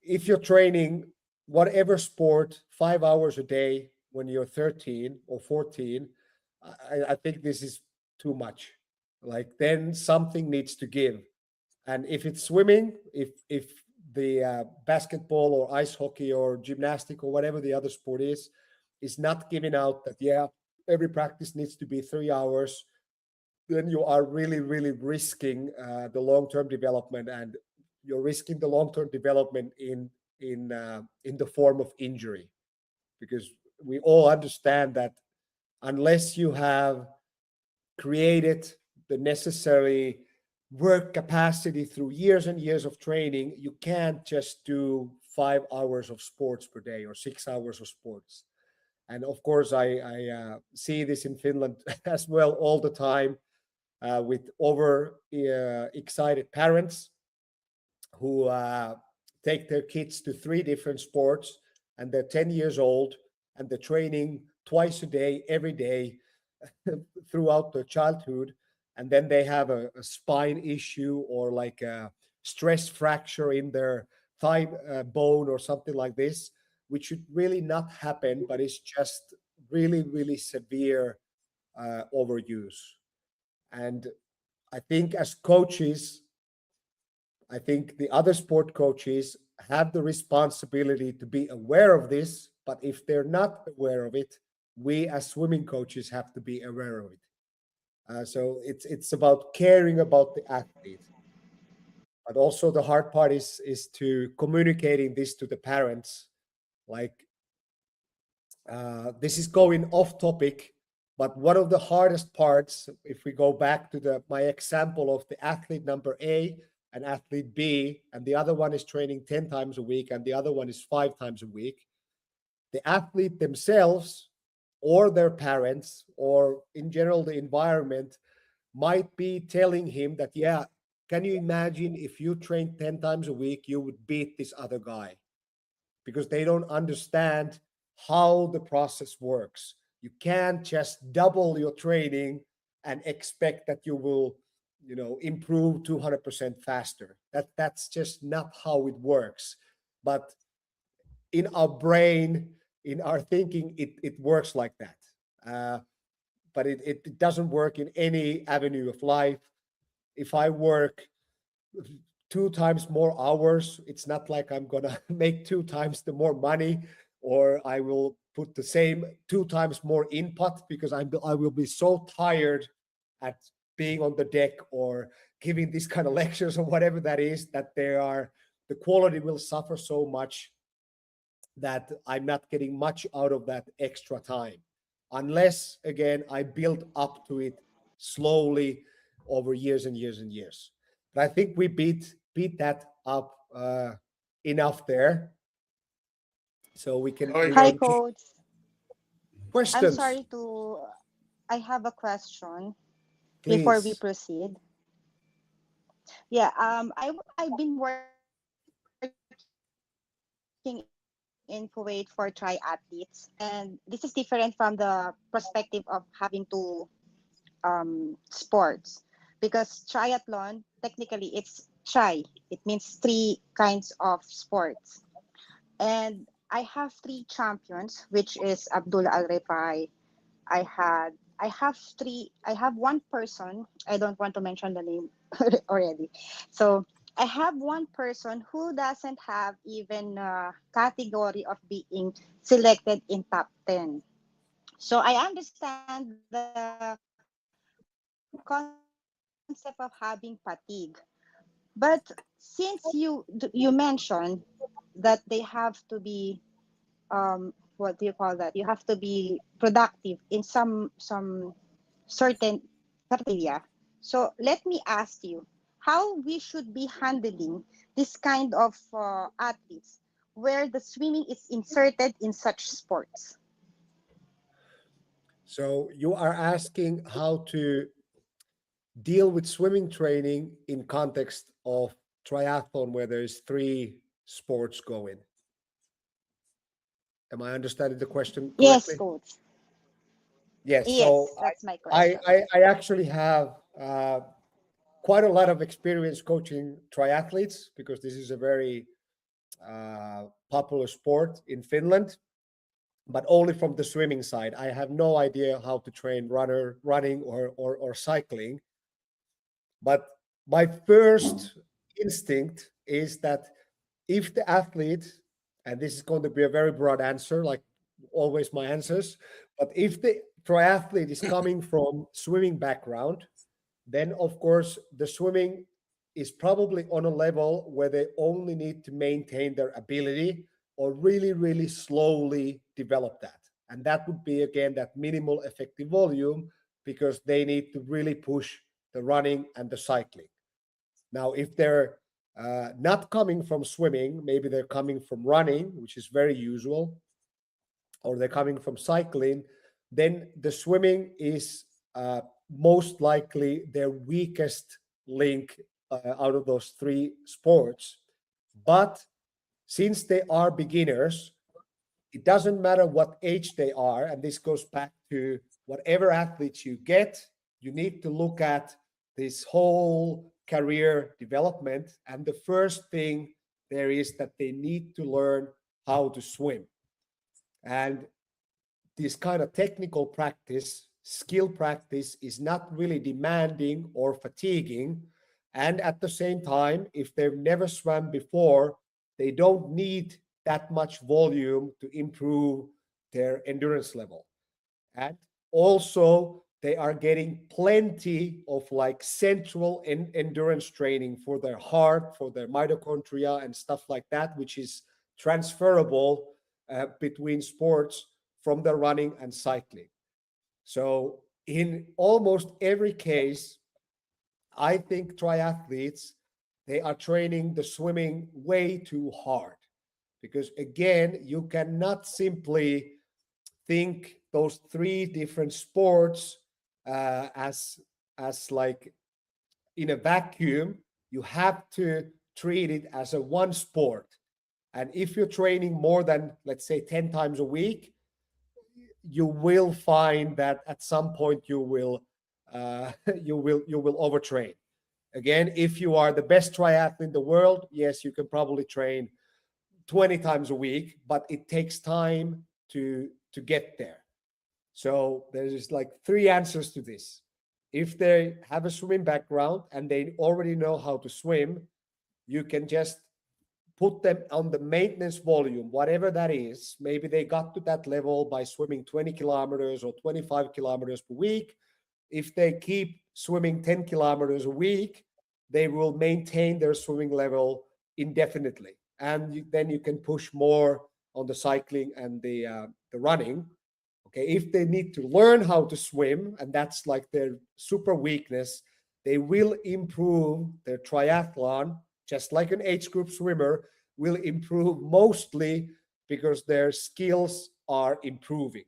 if you're training whatever sport 5 hours a day when you're 13 or 14, I think this is too much. Like then something needs to give. And if it's swimming, if the basketball or ice hockey or gymnastic or whatever the other sport is not giving out that, every practice needs to be 3 hours, then you are really, really risking the long-term development, and you're risking the long-term development in the form of injury, because we all understand that unless you have created the necessary work capacity through years and years of training, you can't just do 5 hours of sports per day or 6 hours of sports. And of course, I see this in Finland as well all the time with excited parents who take their kids to 3 different sports, and they're 10 years old, and they're training twice a day, every day, throughout their childhood. And then they have a spine issue or like a stress fracture in their thigh bone or something like this, which should really not happen, but it's just really, really severe overuse. And I think as coaches, I think the other sport coaches have the responsibility to be aware of this, but if they're not aware of it, we as swimming coaches have to be aware of it. So it's about caring about the athlete. But also the hard part is to communicating this to the parents. Like this is going off topic, but one of the hardest parts, if we go back to my example of the athlete number A and athlete B, and the other one is training 10 times a week and the other one is 5 times a week, the athlete themselves or their parents or in general the environment might be telling him that, can you imagine if you trained 10 times a week, you would beat this other guy? Because they don't understand how the process works. You can't just double your training and expect that you will, improve 200% faster. That's just not how it works. But in our brain, in our thinking, it works like that. But it doesn't work in any avenue of life. If I work 2 times more hours, it's not like I'm gonna make 2 times the more money, or I will put the same 2 times more input, because I will be so tired at being on the deck or giving these kind of lectures or whatever that is, that the quality will suffer so much that I'm not getting much out of that extra time, unless again I build up to it slowly over years and years and years. But I think we beat that up enough there, so we can. Hi, Coach. Questions? I have a question Please. before we proceed. Yeah, I've been working in Kuwait for triathletes, and this is different from the perspective of having sports, because triathlon technically it's tri. It means three kinds of sports, and I have three champions, which is Abdullah Al Refai. I have one person, I don't want to mention the name already. So I have one person who doesn't have even a category of being selected in top 10. So I understand the concept of having fatigue. But since you mentioned that they have to be what do you call that? You have to be productive in some certain criteria. So let me ask you how we should be handling this kind of athletes where the swimming is inserted in such sports. So you are asking how to deal with swimming training in context of triathlon where there's three sports going. Am I understanding the question Yes, correctly? coach. Yes. So Yes, that's my I question. I, I actually have quite a lot of experience coaching triathletes because this is a very popular sport in Finland, but only from the swimming side. I have no idea how to train running or cycling. But my first instinct is that if the athlete, and this is going to be a very broad answer, like always my answers, but if the triathlete is coming from swimming background, then of course the swimming is probably on a level where they only need to maintain their ability or really, really slowly develop that. And that would be again that minimal effective volume because they need to really push the running and the cycling. Now, if they're not coming from swimming, maybe they're coming from running, which is very usual, or they're coming from cycling, then the swimming is most likely their weakest link out of those three sports. But since they are beginners, it doesn't matter what age they are. And this goes back to whatever athletes you get, you need to look at this whole career development. And the first thing there is that they need to learn how to swim. And this kind of technical practice, skill practice is not really demanding or fatiguing. And at the same time, if they've never swam before, they don't need that much volume to improve their endurance level. And also, they are getting plenty of like central endurance training for their heart, for their mitochondria, and stuff like that, which is transferable between sports from the running and cycling. So, in almost every case, I think triathletes they are training the swimming way too hard because again, you cannot simply think those three different sports as like in a vacuum. You have to treat it as a one sport. And if you're training more than let's say 10 times a week, you will find that at some point you will you will overtrain. Again, if you are the best triathlete in the world, yes, you can probably train 20 times a week, but it takes time to get there. So there's like three answers to this. If they have a swimming background and they already know how to swim, you can just put them on the maintenance volume, whatever that is. Maybe they got to that level by swimming 20 kilometers or 25 kilometers per week. If they keep swimming 10 kilometers a week, they will maintain their swimming level indefinitely. And then you can push more on the cycling and the running. Okay, if they need to learn how to swim, and that's like their super weakness, they will improve their triathlon, just like an age group swimmer will improve mostly because their skills are improving.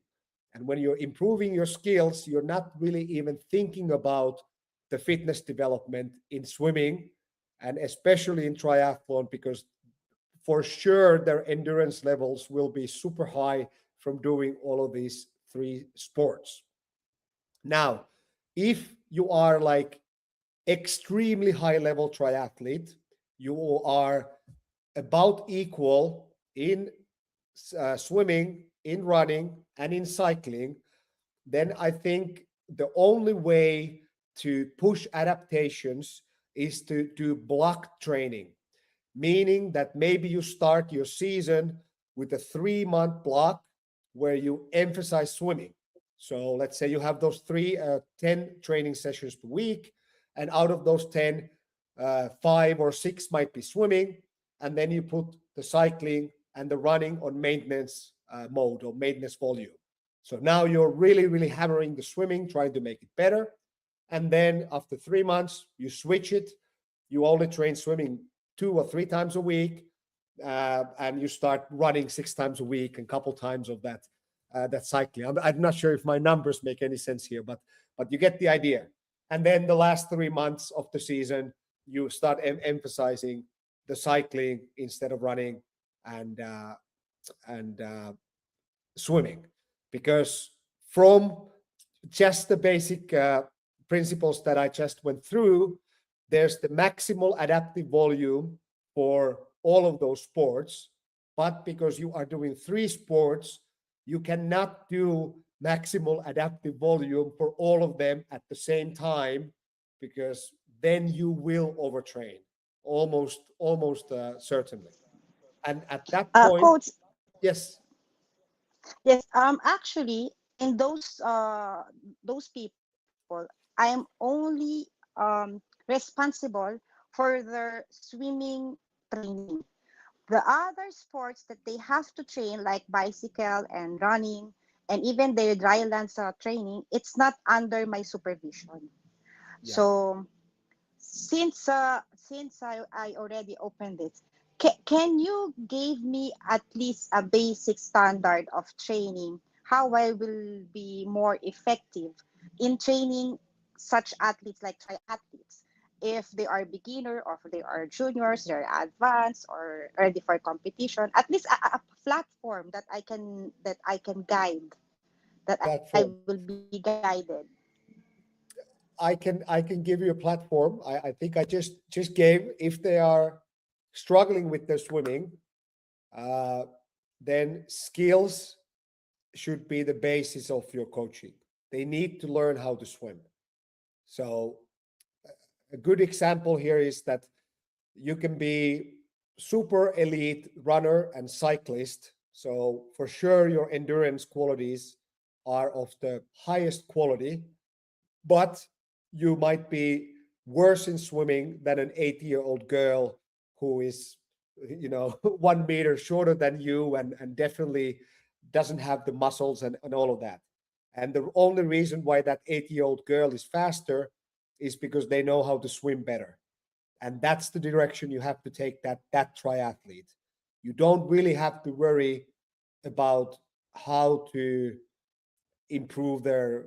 And when you're improving your skills, you're not really even thinking about the fitness development in swimming. and especially in triathlon, because for sure their endurance levels will be super high from doing all of these three sports. Now, if you are like extremely high level triathlete, you are about equal in swimming, in running, and in cycling, then I think the only way to push adaptations is to do block training, meaning that maybe you start your season with a 3-month block where you emphasize swimming. So let's say you have those 10 training sessions per week, and out of those 10, 5 or 6 might be swimming, and then you put the cycling and the running on maintenance mode or maintenance volume. So now you're really, really hammering the swimming, trying to make it better. And then after 3 months, you switch it. You only train swimming 2 or 3 times a week, and you start running 6 times a week and a couple times of that cycling. I'm not sure if my numbers make any sense here, but you get the idea. And then the last 3 months of the season, you start emphasizing the cycling instead of running and swimming, because from just the basic principles that I just went through, there's the maximal adaptive volume for all of those sports. But because you are doing 3 sports, you cannot do maximal adaptive volume for all of them at the same time, because then you will overtrain almost certainly. And at that point, Coach, yes, yes, actually, in those people, I am only responsible for their swimming training. The other sports that they have to train, like bicycle and running, and even their dry lands training, it's not under my supervision. yeah. So since I already opened it, can you give me at least a basic standard of training, how I will be more effective in training such athletes like triathletes, if they are beginner or if they are juniors, they're advanced or ready for competition, at least a platform that I can guide, that I will Platform. be guided. I can give you a platform. I think I just gave. If they are struggling with their swimming, uh, then skills should be the basis of your coaching. They need to learn how to swim. So a good example here is that you can be super elite runner and cyclist. So for sure your endurance qualities are of the highest quality, but you might be worse in swimming than an 80-year-old girl who is 1 meter shorter than you, and definitely doesn't have the muscles and all of that. And the only reason why that 80-year-old girl is faster is because they know how to swim better. And that's the direction you have to take that triathlete. You don't really have to worry about how to improve their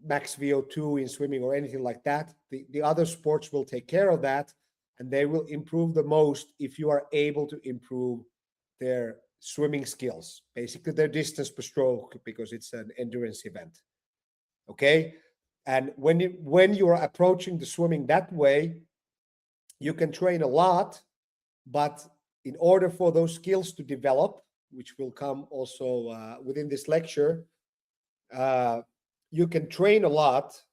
max VO2 in swimming or anything like that. The other sports will take care of that, and they will improve the most if you are able to improve their swimming skills, basically their distance per stroke, because it's an endurance event. Okay? And when you are approaching the swimming that way, you can train a lot, but in order for those skills to develop, which will come also within this lecture, you can train a lot,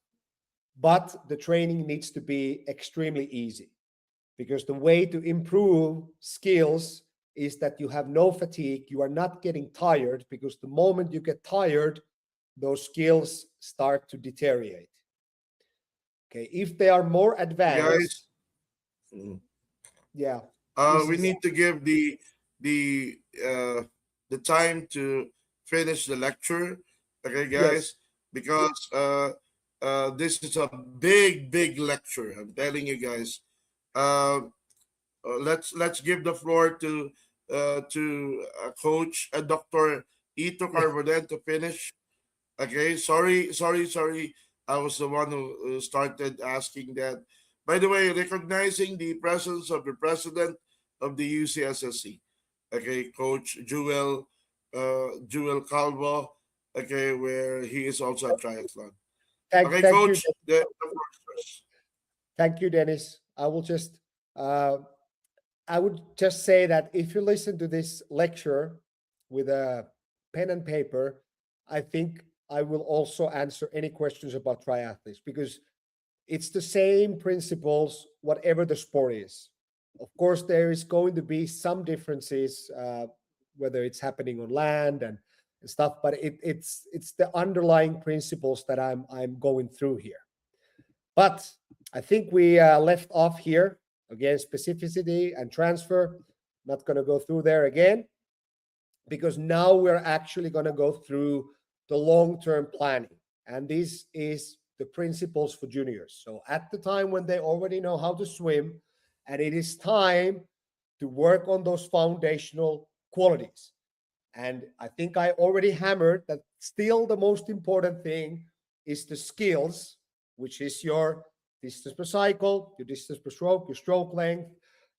but the training needs to be extremely easy, because the way to improve skills is that you have no fatigue, you are not getting tired, because the moment you get tired, those skills start to deteriorate. Okay, if they are more advanced, Guys, yeah, we need to give the the time to finish the lecture, okay, yes, guys, because this is a big lecture. I'm telling you guys. Let's give the floor to Coach Dr. Eetu yeah, Karvonen to finish. Okay, sorry. I was the one who started asking that. By the way, recognizing the presence of the president of the UCSSC, okay, Coach Jewel Calvo, okay, where he is also a triathlon. Okay, Thank you. Coach, the floor is yours. Thank you, Dennis. Uh, I would just say that if you listen to this lecture with a pen and paper, I think I will also answer any questions about triathletes, because it's the same principles, whatever the sport is. Of course, there is going to be some differences, whether it's happening on land and stuff, but it's the underlying principles that I'm going through here. But I think we left off here again, specificity and transfer. Not going to go through there again, because now we're actually going to go through the long-term planning, and this is the principles for juniors. So at the time when they already know how to swim, and it is time to work on those foundational qualities. And I think I already hammered that still the most important thing is the skills, which is your distance per cycle, your distance per stroke, your stroke length,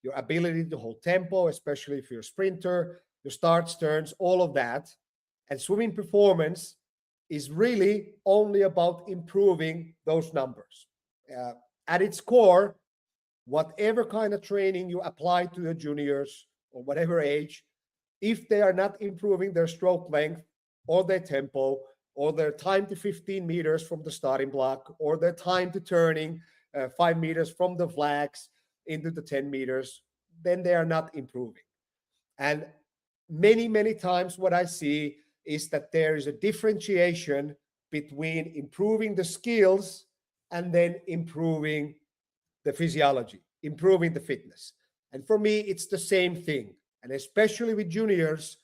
your ability to hold tempo, especially if you're a sprinter, your starts, turns, all of that. And swimming performance is really only about improving those numbers. At its core, whatever kind of training you apply to the juniors or whatever age, if they are not improving their stroke length or their tempo or their time to 15 meters from the starting block or their time to turning 5 meters from the flags into the 10 meters, then they are not improving. And many, many times what I see is that there is a differentiation between improving the skills and then improving the physiology, improving the fitness. And for me, it's the same thing. And especially with juniors,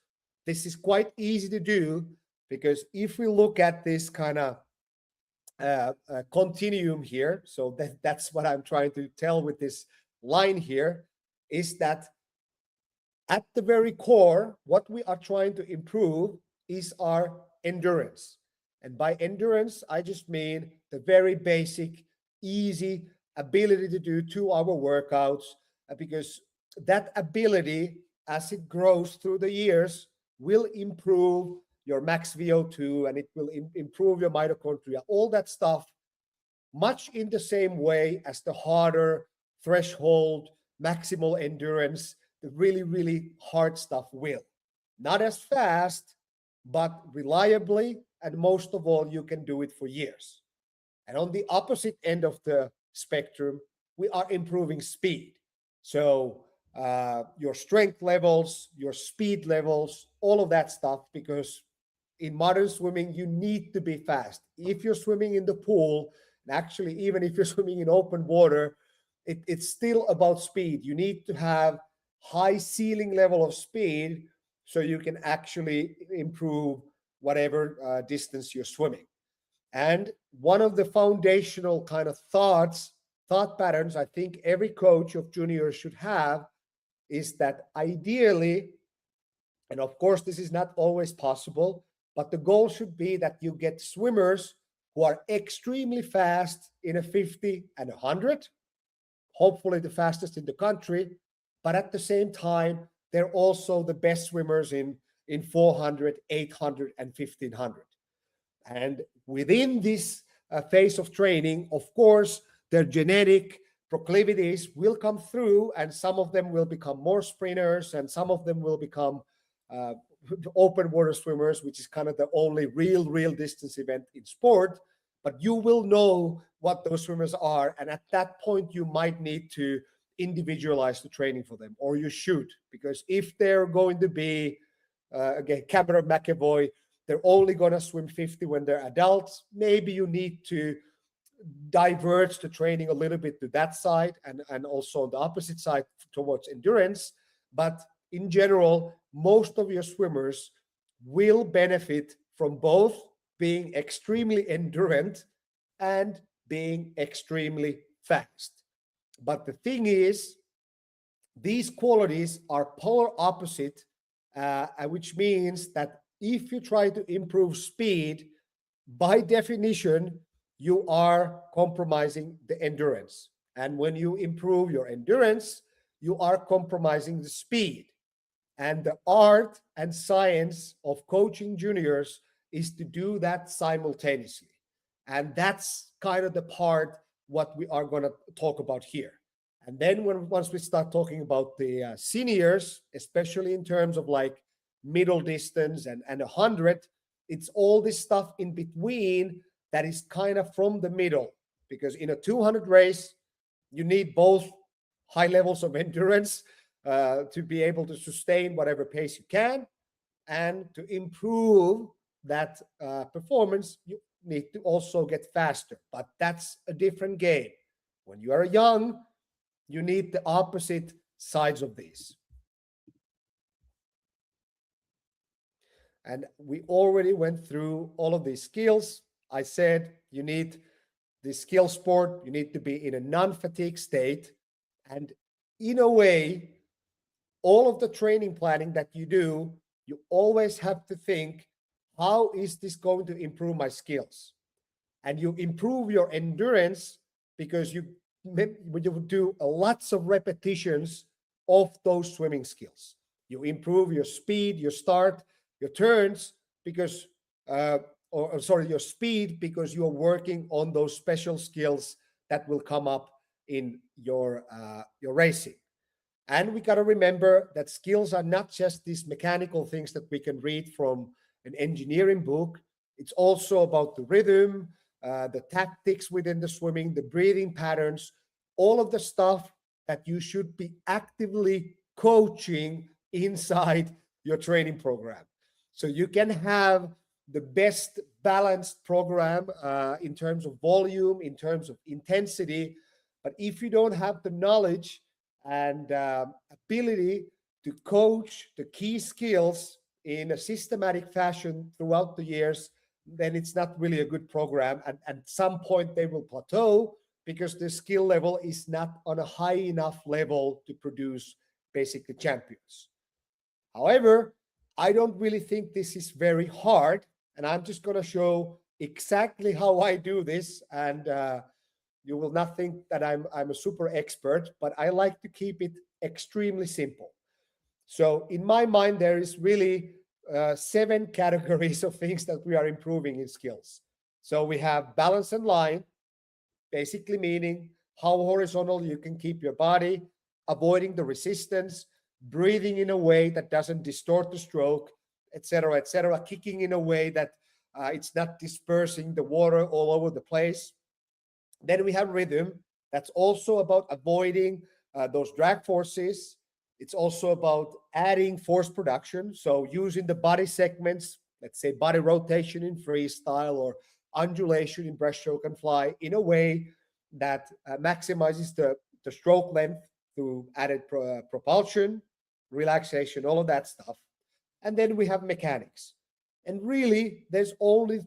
this is quite easy to do, because if we look at this kind of continuum here, so that's what I'm trying to tell with this line here, is that at the very core, what we are trying to improve is our endurance. And by endurance, I just mean the very basic, easy ability to do 2-hour workouts, because that ability, as it grows through the years, will improve your max VO2, and it will improve your mitochondria, all that stuff, much in the same way as the harder threshold, maximal endurance, the really, really hard stuff will. Not as fast, but reliably, and most of all, you can do it for years. And on the opposite end of the spectrum, we are improving speed. So your strength levels, your speed levels, all of that stuff, because in modern swimming, you need to be fast. If you're swimming in the pool, and actually even if you're swimming in open water, it's still about speed. You need to have high ceiling level of speed so you can actually improve whatever distance you're swimming. And one of the foundational kind of thought patterns I think every coach of juniors should have is that ideally, and of course this is not always possible, but the goal should be that you get swimmers who are extremely fast in a 50 and 100, hopefully the fastest in the country, but at the same time, they're also the best swimmers in 400, 800, and 1500. And within this phase of training, of course, their genetic proclivities will come through, and some of them will become more sprinters, and some of them will become open water swimmers, which is kind of the only real distance event in sport. But you will know what those swimmers are, and at that point, you might need to individualize the training for them, or you should, because if they're going to be, again, Cameron McAvoy, they're only going to swim 50 when they're adults, maybe you need to diverge the training a little bit to that side, and also on the opposite side towards endurance. But in general, most of your swimmers will benefit from both being extremely endurant and being extremely fast. But the thing is, these qualities are polar opposite, which means that if you try to improve speed, by definition, you are compromising the endurance. And when you improve your endurance, you are compromising the speed. And the art and science of coaching juniors is to do that simultaneously. And that's kind of the part what we are going to talk about here. And then once we start talking about the seniors, especially in terms of like middle distance and 100, it's all this stuff in between that is kind of from the middle. Because in a 200 race, you need both high levels of endurance to be able to sustain whatever pace you can, and to improve that performance, you need to also get faster. But that's a different game. When you are young, you need the opposite sides of these. And we already went through all of these skills. I said you need the skill sport, you need to be in a non-fatigue state. And in a way, all of the training planning that you do, you always have to think, how is this going to improve my skills? And you improve your endurance because you do lots of repetitions of those swimming skills. You improve your speed, your start, your turns, because your speed, because you are working on those special skills that will come up in your racing. And we got to remember that skills are not just these mechanical things that we can read from an engineering book. It's also about the rhythm, the tactics within the swimming, the breathing patterns, all of the stuff that you should be actively coaching inside your training program. So you can have the best balanced program in terms of volume, in terms of intensity. But if you don't have the knowledge and ability to coach the key skills in a systematic fashion throughout the years, then it's not really a good program. And at some point they will plateau because the skill level is not on a high enough level to produce basically champions. However, I don't really think this is very hard, and I'm just going to show exactly how I do this. And you will not think that I'm a super expert, but I like to keep it extremely simple. So in my mind, there is really 7 categories of things that we are improving in skills. So we have balance and line, basically meaning how horizontal you can keep your body, avoiding the resistance, breathing in a way that doesn't distort the stroke, etc., kicking in a way that it's not dispersing the water all over the place. Then we have rhythm. That's also about avoiding those drag forces. It's also about adding force production. So using the body segments, let's say body rotation in freestyle or undulation in breaststroke and fly, in a way that maximizes the stroke length through added propulsion, relaxation, all of that stuff. And then we have mechanics. And really, there's only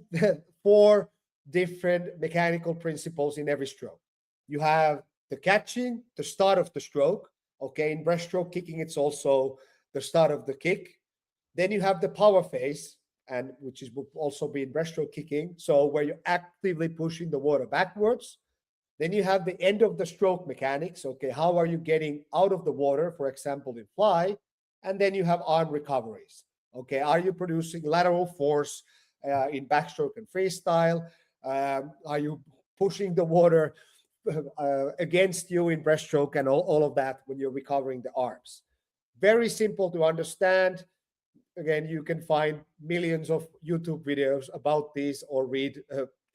4 different mechanical principles in every stroke. You have the catching, the start of the stroke. Okay, in breaststroke kicking, it's also the start of the kick. Then you have the power phase, and which will also be in breaststroke kicking. So where you're actively pushing the water backwards. Then you have the end of the stroke mechanics. Okay, how are you getting out of the water, for example, in fly? And then you have arm recoveries. Okay, are you producing lateral force in backstroke and freestyle? Are you pushing the water against you in breaststroke and all of that when you're recovering the arms? Very simple to understand. Again, you can find millions of YouTube videos about this or read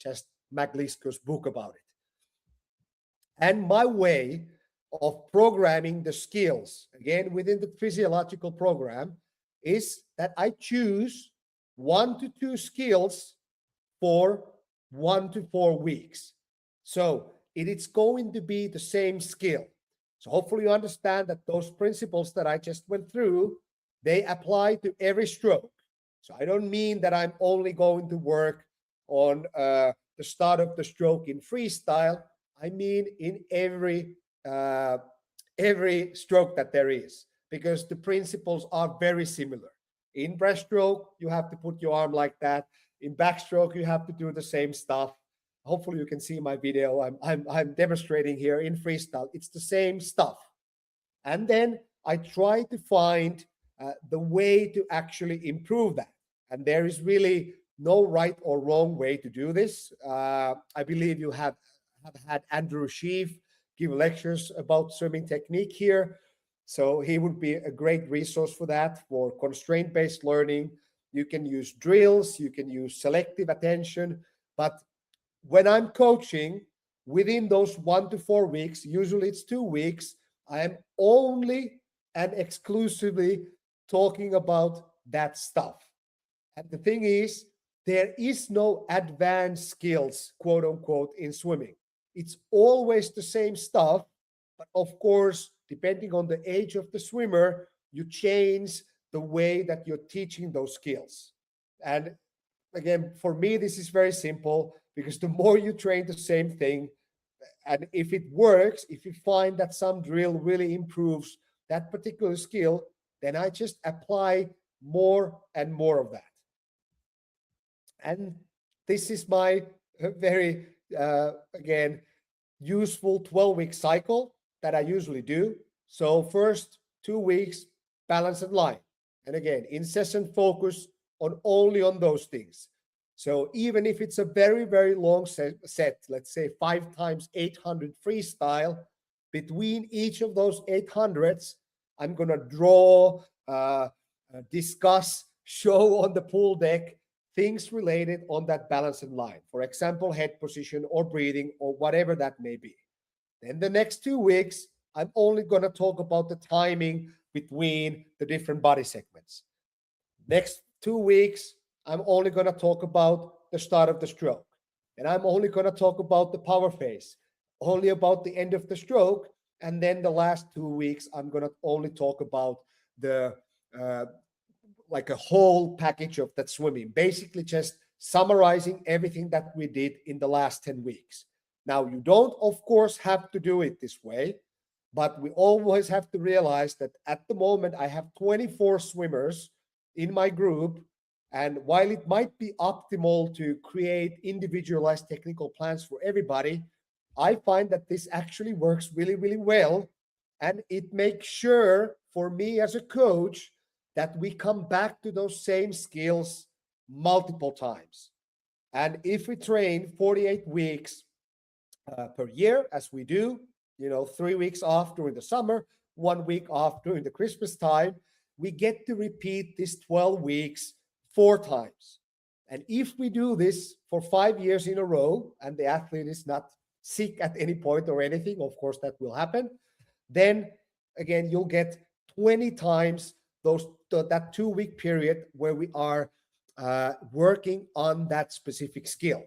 just Maglisko's book about it. And my way of programming the skills, again, within the physiological program, is that I choose 1 to 2 skills for 1 to 4 weeks. So it's going to be the same skill. So hopefully you understand that those principles that I just went through, they apply to every stroke. So I don't mean that I'm only going to work on the start of the stroke in freestyle. I mean in every stroke that there is, because the principles are very similar. In breaststroke, you have to put your arm like that. In backstroke, you have to do the same stuff. hopefully you can see my video. I'm demonstrating here in freestyle. It's the same stuff. And then I try to find the way to actually improve that. And there is really no right or wrong way to do this. I believe you have had Andrew Sheaf give lectures about swimming technique here. So he would be a great resource for that, for constraint-based learning. You can use drills, you can use selective attention. But when I'm coaching, within those 1 to 4 weeks, usually it's 2 weeks, I am only and exclusively talking about that stuff. And the thing is, there is no advanced skills, quote unquote, in swimming. It's always the same stuff, but of course, depending on the age of the swimmer, you change the way that you're teaching those skills. And again, for me, this is very simple, because the more you train the same thing, and if it works, if you find that some drill really improves that particular skill, then I just apply more and more of that. And this is my very, again, useful 12-week cycle that I usually do. So first 2 weeks, balance and line. And again, in-session focus only on those things. So even if it's a very, very long set, let's say 5 times 800 freestyle, between each of those 800s, I'm going to draw, discuss, show on the pool deck things related on that balance and line. For example, head position or breathing or whatever that may be. Then the next 2 weeks, I'm only going to talk about the timing between the different body segments. Next 2 weeks, I'm only going to talk about the start of the stroke. And I'm only going to talk about the power phase, only about the end of the stroke. And then the last 2 weeks, I'm going to only talk about the like a whole package of that swimming, basically just summarizing everything that we did in the last 10 weeks. Now, you don't, of course, have to do it this way, but we always have to realize that at the moment, I have 24 swimmers in my group. And while it might be optimal to create individualized technical plans for everybody, I find that this actually works really, really well. And it makes sure for me as a coach that we come back to those same skills multiple times. And if we train 48 weeks per year, as we do, 3 weeks off during the summer, 1 week off during the Christmas time, we get to repeat this 12 weeks 4 times. And if we do this for 5 years in a row, and the athlete is not sick at any point or anything, of course that will happen, then again, you'll get 20 times that 2 week period where we are working on that specific skill.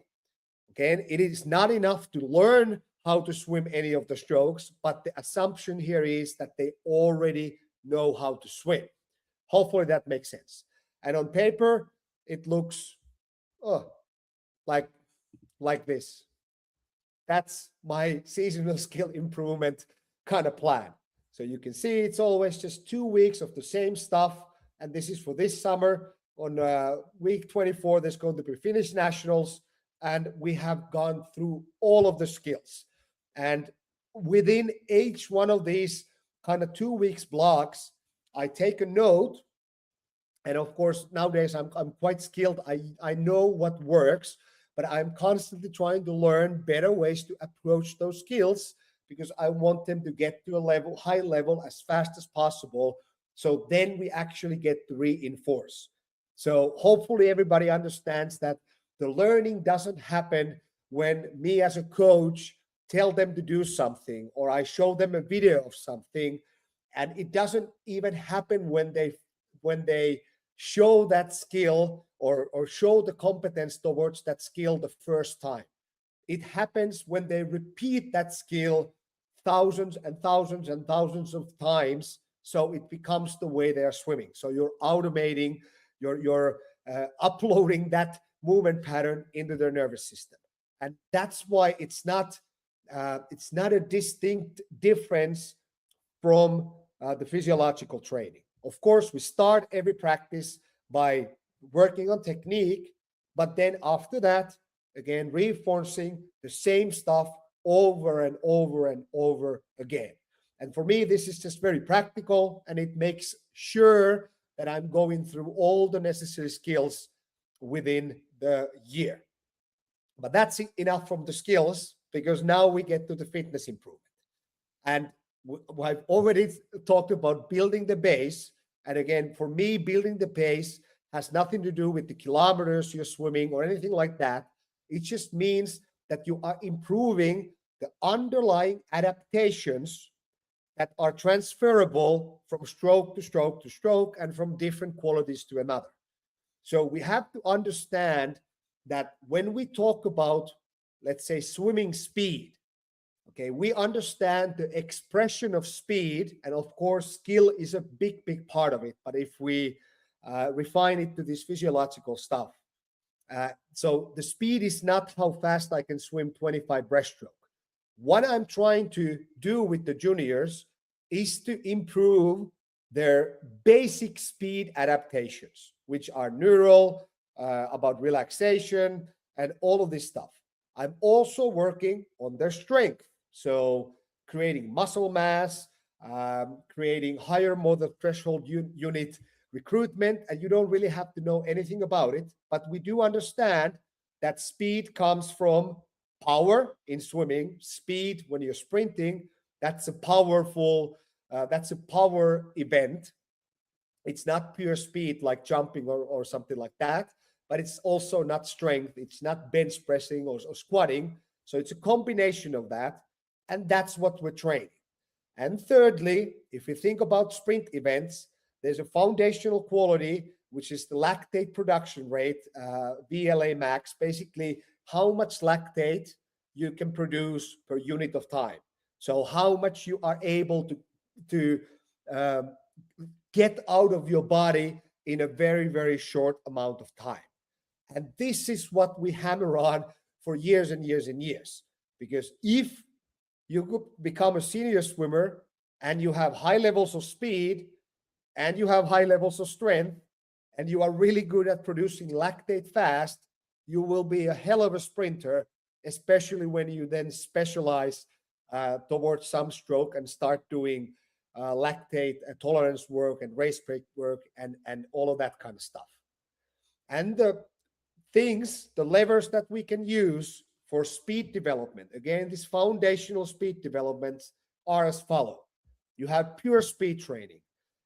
Again, it is not enough to learn how to swim any of the strokes, but the assumption here is that they already know how to swim. Hopefully that makes sense. And on paper, it looks like this. That's my seasonal skill improvement kind of plan. So you can see it's always just 2 weeks of the same stuff. And this is for this summer. On week 24, there's going to be Finnish Nationals. And we have gone through all of the skills. And within each one of these kind of 2 weeks blocks, I take a note. And of course, nowadays I'm quite skilled. I know what works, but I'm constantly trying to learn better ways to approach those skills, because I want them to get to a high level as fast as possible. So then we actually get to reinforce. So hopefully everybody understands that the learning doesn't happen when me as a coach tell them to do something, or I show them a video of something. And it doesn't even happen when they show that skill or show the competence towards that skill the first time. It happens when they repeat that skill thousands and thousands and thousands of times, so it becomes the way they are swimming. So you're automating, you're uploading that movement pattern into their nervous system. And that's why it's not a distinct difference from the physiological training. Of course, we start every practice by working on technique, but then after that, again, reinforcing the same stuff over and over and over again. And for me, this is just very practical, and it makes sure that I'm going through all the necessary skills within the year. But that's enough from the skills, because now we get to the fitness improvement. And I've already talked about building the base. And again, for me, building the base has nothing to do with the kilometers you're swimming or anything like that. It just means that you are improving the underlying adaptations that are transferable from stroke to stroke to stroke and from different qualities to another. So we have to understand that when we talk about, let's say, swimming speed, okay, we understand the expression of speed, and of course, skill is a big, big part of it. But if we refine it to this physiological stuff, so the speed is not how fast I can swim 25 breaststroke. What I'm trying to do with the juniors is to improve their basic speed adaptations, which are neural, about relaxation, and all of this stuff. I'm also working on their strength. So creating muscle mass, creating higher motor threshold unit recruitment, and you don't really have to know anything about it, but we do understand that speed comes from power in swimming. Speed when you're sprinting, that's a powerful, that's a power event. It's not pure speed like jumping or something like that, but it's also not strength. It's not bench pressing or squatting. So it's a combination of that, and that's what we're training. And thirdly, if we think about sprint events, there's a foundational quality, which is the lactate production rate, VLA max, basically how much lactate you can produce per unit of time. So how much you are able to get out of your body in a very, very short amount of time. And this is what we hammer on for years and years and years. Because if you become a senior swimmer and you have high levels of speed and you have high levels of strength and you are really good at producing lactate fast, you will be a hell of a sprinter, especially when you then specialize towards some stroke and start doing lactate tolerance work and race break work and all of that kind of stuff. And the things, the levers that we can use for speed development, again, these foundational speed developments are as follows. You have pure speed training.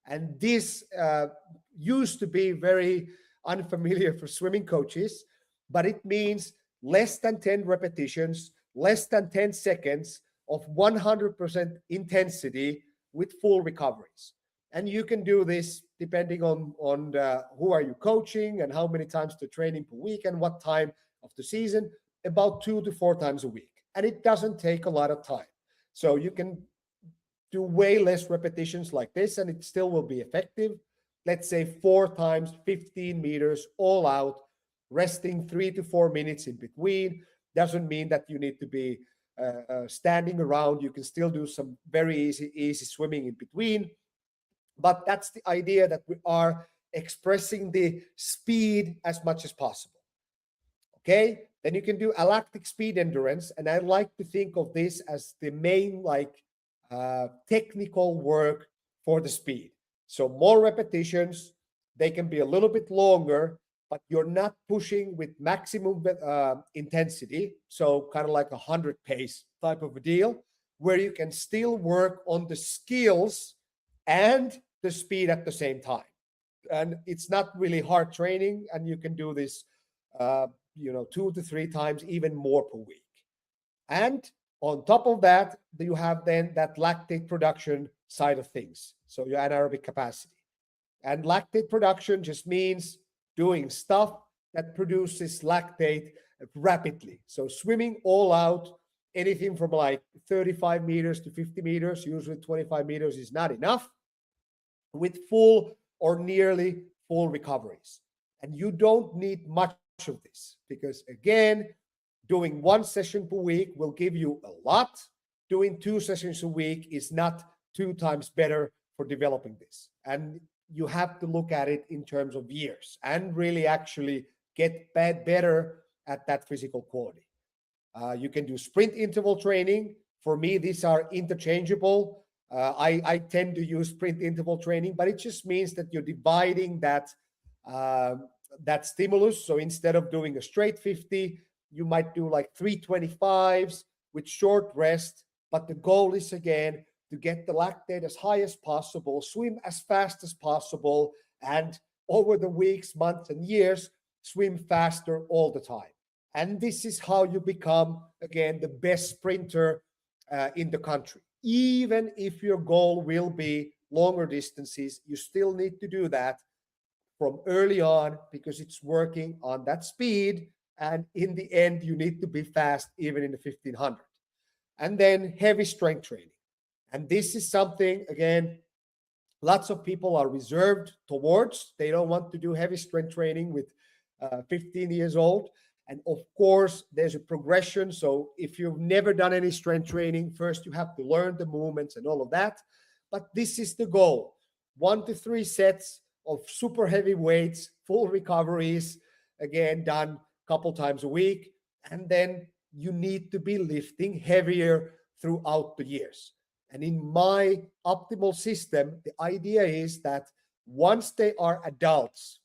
And this used to be very unfamiliar for swimming coaches, but it means less than 10 repetitions, less than 10 seconds of 100% intensity with full recoveries. And you can do this depending on who are you coaching and how many times to training per week and what time of the season, about 2 to 4 times a week. And it doesn't take a lot of time. So you can do way less repetitions like this and it still will be effective. Let's say 4 times 15 meters all out, resting 3 to 4 minutes in between. Doesn't mean that you need to be standing around. You can still do some very easy swimming in between. But that's the idea, that we are expressing the speed as much as possible. Okay, then you can do alactic speed endurance. And I like to think of this as the main technical work for the speed. So more repetitions, they can be a little bit longer, but you're not pushing with maximum intensity. So kind of like 100 pace type of a deal, where you can still work on the skills and the speed at the same time. And it's not really hard training, and you can do this 2 to 3 times, even more per week. And on top of that, you have then that lactate production side of things, so your anaerobic capacity. And lactate production just means doing stuff that produces lactate rapidly. So swimming all out, anything from like 35 meters to 50 meters, usually 25 meters is not enough, with full or nearly full recoveries. And you don't need much of this, because again, doing 1 session per week will give you a lot. Doing 2 sessions a week is not 2 times better for developing this. And you have to look at it in terms of years and really actually get better at that physical quality. You can do sprint interval training. For me, these are interchangeable. I tend to use sprint interval training, but it just means that you're dividing that stimulus. So instead of doing a straight 50, you might do like 325s with short rest. But the goal is, again, to get the lactate as high as possible, swim as fast as possible, and over the weeks, months, and years, swim faster all the time. And this is how you become, again, the best sprinter in the country. Even if your goal will be longer distances, you still need to do that from early on because it's working on that speed. And in the end, you need to be fast even in the 1500. And then heavy strength training. And this is something, again, lots of people are reserved towards. They don't want to do heavy strength training with 15 years old. And of course, there's a progression. So if you've never done any strength training, first you have to learn the movements and all of that. But this is the goal. 1 to 3 sets of super heavy weights, full recoveries, again, done a couple times a week. And then you need to be lifting heavier throughout the years. And in my optimal system, the idea is that once they are adults,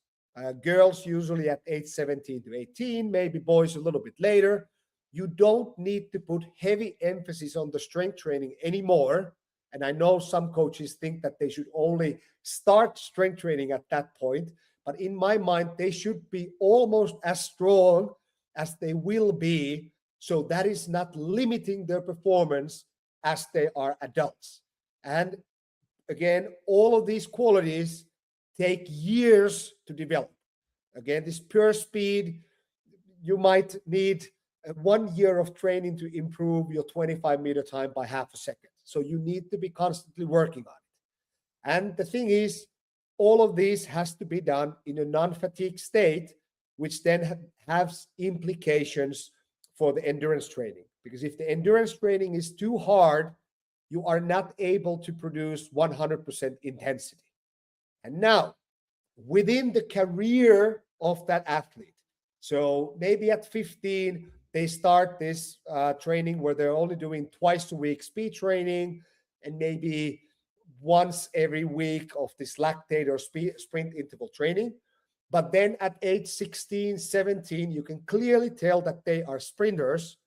girls usually at age 17 to 18, maybe boys a little bit later, you don't need to put heavy emphasis on the strength training anymore. And I know some coaches think that they should only start strength training at that point. But in my mind, they should be almost as strong as they will be. So that is not limiting their performance as they are adults. And again, all of these qualities take years to develop. Again, this pure speed, you might need 1 year of training to improve your 25-meter time by half a second. So you need to be constantly working on it. And the thing is, all of this has to be done in a non-fatigue state, which then has implications for the endurance training. Because if the endurance training is too hard, you are not able to produce 100% intensity. And now, within the career of that athlete, so maybe at 15, they start this training where they're only doing twice a week speed training and maybe once every week of this lactate or sprint interval training. But then at age 16, 17, you can clearly tell that they are sprinters.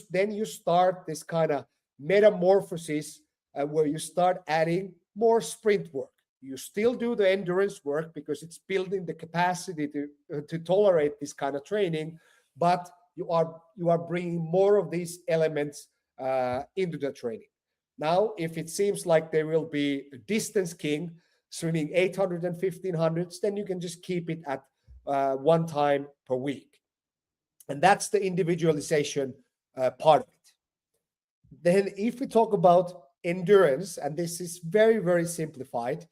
Then you start this kind of metamorphosis where you start adding more sprint work. You still do the endurance work because it's building the capacity to tolerate this kind of training, but you are bringing more of these elements into the training. Now, if it seems like there will be a distance king swimming 800 and 1500s, then you can just keep it at 1 time per week. And that's the individualization part of it. Then if we talk about endurance, and this is very, very simplified,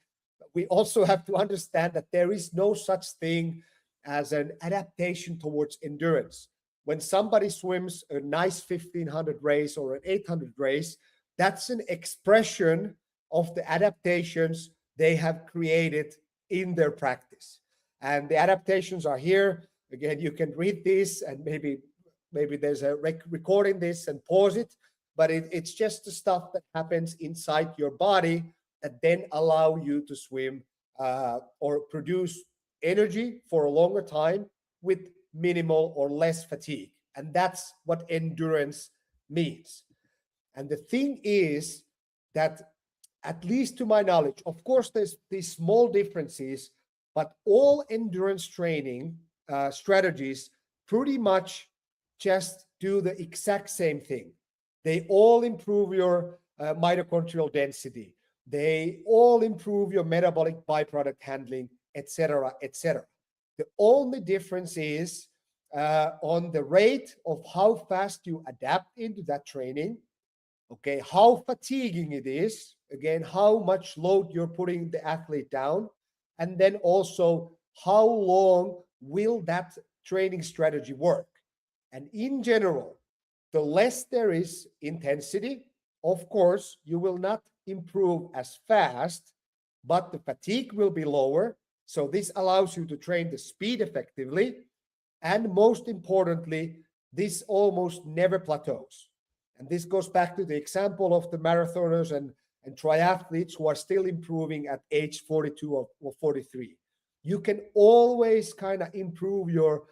we also have to understand that there is no such thing as an adaptation towards endurance. When somebody swims a nice 1500 race or an 800 race, that's an expression of the adaptations they have created in their practice. And the adaptations are here. Again, you can read this and maybe there's a recording this and pause it, but it's just the stuff that happens inside your body that then allow you to swim or produce energy for a longer time with minimal or less fatigue. And that's what endurance means. And the thing is that, at least to my knowledge, of course, there's these small differences, but all endurance training strategies pretty much just do the exact same thing. They all improve your mitochondrial density. They all improve your metabolic byproduct handling, etc., etc. The only difference is on the rate of how fast you adapt into that training, okay, how fatiguing it is, again, how much load you're putting the athlete down, and then also how long will that training strategy work. And in general, the less there is intensity, of course, you will not improve as fast, but the fatigue will be lower. So this allows you to train the speed effectively. And most importantly, this almost never plateaus. And this goes back to the example of the marathoners and triathletes who are still improving at age 42 or 43. You can always kind of improve your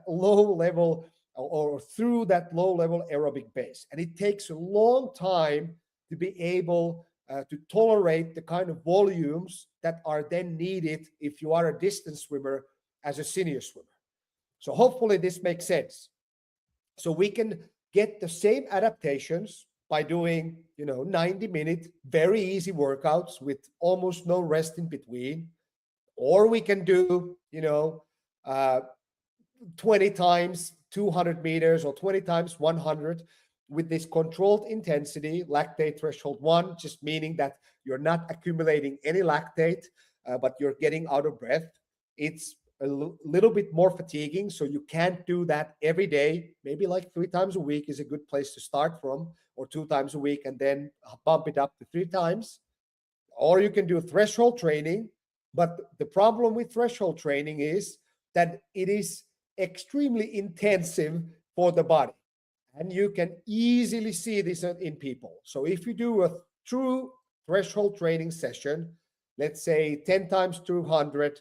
low level or through that low level aerobic base. And it takes a long time to be able to tolerate the kind of volumes that are then needed if you are a distance swimmer as a senior swimmer. So hopefully this makes sense. So we can get the same adaptations by doing, 90-minute, very easy workouts with almost no rest in between. Or we can do, 20 times 200 meters or 20 times 100 with this controlled intensity, lactate threshold 1, just meaning that you're not accumulating any lactate, but you're getting out of breath. It's a little bit more fatiguing, so you can't do that every day. Maybe like 3 times a week is a good place to start from, or 2 times a week and then bump it up to 3 times. Or you can do threshold training, but the problem with threshold training is that it is extremely intensive for the body. And you can easily see this in people. So if you do a true threshold training session, let's say 10 times 200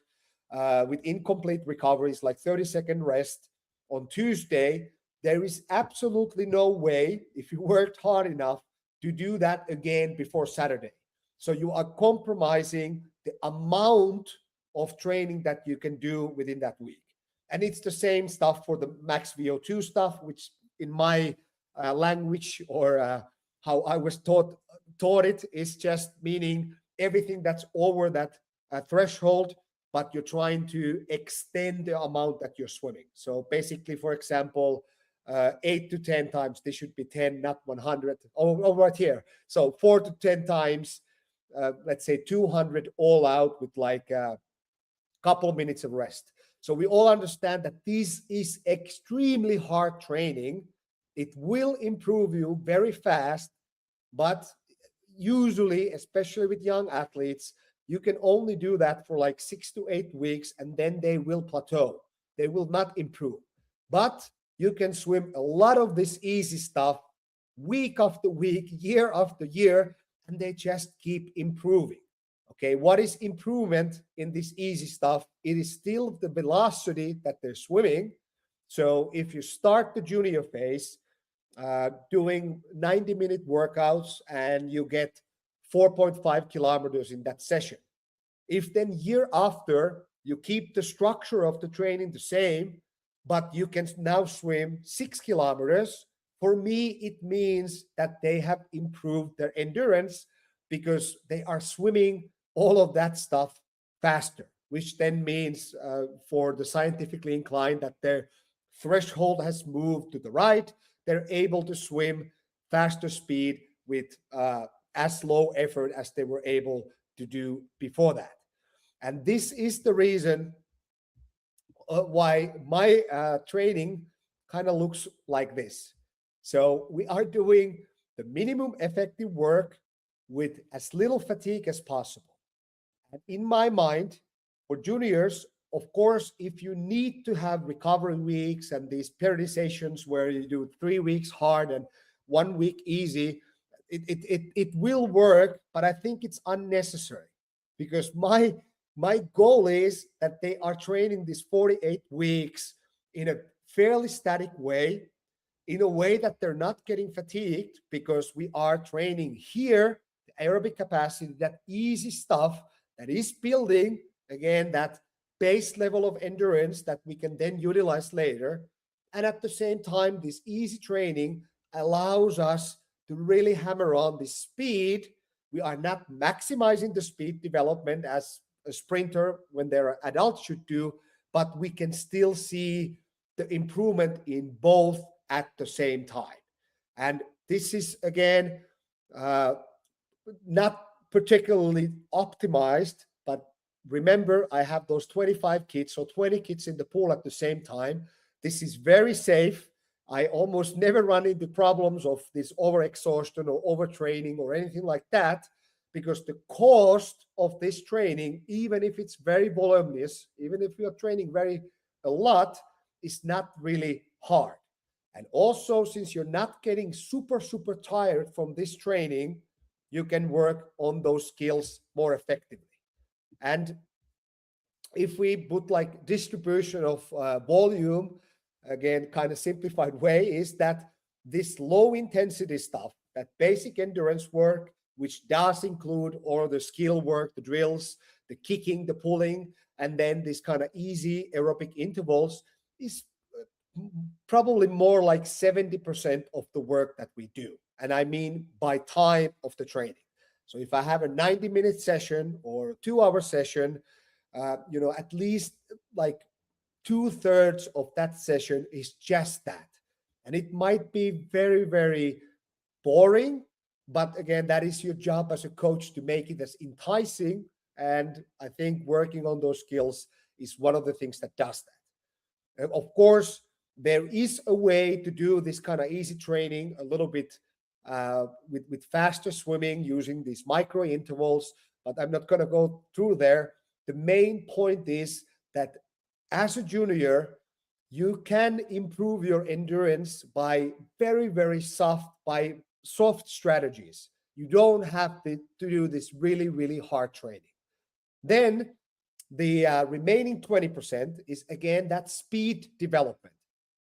with incomplete recoveries, like 30-second rest on Tuesday, there is absolutely no way, if you worked hard enough, to do that again before Saturday. So you are compromising the amount of training that you can do within that week. And it's the same stuff for the max VO2 stuff, which in my language or how I was taught it is just meaning everything that's over that threshold, but you're trying to extend the amount that you're swimming. So basically, for example, 8 to 10 times, this should be 10, not 100. Oh, right here. So 4 to 10 times, let's say 200 all out with like a couple minutes of rest. So we all understand that this is extremely hard training. It will improve you very fast, but usually, especially with young athletes, you can only do that for like 6 to 8 weeks, and then they will plateau. They will not improve. But you can swim a lot of this easy stuff week after week, year after year, and they just keep improving. Okay, what is improvement in this easy stuff? It is still the velocity that they're swimming. So if you start the junior phase doing 90-minute workouts and you get 4.5 kilometers in that session, if then year after you keep the structure of the training the same, but you can now swim 6 kilometers, for me, it means that they have improved their endurance because they are swimming all of that stuff faster, which then means for the scientifically inclined that their threshold has moved to the right. They're able to swim faster speed with as low effort as they were able to do before that. And this is the reason why my training kind of looks like this. So we are doing the minimum effective work with as little fatigue as possible. And in my mind, for juniors, of course, if you need to have recovery weeks and these periodizations where you do 3 weeks hard and 1 week easy, it will work, but I think it's unnecessary because my goal is that they are training these 48 weeks in a fairly static way, in a way that they're not getting fatigued because we are training here the aerobic capacity, that easy stuff that is building, again, that base level of endurance that we can then utilize later. And at the same time, this easy training allows us to really hammer on the speed. We are not maximizing the speed development as a sprinter when they're adults should do, but we can still see the improvement in both at the same time. And this is, again, not particularly optimized, but remember, I have those 25 kids, so 20 kids in the pool at the same time. This is very safe. I almost never run into problems of this overexhaustion or overtraining or anything like that, because the cost of this training, even if it's very voluminous, even if you're training a lot, is not really hard. And also, since you're not getting super tired from this training, you can work on those skills more effectively. And if we put like distribution of volume, again, kind of simplified way, is that this low intensity stuff, that basic endurance work, which does include all the skill work, the drills, the kicking, the pulling, and then this kind of easy aerobic intervals, is probably more like 70% of the work that we do. And I mean by time of the training. So if I have a 90-minute session or a 2-hour session, at least like 2/3 of that session is just that. And it might be very, very boring, but again, that is your job as a coach to make it as enticing. And I think working on those skills is one of the things that does that. And of course, there is a way to do this kind of easy training a little bit with faster swimming using these micro intervals, but I'm not going to go through there. The main point is that as a junior, you can improve your endurance by very soft strategies. You don't have to do this really hard training. Then the remaining 20% is, again, that speed development.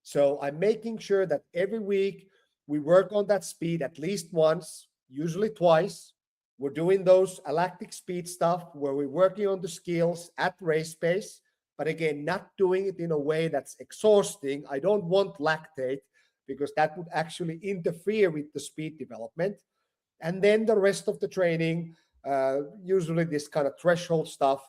So I'm making sure that every week we work on that speed at least once, usually twice. We're doing those lactic speed stuff where we're working on the skills at race pace, but again, not doing it in a way that's exhausting. I don't want lactate because that would actually interfere with the speed development. And then the rest of the training, usually this kind of threshold stuff,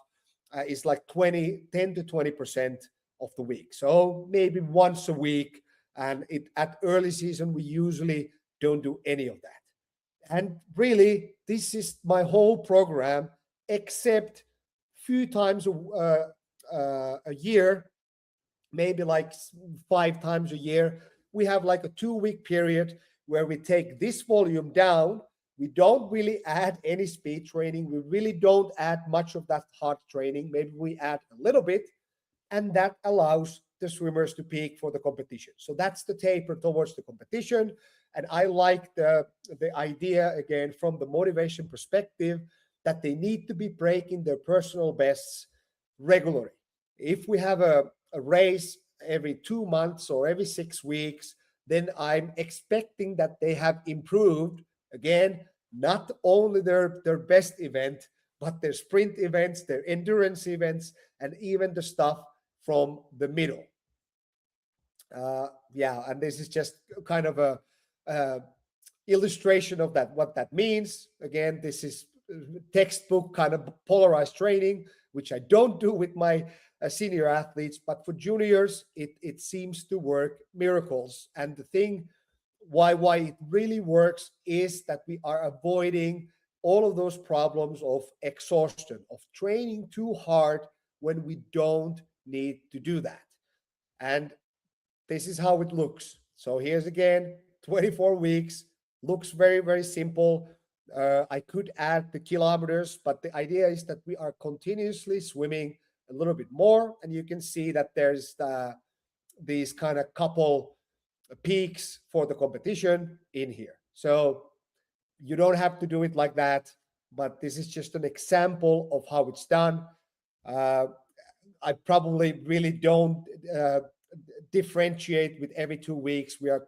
is like 10 to 20% of the week. So maybe once a week, and at early season, we usually don't do any of that. And really, this is my whole program, except few times a year, maybe like 5 times a year, we have like a 2-week period where we take this volume down. We don't really add any speed training. We really don't add much of that hard training. Maybe we add a little bit, and that allows the swimmers to peak for the competition. So that's the taper towards the competition. And I like the idea, again, from the motivation perspective, that they need to be breaking their personal bests regularly. If we have a race every 2 months or every 6 weeks, then I'm expecting that they have improved, again, not only their best event, but their sprint events, their endurance events, and even the stuff from the middle. And this is just kind of a illustration of that, what that means. Again, this is textbook kind of polarized training, which I don't do with my senior athletes, but for juniors, it seems to work miracles. And the thing why it really works is that we are avoiding all of those problems of exhaustion, of training too hard when we don't need to do that. And this is how it looks. So here's again, 24 weeks, looks very simple. I could add the kilometers, but the idea is that we are continuously swimming a little bit more. And you can see that there's these kind of couple peaks for the competition in here. So you don't have to do it like that, but this is just an example of how it's done. I probably really don't differentiate with every 2 weeks. We are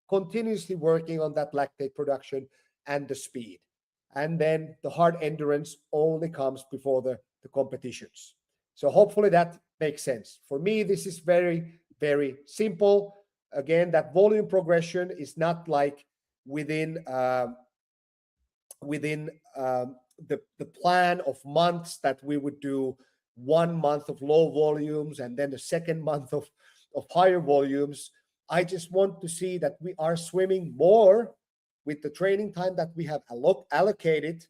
continuously working on that lactate production and the speed. And then the hard endurance only comes before the competitions. So hopefully that makes sense. For me, this is very simple. Again, that volume progression is not like within the plan of months that we would do 1 month of low volumes and then the second month of higher volumes. I just want to see that we are swimming more with the training time that we have allocated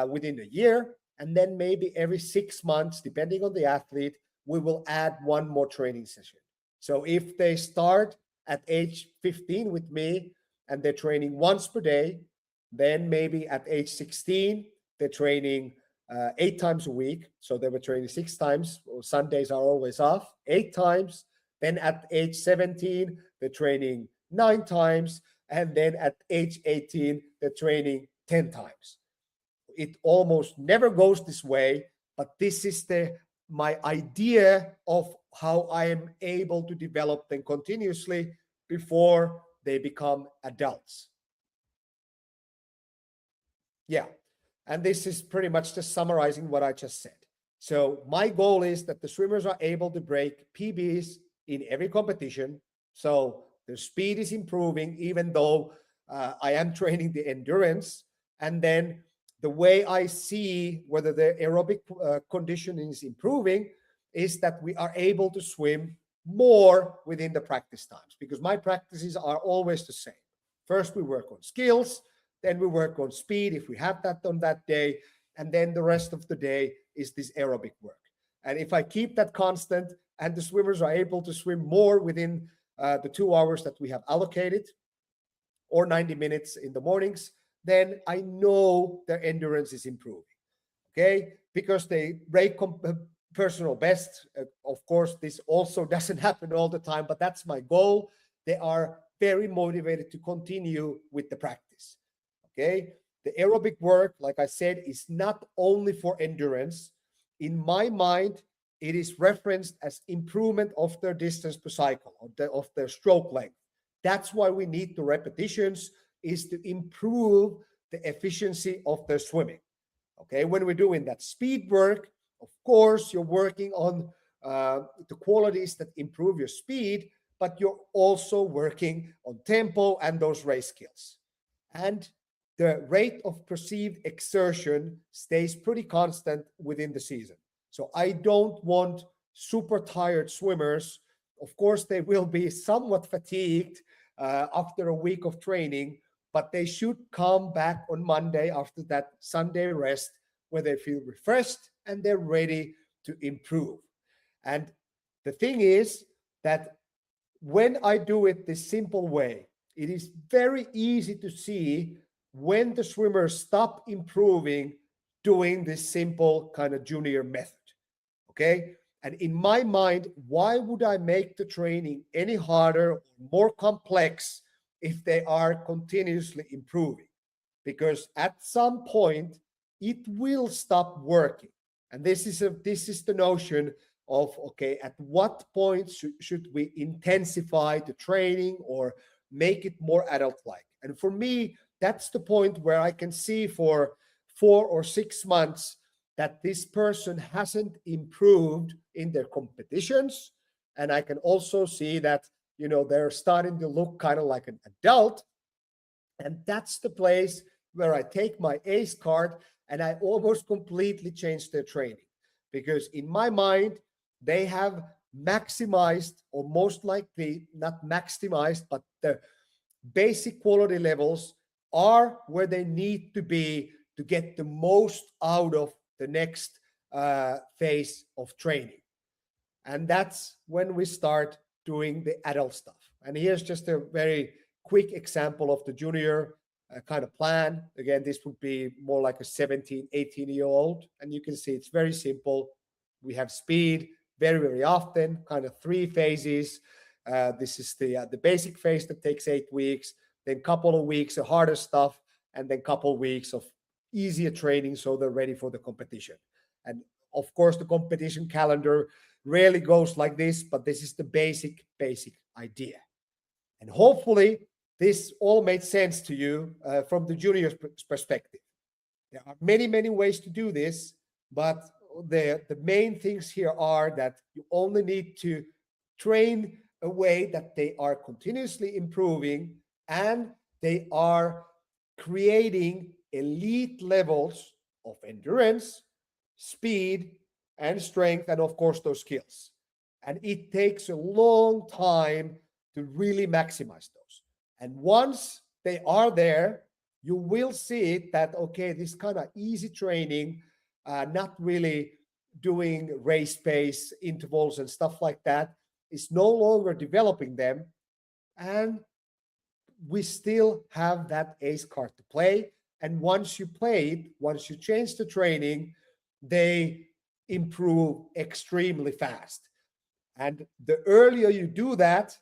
within a year. And then maybe every 6 months, depending on the athlete, we will add 1 more training session. So if they start at age 15 with me and they're training once per day, then maybe at age 16, they're training 8 times a week. So they were training 6 times. Sundays are always off, 8 times. Then at age 17, they're training 9 times. And then at age 18, they're training 10 times. It almost never goes this way, but this is my idea of how I am able to develop them continuously before they become adults. Yeah, and this is pretty much just summarizing what I just said. So my goal is that the swimmers are able to break PBs in every competition. So their speed is improving, even though I am training the endurance. And then the way I see whether the aerobic conditioning is improving is that we are able to swim more within the practice times, because my practices are always the same. First, we work on skills, then we work on speed if we have that on that day, and then the rest of the day is this aerobic work. And if I keep that constant and the swimmers are able to swim more within the 2 hours that we have allocated, or 90 minutes in the mornings, then I know their endurance is improving, okay? Because they break personal best. Of course, this also doesn't happen all the time, but that's my goal. They are very motivated to continue with the practice, okay? The aerobic work, like I said, is not only for endurance. In my mind, it is referenced as improvement of their distance per cycle, of their stroke length. That's why we need the repetitions, is to improve the efficiency of their swimming. Okay, when we're doing that speed work, of course, you're working on the qualities that improve your speed, but you're also working on tempo and those race skills. And the rate of perceived exertion stays pretty constant within the season. So I don't want super tired swimmers. Of course, they will be somewhat fatigued after a week of training, but they should come back on Monday after that Sunday rest where they feel refreshed and they're ready to improve. And the thing is that when I do it this simple way, it is very easy to see when the swimmers stop improving doing this simple kind of junior method, okay? And in my mind, why would I make the training any harder or more complex if they are continuously improving? Because at some point, it will stop working. And this is the notion of, okay, at what point should we intensify the training or make it more adult-like? And for me, that's the point where I can see for 4 or 6 months that this person hasn't improved in their competitions. And I can also see that, you know, they're starting to look kind of like an adult. And that's the place where I take my ACE card and I almost completely change their training. Because in my mind, they have maximized, or most likely not maximized, but the basic quality levels are where they need to be to get the most out of the next phase of training. And that's when we start doing the adult stuff. And here's just a very quick example of the junior kind of plan. Again, this would be more like a 17, 18-year-old. And you can see it's very simple. We have speed very, very often, kind of 3 phases. This is the basic phase that takes 8 weeks, then couple of weeks of harder stuff, and then couple of weeks of easier training so they're ready for the competition. And of course, the competition calendar rarely goes like this, but this is the basic idea. And hopefully, this all made sense to you from the junior's perspective. There are many, many ways to do this, but the main things here are that you only need to train a way that they are continuously improving and they are creating elite levels of endurance, speed, and strength, and of course, those skills. And it takes a long time to really maximize those. And once they are there, you will see that, okay, this kind of easy training, not really doing race pace intervals and stuff like that, is no longer developing them. And we still have that ACE card to play. And once you play it, once you change the training, they improve extremely fast. And the earlier you do that,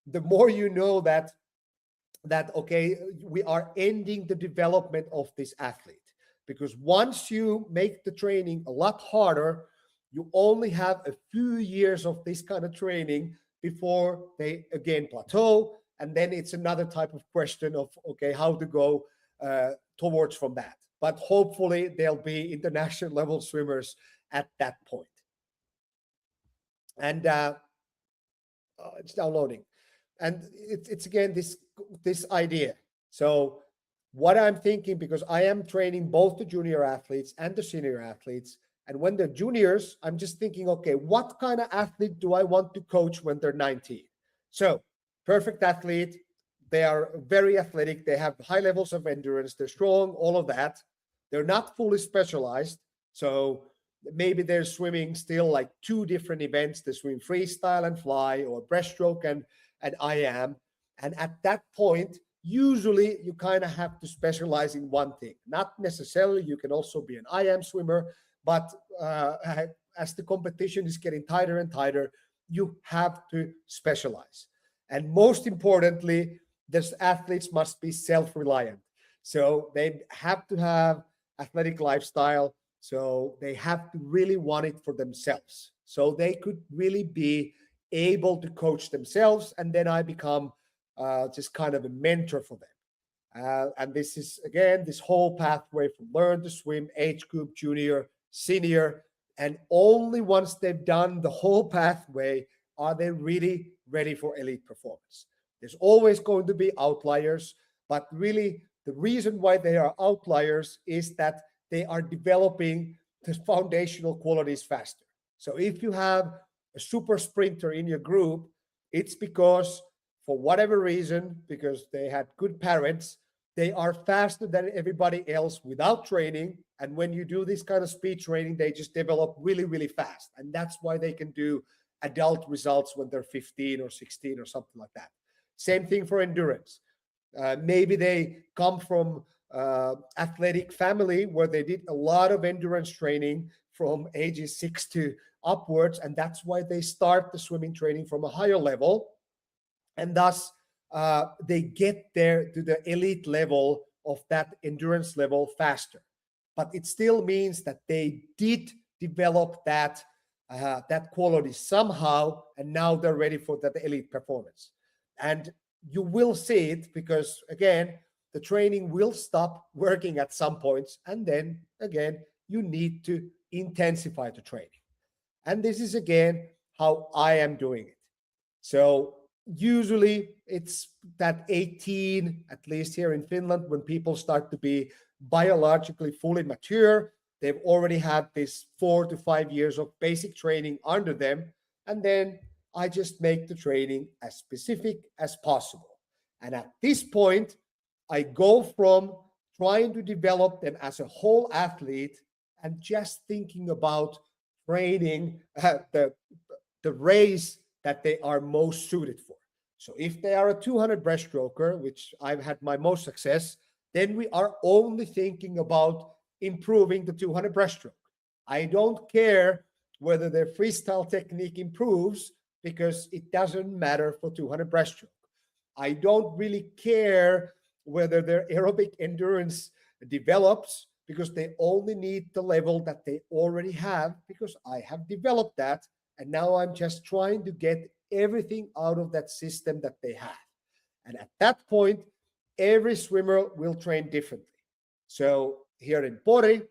the more you know that okay, we are ending the development of this athlete. Because once you make the training a lot harder, you only have a few years of this kind of training before they again plateau. And then it's another type of question of, okay, how to go towards from that. But hopefully they'll be international level swimmers at that point. And it's downloading. And it's again this idea. So what I'm thinking, because I am training both the junior athletes and the senior athletes, and when they're juniors, I'm just thinking, okay, what kind of athlete do I want to coach when they're 19? So perfect athlete, they are very athletic, they have high levels of endurance, they're strong, all of that. They're not fully specialized. So maybe they're swimming still like 2 different events. They swim freestyle and fly, or breaststroke and IM. And at that point, usually you kind of have to specialize in one thing. Not necessarily, you can also be an IM swimmer, but as the competition is getting tighter and tighter, you have to specialize. And most importantly, these athletes must be self-reliant. So they have to have athletic lifestyle. So they have to really want it for themselves. So they could really be able to coach themselves. And then I become just kind of a mentor for them. And this is, again, this whole pathway from learn to swim, age group, junior, senior. And only once they've done the whole pathway are they really ready for elite performance. There's always going to be outliers, but really the reason why they are outliers is that they are developing the foundational qualities faster. So if you have a super sprinter in your group, it's because for whatever reason, because they had good parents, they are faster than everybody else without training. And when you do this kind of speed training, they just develop really, really fast. And that's why they can do adult results when they're 15 or 16 or something like that. Same thing for endurance. Maybe they come from athletic family where they did a lot of endurance training from ages 6 to upwards, and that's why they start the swimming training from a higher level, and thus they get there to the elite level of that endurance level faster. But it still means that they did develop that quality somehow, and now they're ready for that elite performance. And you will see it because, again, the training will stop working at some points, and then again you need to intensify the training. And this is again how I am doing it. So usually it's that 18, at least here in Finland, when people start to be biologically fully mature. They've already had this 4 to 5 years of basic training under them, and then I just make the training as specific as possible. And at this point, I go from trying to develop them as a whole athlete and just thinking about training the race that they are most suited for. So if they are a 200 breaststroker, which I've had my most success, then we are only thinking about improving the 200 breaststroke. I don't care whether their freestyle technique improves because it doesn't matter for 200 breaststroke. I don't really care whether their aerobic endurance develops because they only need the level that they already have because I have developed that. And now I'm just trying to get everything out of that system that they have. And at that point, every swimmer will train differently. So here in Pori,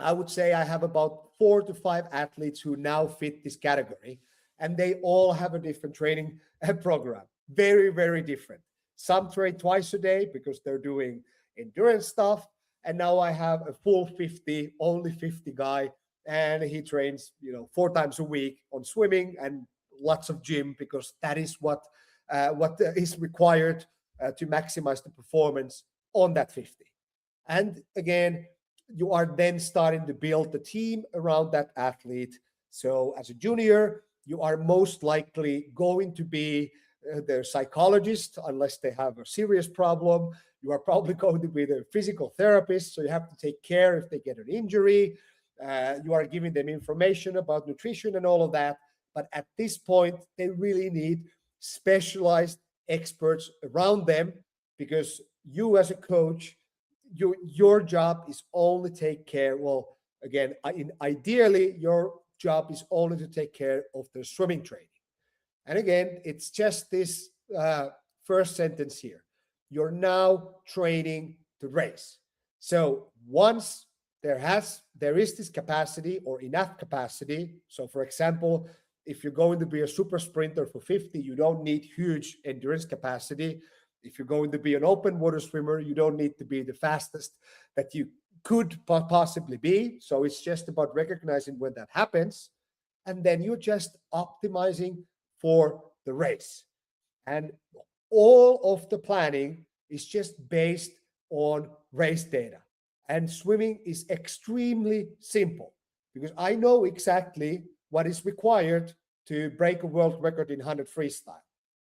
I would say I have about 4 to 5 athletes who now fit this category, and they all have a different training program. Very, very different. Some train twice a day because they're doing endurance stuff. And now I have a full 50, only 50 guy, and he trains, 4 times a week on swimming and lots of gym because that is what is required to maximize the performance on that 50. And again, you are then starting to build the team around that athlete. So as a junior, you are most likely going to be their psychologist unless they have a serious problem. You are probably going to be their physical therapist, so you have to take care if they get an injury. You are giving them information about nutrition and all of that. But at this point, they really need specialized experts around them, because you as a coach, your job is only take care, well, again, ideally, your job is only to take care of their swimming training. And again, it's just this first sentence here. You're now training to race. So once there is this capacity or enough capacity. So for example, if you're going to be a super sprinter for 50, you don't need huge endurance capacity. If you're going to be an open water swimmer, you don't need to be the fastest that you could possibly be. So it's just about recognizing when that happens. And then you're just optimizing for the race. And all of the planning is just based on race data. And swimming is extremely simple, because I know exactly what is required to break a world record in 100 freestyle.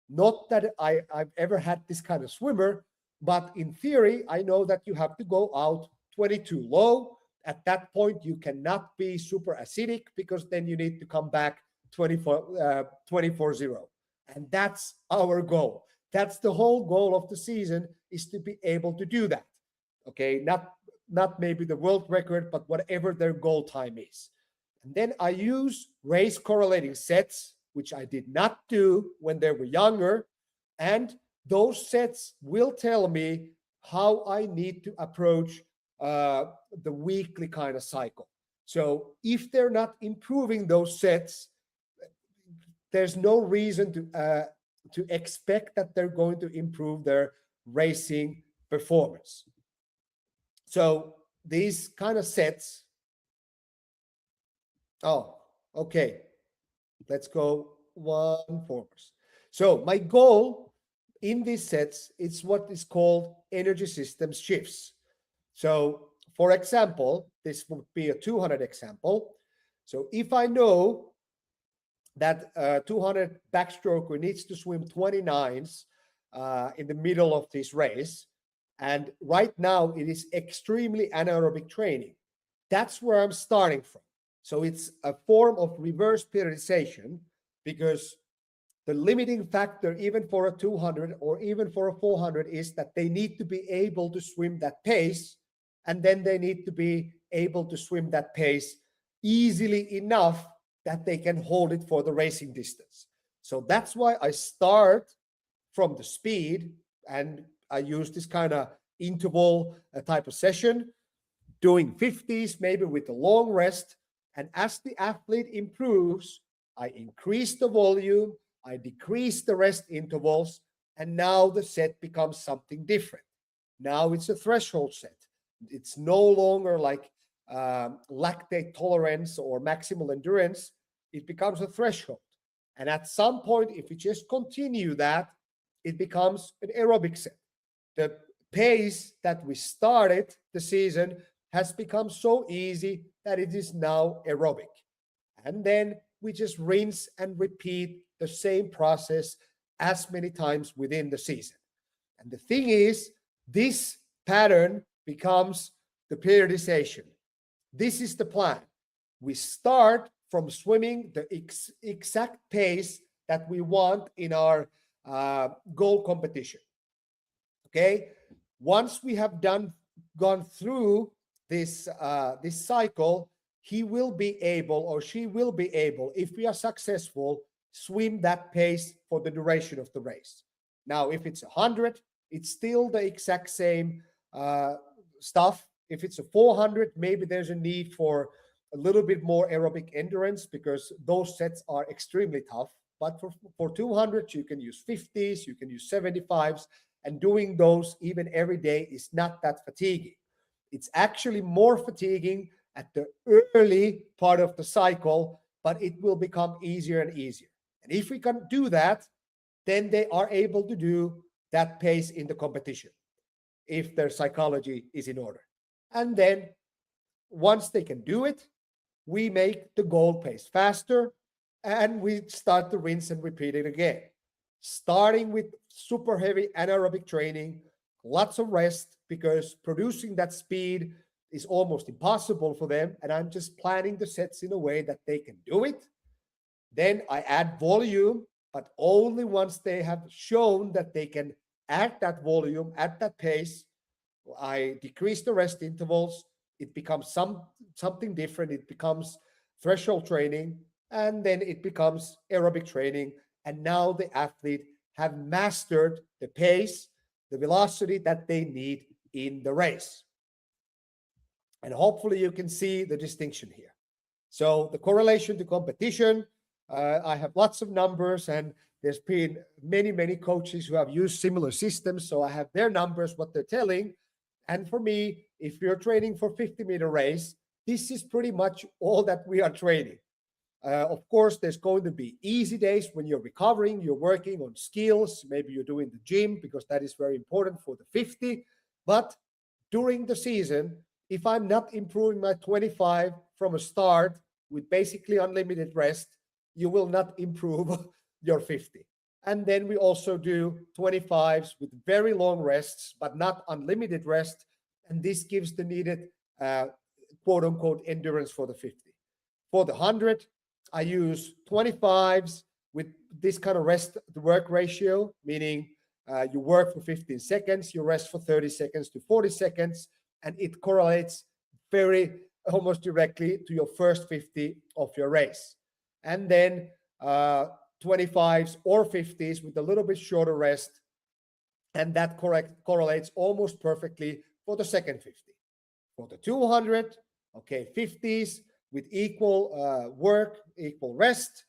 Not that I've ever had this kind of swimmer, but in theory, I know that you have to go out 22 low. At that point, you cannot be super acidic, because then you need to come back 24-0. And that's our goal. That's the whole goal of the season, is to be able to do that. Okay, not maybe the world record, but whatever their goal time is. And then I use race correlating sets, which I did not do when they were younger. And those sets will tell me how I need to approach the weekly kind of cycle. So if they're not improving those sets, there's no reason to expect that they're going to improve their racing performance. So these kind of sets. Oh, okay. Let's go one forward. So my goal in these sets is what is called energy system shifts. So for example, this would be a 200 example. So if I know that 200 backstroker needs to swim 29s in the middle of this race, and right now it is extremely anaerobic training, that's where I'm starting from. So it's a form of reverse periodization, because the limiting factor, even for a 200 or even for a 400, is that they need to be able to swim that pace, and then they need to be able to swim that pace easily enough that they can hold it for the racing distance. So that's why I start from the speed, and I use this kind of interval type of session, doing 50s, maybe with a long rest. And as the athlete improves, I increase the volume, I decrease the rest intervals, and now the set becomes something different. Now it's a threshold set. It's no longer like lactate tolerance or maximal endurance. It becomes a threshold. And at some point, if you just continue that, it becomes an aerobic set. The pace that we started the season has become so easy that it is now aerobic. And then we just rinse and repeat the same process as many times within the season. And the thing is, this pattern becomes the periodization. This is the plan. We start from swimming the exact pace that we want in our goal competition. Okay, once we have gone through this cycle, he will be able, or she will be able, if we are successful, swim that pace for the duration of the race. Now, if it's 100, it's still the exact same stuff. If it's a 400, maybe there's a need for a little bit more aerobic endurance, because those sets are extremely tough. But for 200, you can use 50s, you can use 75s, and doing those even every day is not that fatiguing. It's actually more fatiguing at the early part of the cycle, but it will become easier and easier. And if we can do that, then they are able to do that pace in the competition, if their psychology is in order. And then once they can do it, we make the goal pace faster, and we start to rinse and repeat it again. Starting with super heavy anaerobic training, lots of rest, because producing that speed is almost impossible for them. And I'm just planning the sets in a way that they can do it. Then I add volume, but only once they have shown that they can add that volume at that pace. I decrease the rest intervals. It becomes something different. It becomes threshold training, and then it becomes aerobic training. And now the athlete have mastered the pace, the velocity that they need in the race. And hopefully you can see the distinction here. So the correlation to competition, I have lots of numbers, and there's been many coaches who have used similar systems. So I have their numbers, what they're telling. And for me, if you're training for 50-meter race, this is pretty much all that we are training. Of course, there's going to be easy days when you're recovering, you're working on skills, maybe you're doing the gym because that is very important for the 50. But during the season, if I'm not improving my 25 from a start with basically unlimited rest, you will not improve your 50. And then we also do 25s with very long rests, but not unlimited rest. And this gives the needed quote unquote endurance for the 50. For the 100, I use 25s with this kind of rest to work ratio, meaning you work for 15 seconds, you rest for 30 seconds to 40 seconds, and it correlates very almost directly to your first 50 of your race. And then 25s or 50s with a little bit shorter rest, and that correlates almost perfectly for the second 50. For the 200, okay, 50s with equal work, equal rest,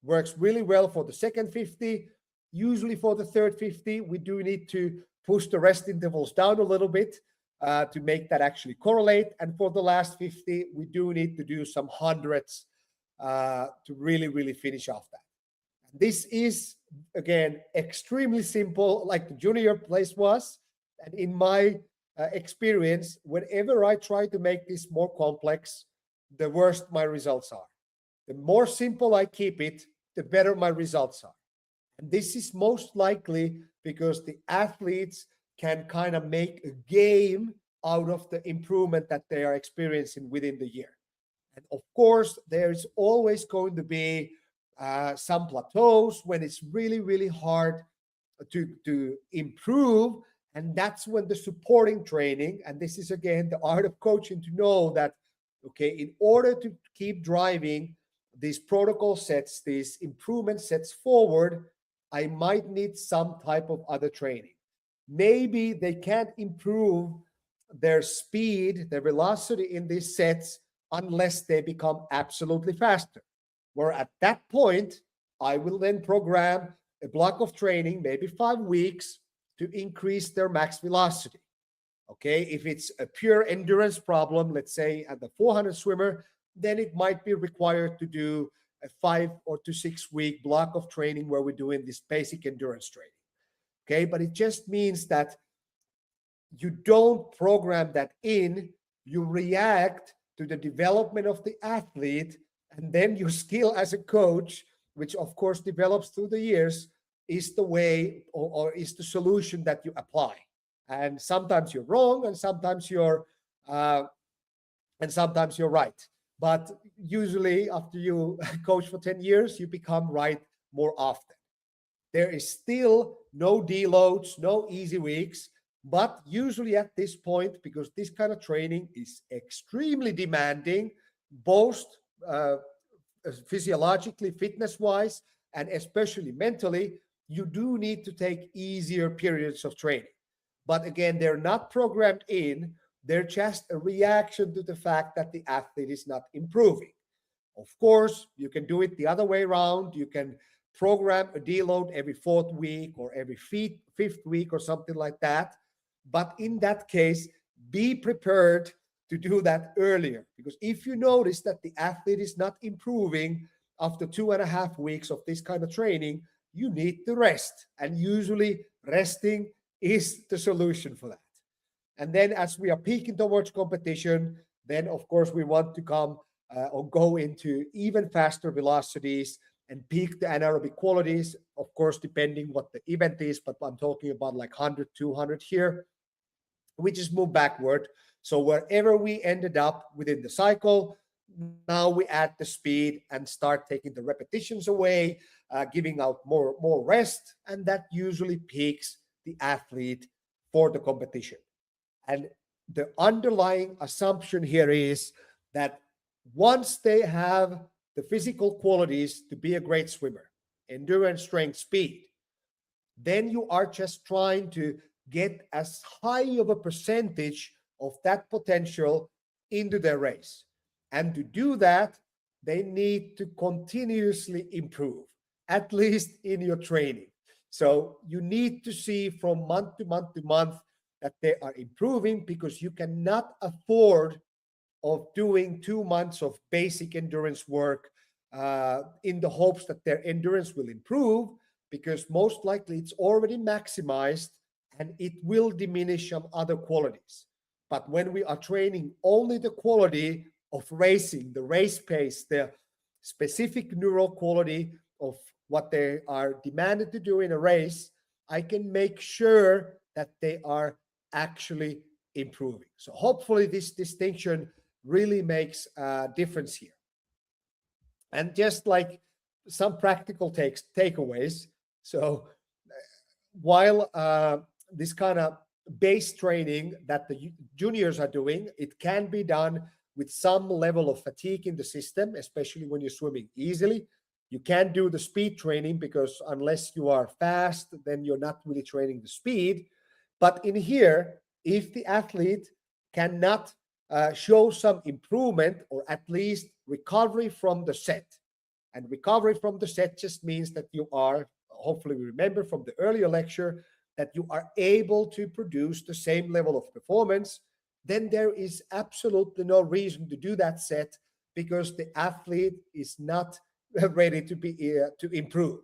works really well for the second 50. Usually for the third 50, we do need to push the rest intervals down a little bit to make that actually correlate. And for the last 50, we do need to do some hundreds to really finish off that. This is, again, extremely simple, like the junior place was. And in my experience, whenever I try to make this more complex, the worse my results are. The more simple I keep it, the better my results are. And this is most likely because the athletes can kind of make a game out of the improvement that they are experiencing within the year. And of course, there's always going to be some plateaus when it's really hard to improve. And that's when the supporting training, and this is again the art of coaching, to know that, okay, in order to keep driving these protocol sets, these improvement sets forward, I might need some type of other training. Maybe they can't improve their speed, their velocity in these sets unless they become absolutely faster. Where at that point, I will then program a block of training, maybe 5 weeks, to increase their max velocity. Okay, if it's a pure endurance problem, let's say at the 400 swimmer, then it might be required to do a 5 or 6 week block of training where we're doing this basic endurance training. Okay, but it just means that you don't program that in, you react to the development of the athlete, and then your skill as a coach, which of course develops through the years, is the way or is the solution that you apply. And sometimes you're wrong, and sometimes you're right. But usually after you coach for 10 years, you become right more often. There is still no deloads, no easy weeks, but usually at this point, because this kind of training is extremely demanding, both physiologically, fitness-wise, and especially mentally, you do need to take easier periods of training. But again, they're not programmed in, they're just a reaction to the fact that the athlete is not improving. Of course, you can do it the other way around. You can program a deload every 4th week or every 5th week or something like that. But in that case, be prepared to do that earlier. Because if you notice that the athlete is not improving after 2.5 weeks of this kind of training, you need to rest. And usually resting is the solution for that. And then as we are peaking towards competition, then of course we want to come or go into even faster velocities and peak the anaerobic qualities, of course, depending what the event is, but I'm talking about like 100, 200 here. We just move backward. So wherever we ended up within the cycle, now we add the speed and start taking the repetitions away, giving out more rest, and that usually peaks the athlete for the competition. And the underlying assumption here is that once they have the physical qualities to be a great swimmer, endurance, strength, speed, then you are just trying to get as high of a percentage of that potential into their race. And to do that, they need to continuously improve, at least in your training. So you need to see from month to month to month that they are improving, because you cannot afford of doing 2 months of basic endurance work in the hopes that their endurance will improve, because most likely it's already maximized and it will diminish some other qualities. But when we are training only the quality of racing, the race pace, the specific neural quality of what they are demanded to do in a race, I can make sure that they are actually improving. So hopefully this distinction really makes a difference here. And just like some practical takeaways, so while this kind of base training that the juniors are doing, it can be done with some level of fatigue in the system, especially when you're swimming easily. You can't do the speed training, because unless you are fast, then you're not really training the speed. But in here, if the athlete cannot show some improvement, or at least recovery from the set, and recovery from the set just means that you are, hopefully we remember from the earlier lecture, that you are able to produce the same level of performance, then there is absolutely no reason to do that set, because the athlete is not ready to be to improve.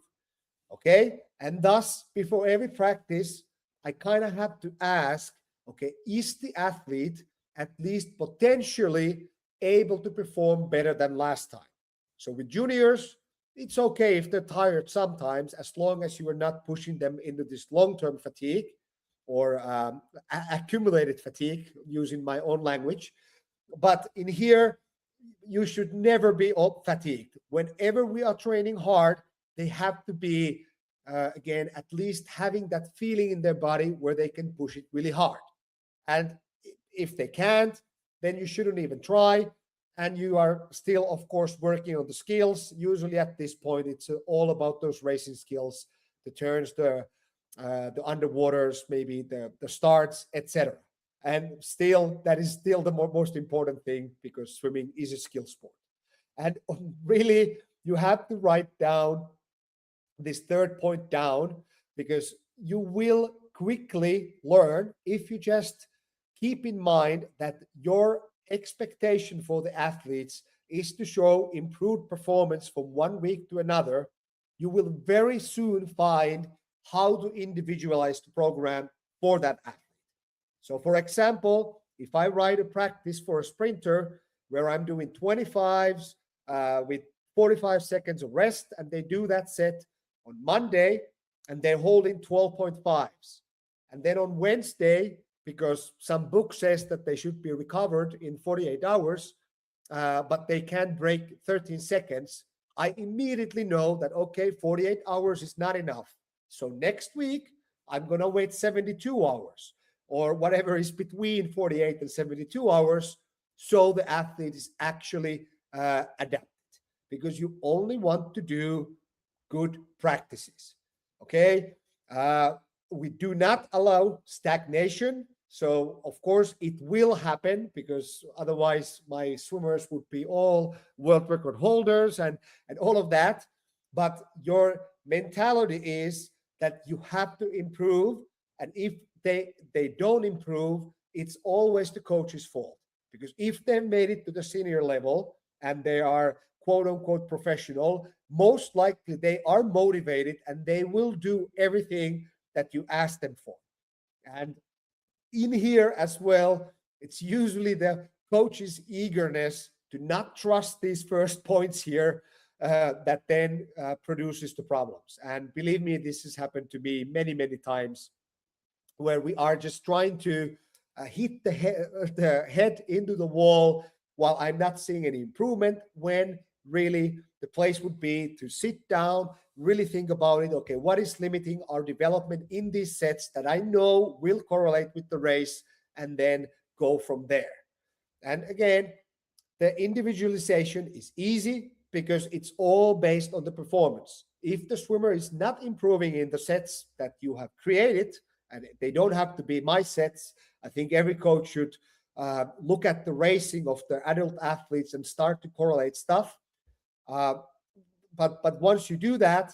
Okay, and thus before every practice, I kind of have to ask, okay, is the athlete at least potentially able to perform better than last time? So with juniors, it's okay if they're tired sometimes, as long as you are not pushing them into this long-term fatigue or accumulated fatigue, using my own language. But in here, you should never be fatigued. Whenever we are training hard, they have to be, again, at least having that feeling in their body where they can push it really hard. And if they can't, then you shouldn't even try. And you are still, of course, working on the skills. Usually at this point, it's all about those racing skills, the turns, the underwaters, maybe the starts, etc. And still, that is still the most important thing, because swimming is a skill sport. And really, you have to write down this third point down, because you will quickly learn if you just keep in mind that your expectation for the athletes is to show improved performance from 1 week to another. You will very soon find how to individualize the program for that athlete. So for example, if I write a practice for a sprinter where I'm doing 25s with 45 seconds of rest, and they do that set on Monday, and they're holding 12.5s. And then on Wednesday, because some book says that they should be recovered in 48 hours, but they can't break 13 seconds, I immediately know that, okay, 48 hours is not enough. So next week, I'm going to wait 72 hours or whatever is between 48 and 72 hours, so the athlete is actually adapted, because you only want to do good practices. Okay, we do not allow stagnation. So of course it will happen, because otherwise my swimmers would be all world record holders and all of that. But your mentality is that you have to improve, and if they don't improve, it's always the coach's fault. Because if they made it to the senior level and they are quote unquote professional, most likely they are motivated and they will do everything that you ask them for. And in here as well, it's usually the coach's eagerness to not trust these first points here that then produces the problems. And believe me, this has happened to me many, many times, where we are just trying to hit the head into the wall while I'm not seeing any improvement, when really the place would be to sit down, really think about it. Okay, what is limiting our development in these sets that I know will correlate with the race, and then go from there. And again, the individualization is easy because it's all based on the performance. If the swimmer is not improving in the sets that you have created, and they don't have to be my sets, I think every coach should look at the racing of the adult athletes and start to correlate stuff. But once you do that,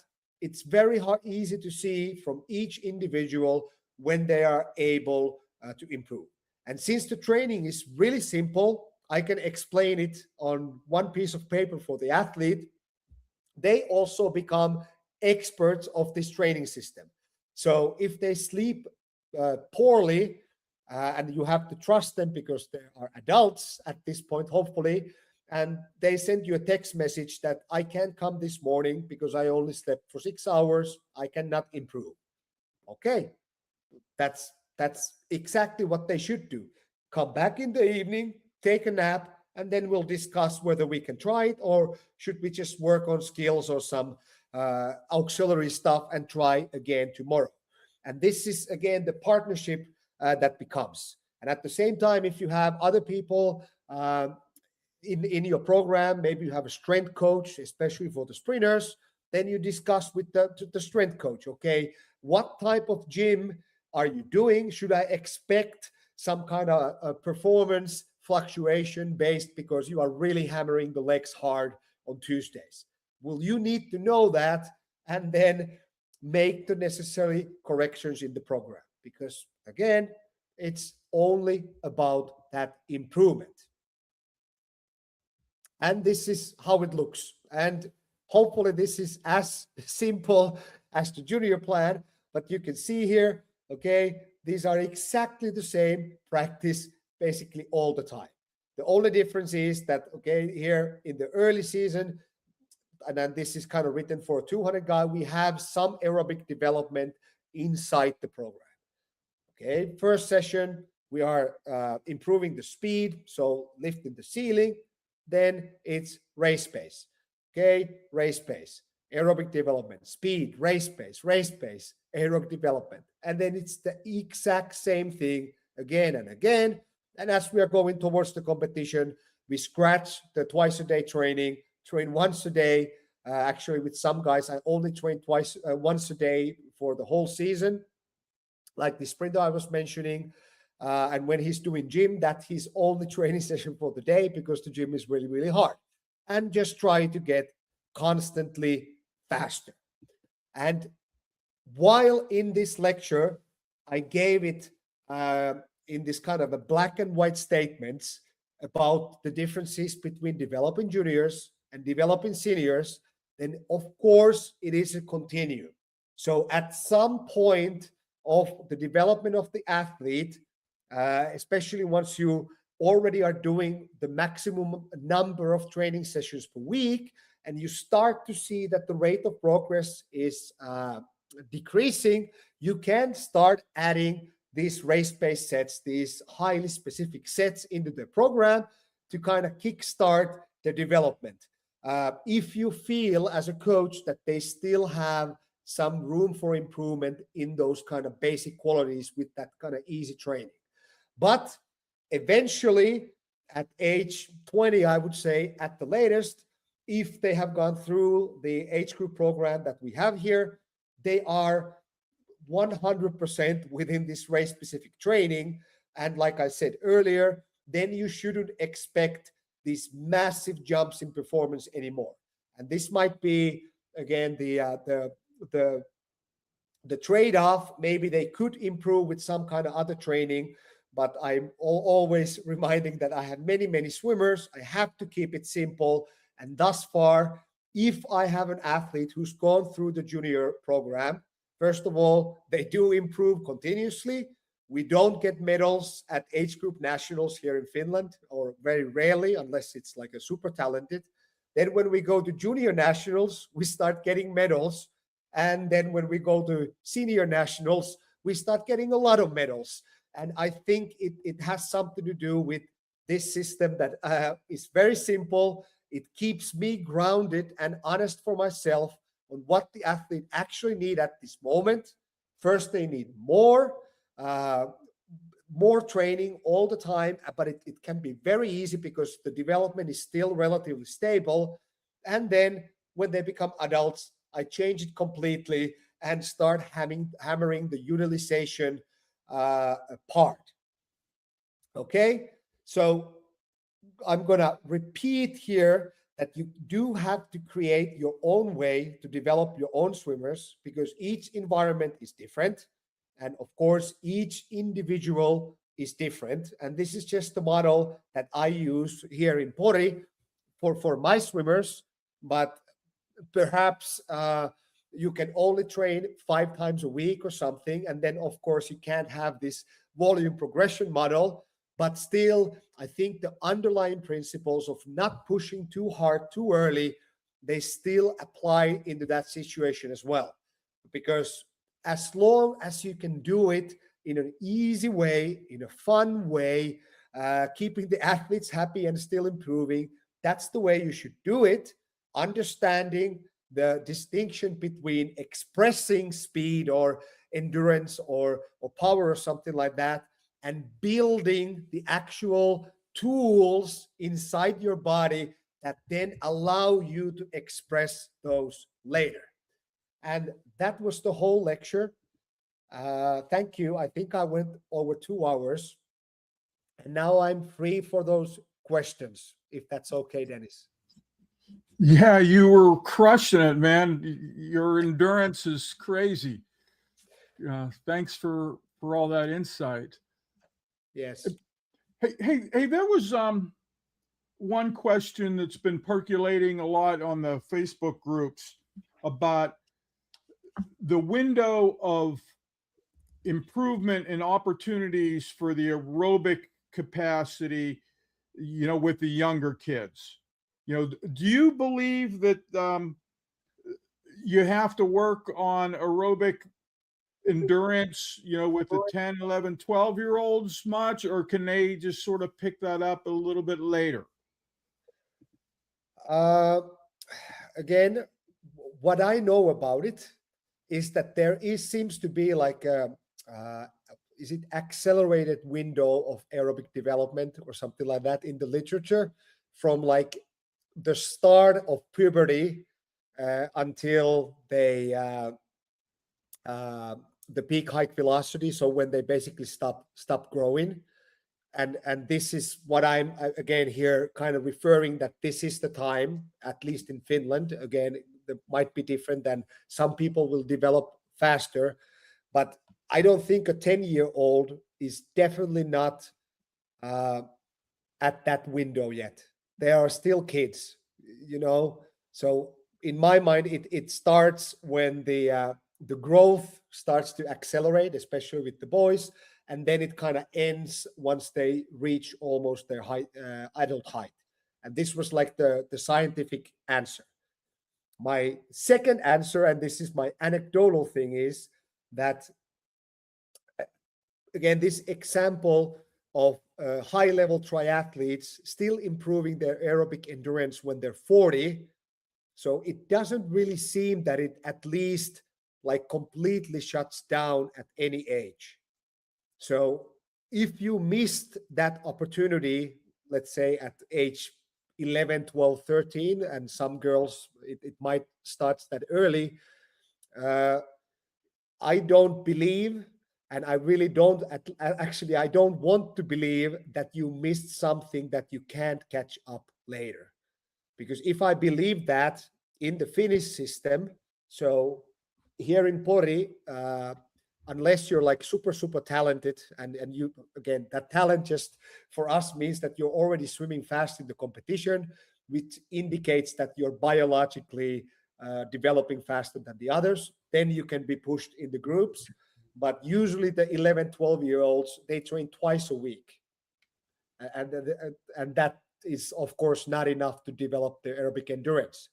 it's very easy to see from each individual when they are able to improve. And since the training is really simple, I can explain it on one piece of paper for the athlete. They also become experts of this training system. So if they sleep poorly, and you have to trust them because they are adults at this point, hopefully, and they send you a text message that I can't come this morning because I only slept for 6 hours, I cannot improve. Okay, that's exactly what they should do. Come back in the evening, take a nap, and then we'll discuss whether we can try it or should we just work on skills or some auxiliary stuff and try again tomorrow. And this is, again, the partnership that becomes. And at the same time, if you have other people in your program, maybe you have a strength coach, especially for the sprinters, then you discuss with the strength coach, okay, what type of gym are you doing? Should I expect some kind of performance fluctuation based because you are really hammering the legs hard on Tuesdays? Well, you need to know that and then make the necessary corrections in the program, because again, it's only about that improvement. And this is how it looks. And hopefully this is as simple as the junior plan, but you can see here, okay, these are exactly the same practice basically all the time. The only difference is that, okay, here in the early season, and then this is kind of written for a 200 guy, we have some aerobic development inside the program. Okay, first session, we are improving the speed, so lifting the ceiling. Then it's race pace. Okay, race pace, aerobic development, speed, race pace, aerobic development. And then it's the exact same thing again and again. And as we are going towards the competition, we scratch the twice a day training, train once a day. Actually, with some guys, I only train once a day for the whole season, like the sprinter I was mentioning. And when he's doing gym, that's his only training session for the day because the gym is really, really hard. And just try to get constantly faster. And while in this lecture, I gave it in this kind of a black and white statements about the differences between developing juniors and developing seniors, then of course it is a continuum. So at some point of the development of the athlete, especially once you already are doing the maximum number of training sessions per week, and you start to see that the rate of progress is decreasing, you can start adding these race-based sets, these highly specific sets into the program to kind of kickstart the development. If you feel as a coach that they still have some room for improvement in those kind of basic qualities with that kind of easy training. But eventually, at age 20, I would say at the latest, if they have gone through the age group program that we have here, they are 100% within this race-specific training. And like I said earlier, then you shouldn't expect these massive jumps in performance anymore. And this might be, again, the trade-off. Maybe they could improve with some kind of other training, but I'm always reminding that I have many, many swimmers. I have to keep it simple. And thus far, if I have an athlete who's gone through the junior program, first of all, they do improve continuously. We don't get medals at age group nationals here in Finland, or very rarely, unless it's like a super talented. Then when we go to junior nationals, we start getting medals. And then when we go to senior nationals, we start getting a lot of medals. And I think it has something to do with this system that is very simple. It keeps me grounded and honest for myself on what the athlete actually need at this moment. First, they need more training all the time, but it can be very easy because the development is still relatively stable. And then when they become adults, I change it completely and start hammering the utilization part. Okay, so I'm going to repeat here that you do have to create your own way to develop your own swimmers, because each environment is different. And of course, each individual is different. And this is just the model that I use here in Pori for my swimmers. But perhaps you can only train 5 times a week or something. And then, of course, you can't have this volume progression model. But still, I think the underlying principles of not pushing too hard too early, they still apply into that situation as well. Because as long as you can do it in an easy way, in a fun way, keeping the athletes happy and still improving, that's the way you should do it. Understanding the distinction between expressing speed or endurance or power or something like that, and building the actual tools inside your body that then allow you to express those later. And that was the whole lecture. Thank you. I think I went over 2 hours. And now I'm free for those questions, if that's okay, Dennis. Yeah, you were crushing it, man. Your endurance is crazy. Thanks for all that insight. Yes. Hey, there was one question that's been percolating a lot on the Facebook groups about the window of improvement and opportunities for the aerobic capacity, with the younger kids. Do you believe that you have to work on aerobic endurance, with the 10, 11, 12-year-olds much, or can they just sort of pick that up a little bit later? Again, what I know about it is that there seems to be like is it accelerated window of aerobic development or something like that in the literature, from like the start of puberty until they the peak height velocity, so when they basically stop growing. And this is what I'm again here kind of referring, that this is the time, at least in Finland. Again, it might be different, than some people will develop faster, but I don't think a 10-year-old is definitely not at that window yet. They are still kids, so in my mind it starts when the growth starts to accelerate, especially with the boys, and then it kind of ends once they reach almost their height, adult height. And this was like the scientific answer. My second answer, and this is my anecdotal thing, is that again, this example of high-level triathletes still improving their aerobic endurance when they're 40. So it doesn't really seem that it at least like completely shuts down at any age. So if you missed that opportunity, let's say at age 11, 12, 13, and some girls, it might start that early, I don't believe, and I really don't, actually, I don't want to believe that you missed something that you can't catch up later. Because if I believe that in the Finnish system, so here in Pori, unless you're like super talented, and you, again, that talent just for us means that you're already swimming fast in the competition, which indicates that you're biologically developing faster than the others, then you can be pushed in the groups. But usually the 11, 12-year-olds, they train twice a week. And that is, of course, not enough to develop their aerobic endurance.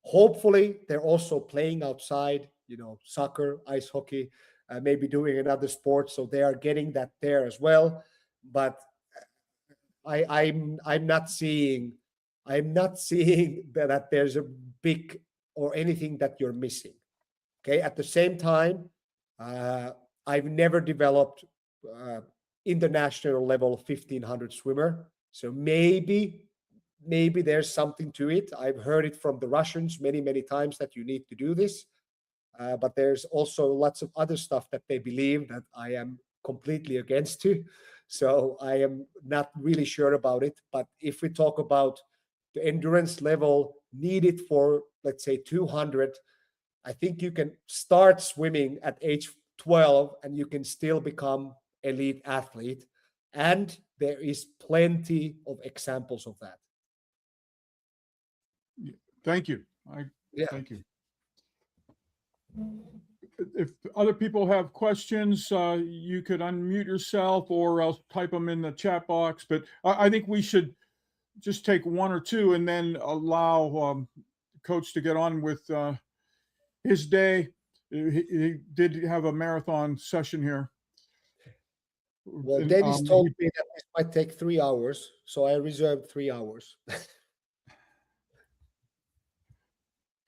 Hopefully, they're also playing outside, soccer, ice hockey, maybe doing another sport. So they are getting that there as well. But I'm not seeing that there's a big or anything that you're missing. Okay. At the same time, I've never developed international level 1500 swimmer. So maybe there's something to it. I've heard it from the Russians many times that you need to do this. But there's also lots of other stuff that they believe that I am completely against to. So I am not really sure about it. But if we talk about the endurance level needed for, let's say, 200, I think you can start swimming at age 12 and you can still become elite athlete. And there is plenty of examples of that. Thank you. Yeah. Thank you. If other people have questions, you could unmute yourself or else type them in the chat box. But I think we should just take one or two and then allow Coach to get on with his day. He did have a marathon session here. Well, And, Dennis told me that this might take 3 hours, so I reserved 3 hours.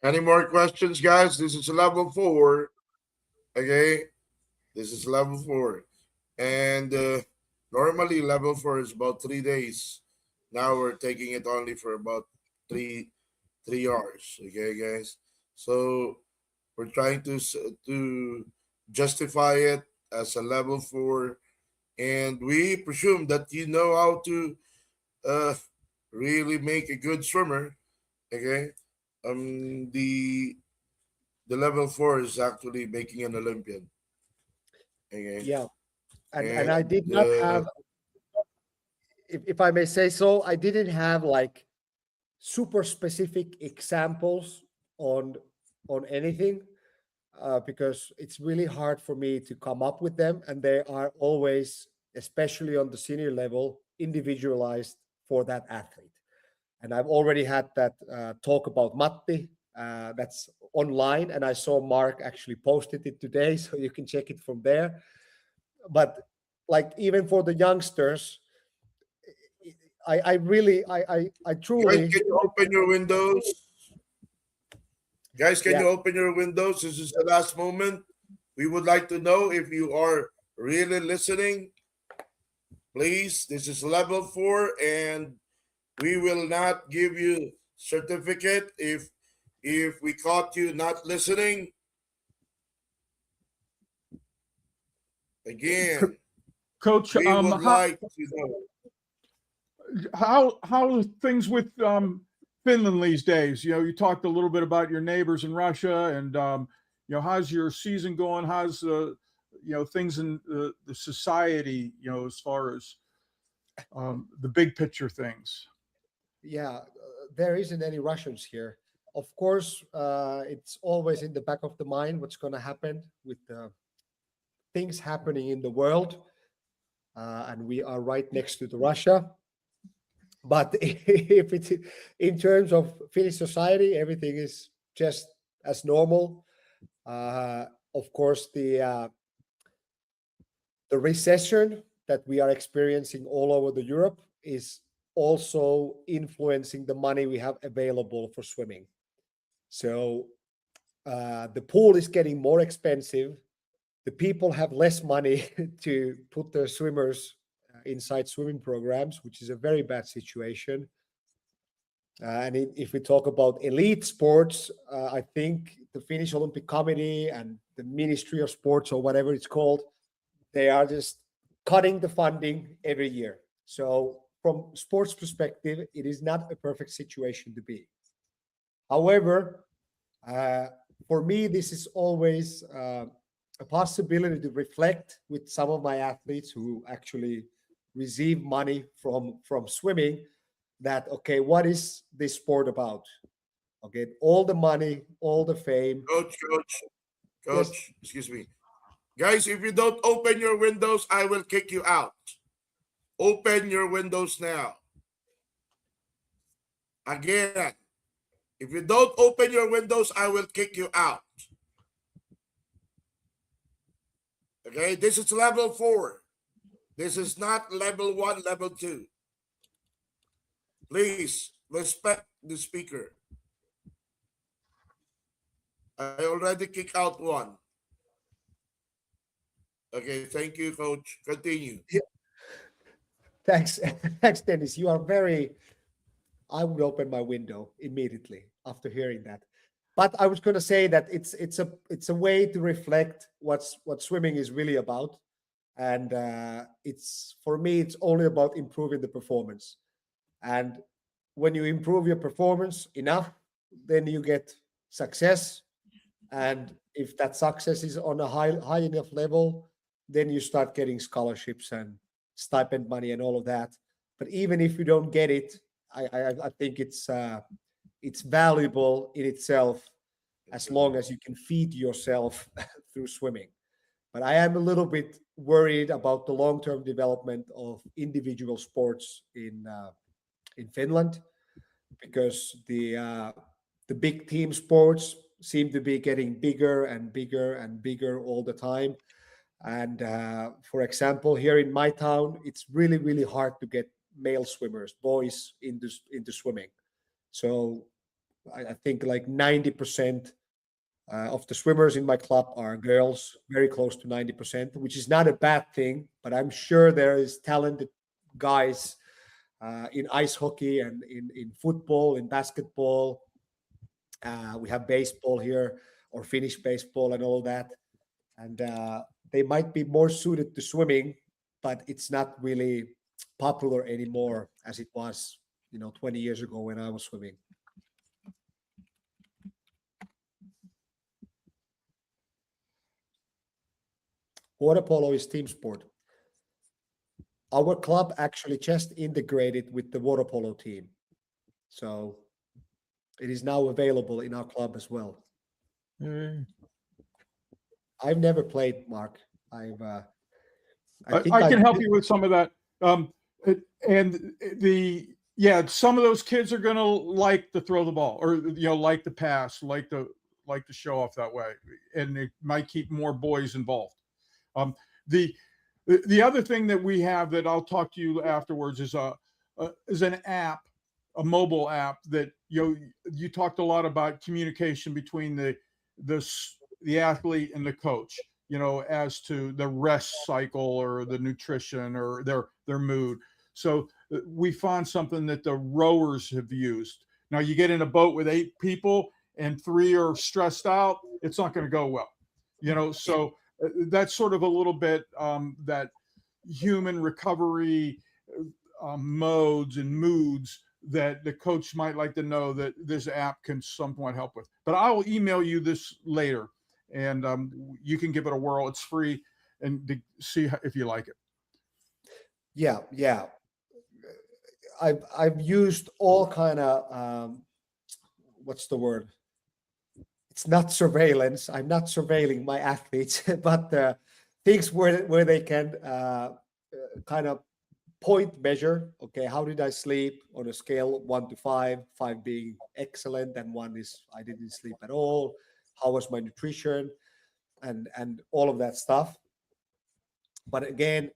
Any more questions, guys? This is level 4. Okay, this is level 4, and normally level 4 is about 3 days. Now we're taking it only for about three hours. Okay, guys. So we're trying to justify it as a level 4, and we presume that you know how to really make a good swimmer. Okay, the level 4 is actually making an Olympian. Okay. Yeah, and I did not have, if I may say so, I didn't have like super specific examples on anything because it's really hard for me to come up with them, and they are always, especially on the senior level, individualized for that athlete. And I've already had that talk about Matti. That's online, and I saw Mark actually posted it today, so you can check it from there. But like even for the youngsters, I truly. Guys, can you open your windows? Guys, can Yeah. you open your windows? This is the last moment. We would like to know if you are really listening. Please, this is level 4, and we will not give you certificate if we caught you not listening. Again, Coach, we would like to know. how are things with Finland these days? You know, you talked a little bit about your neighbors in Russia, and you know, how's your season going? How's you know, things in the society, you know, as far as the big picture things? Yeah, there isn't any Russians here. Of course, it's always in the back of the mind what's going to happen with the things happening in the world, and we are right next to the Russia. But if it's in terms of Finnish society, everything is just as normal. Of course, the recession that we are experiencing all over the Europe is also influencing the money we have available for swimming. So the pool is getting more expensive. The people have less money to put their swimmers inside swimming programs, which is a very bad situation. And if we talk about elite sports, I think the Finnish Olympic Committee and the Ministry of Sports, or whatever it's called, they are just cutting the funding every year. So from sports perspective, it is not a perfect situation to be. However, for me, this is always a possibility to reflect with some of my athletes who actually receive money from swimming, that, okay, what is this sport about? Okay, all the money, all the fame. Coach, Yes. excuse me. Guys, if you don't open your windows, I will kick you out. Open your windows now. Again, if you don't open your windows, I will kick you out. Okay, this is level 4. This is not level 1, level 2. Please respect the speaker. I already kicked out one. Okay, thank you, Coach. Continue. Thanks, thanks, Dennis. You are very. I would open my window immediately after hearing that. But I was going to say that it's a way to reflect what swimming is really about, and it's for me it's only about improving the performance. And when you improve your performance enough, then you get success. And if that success is on a high enough level, then you start getting scholarships and stipend money and all of that. But even if you don't get it, I think it's valuable in itself as long as you can feed yourself through swimming. But I am a little bit worried about the long-term development of individual sports in Finland, because the big team sports seem to be getting bigger and bigger and bigger all the time. And for example, here in my town, it's really hard to get male swimmers, boys, into swimming. So I think like 90% of the swimmers in my club are girls, very close to 90%, which is not a bad thing. But I'm sure there is talented guys in ice hockey and in football, in basketball. We have baseball here, or Finnish baseball and all that. And they might be more suited to swimming, but it's not really popular anymore as it was, 20 years ago when I was swimming. Water polo is team sport. Our club actually just integrated with the water polo team. So it is now available in our club as well. I've never played, Mark. I can help you with some of that. And some of those kids are going to like to throw the ball, or like to pass, like to show off that way, and it might keep more boys involved. The other thing that we have that I'll talk to you afterwards is an app, a mobile app that you talked a lot about communication between the athlete and the coach, as to the rest cycle or the nutrition or their mood. So we found something that the rowers have used. Now you get in a boat with 8 people and 3 are stressed out, it's not going to go well, so that's sort of a little bit that human recovery modes and moods that the coach might like to know that this app can somewhat help with. But I will email you this later, and you can give it a whirl. It's free, and to see if you like it. Yeah. I've used all kind of what's the word? It's not surveillance. I'm not surveilling my athletes, but things where they can kind of point measure. Okay, how did I sleep on a scale 1 to 5? 5 being excellent, and 1 is I didn't sleep at all. How was my nutrition, and all of that stuff. But again,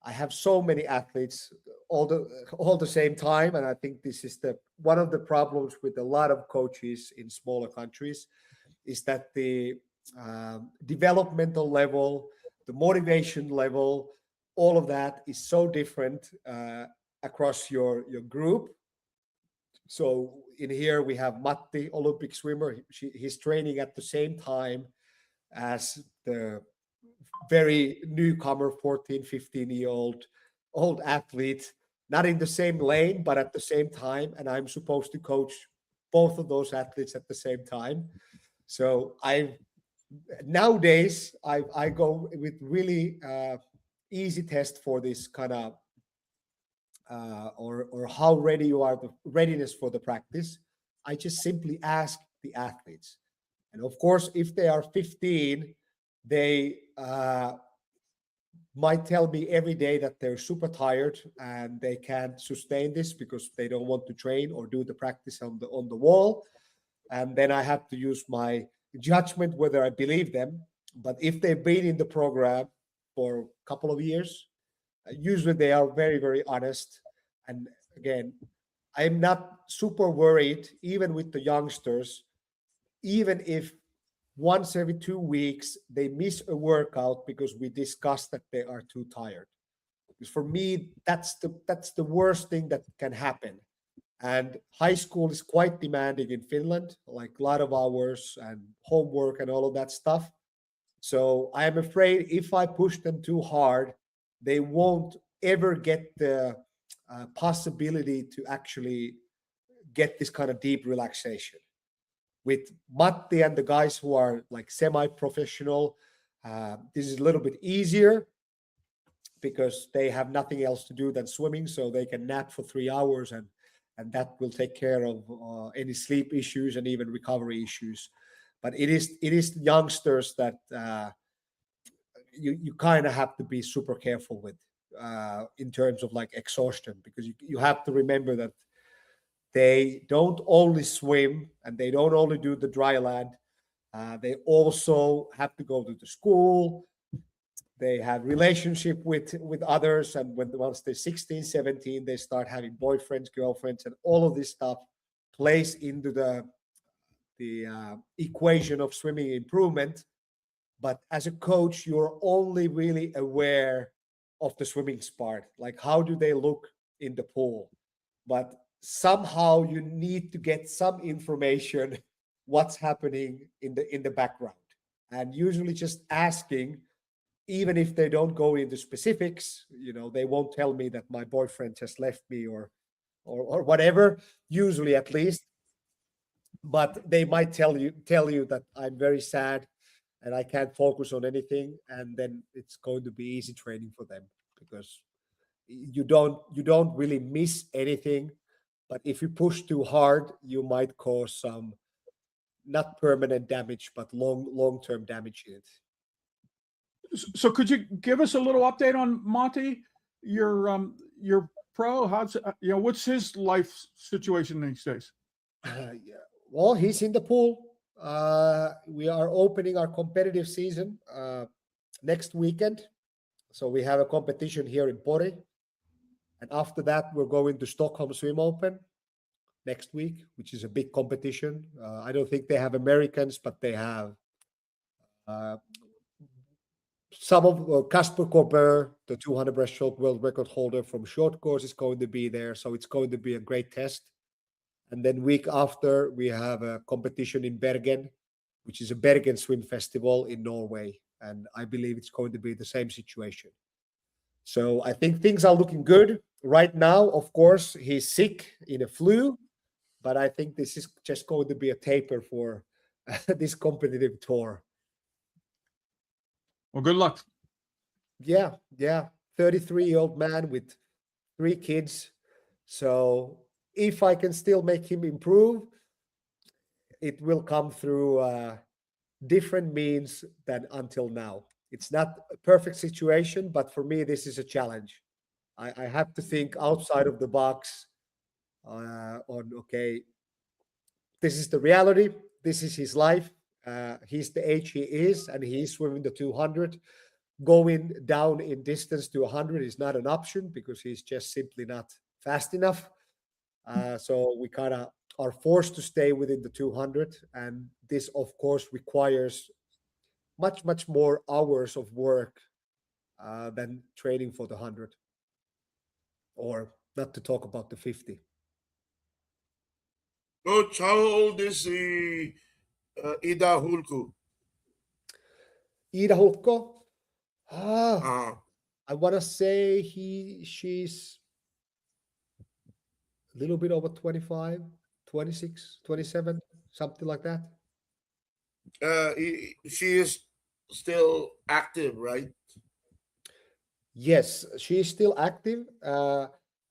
I have so many athletes all the same time, and I think this is one of the problems with a lot of coaches in smaller countries, is that the developmental level, the motivation level, all of that is so different across your group. So in here we have Matti, Olympic swimmer. He's training at the same time as the very newcomer, 14, 15-year-old athlete, not in the same lane, but at the same time. And I'm supposed to coach both of those athletes at the same time. So nowadays I go with really easy test for this kind of or how ready you are, the readiness for the practice. I just simply ask the athletes, and of course, if they are 15, they might tell me every day that they're super tired and they can't sustain this because they don't want to train or do the practice on the wall. And then I have to use my judgment whether I believe them. But if they've been in the program for a couple of years, usually they are very, very honest. And again, I'm not super worried, even with the youngsters, even if once every 2 weeks they miss a workout because we discussed that they are too tired. Because for me, that's the worst thing that can happen. And high school is quite demanding in Finland, like a lot of hours and homework and all of that stuff. So I am afraid if I push them too hard, they won't ever get the possibility to actually get this kind of deep relaxation. With Matti and the guys who are like semi-professional, this is a little bit easier because they have nothing else to do than swimming, so they can nap for 3 hours, and that will take care of any sleep issues and even recovery issues. But it is youngsters that you kind of have to be super careful with in terms of like exhaustion, because you have to remember that they don't only swim and they don't only do the dry land. They also have to go to the school. They have relationship with others, and once they're 16, 17, they start having boyfriends, girlfriends, and all of this stuff plays into the equation of swimming improvement. But as a coach, you're only really aware of the swimming part, like how do they look in the pool. But somehow you need to get some information what's happening in the background, and usually just asking, even if they don't go into specifics, they won't tell me that my boyfriend just left me or whatever, usually at least. But they might tell you that I'm very sad and I can't focus on anything, and then it's going to be easy training for them, because you don't really miss anything. But if you push too hard, you might cause some not permanent damage, but long-term damage in it. So could you give us a little update on Monty, your pro? What's his life situation these days? Yeah. Well, he's in the pool. We are opening our competitive season next weekend. So we have a competition here in Pori. And after that, we're going to Stockholm Swim Open next week, which is a big competition. I don't think they have Americans, but they have some of Casper Koper, the 200 breaststroke world record holder from short course, is going to be there. So it's going to be a great test. And then week after, we have a competition in Bergen, which is a Bergen Swim Festival in Norway. And I believe it's going to be the same situation. So I think things are looking good. Right now, of course, he's sick in a flu, but I think this is just going to be a taper for this competitive tour. Well, good luck. Yeah. 33-year-old man with 3 kids. So if I can still make him improve, it will come through different means than until now. It's not a perfect situation, but for me, this is a challenge. I have to think outside of the box okay, this is the reality. This is his life. He's the age he is, and he's swimming the 200. Going down in distance to 100 is not an option because he's just simply not fast enough. So we kind of are forced to stay within the 200. And this, of course, requires much more hours of work than training for the 100. Or not to talk about the 50. Coach, how old is Ida Hulku? Ida Hulko? Uh, I want to say she's a little bit over 25, 26, 27, something like that. she is still active, right? Yes, she is still active,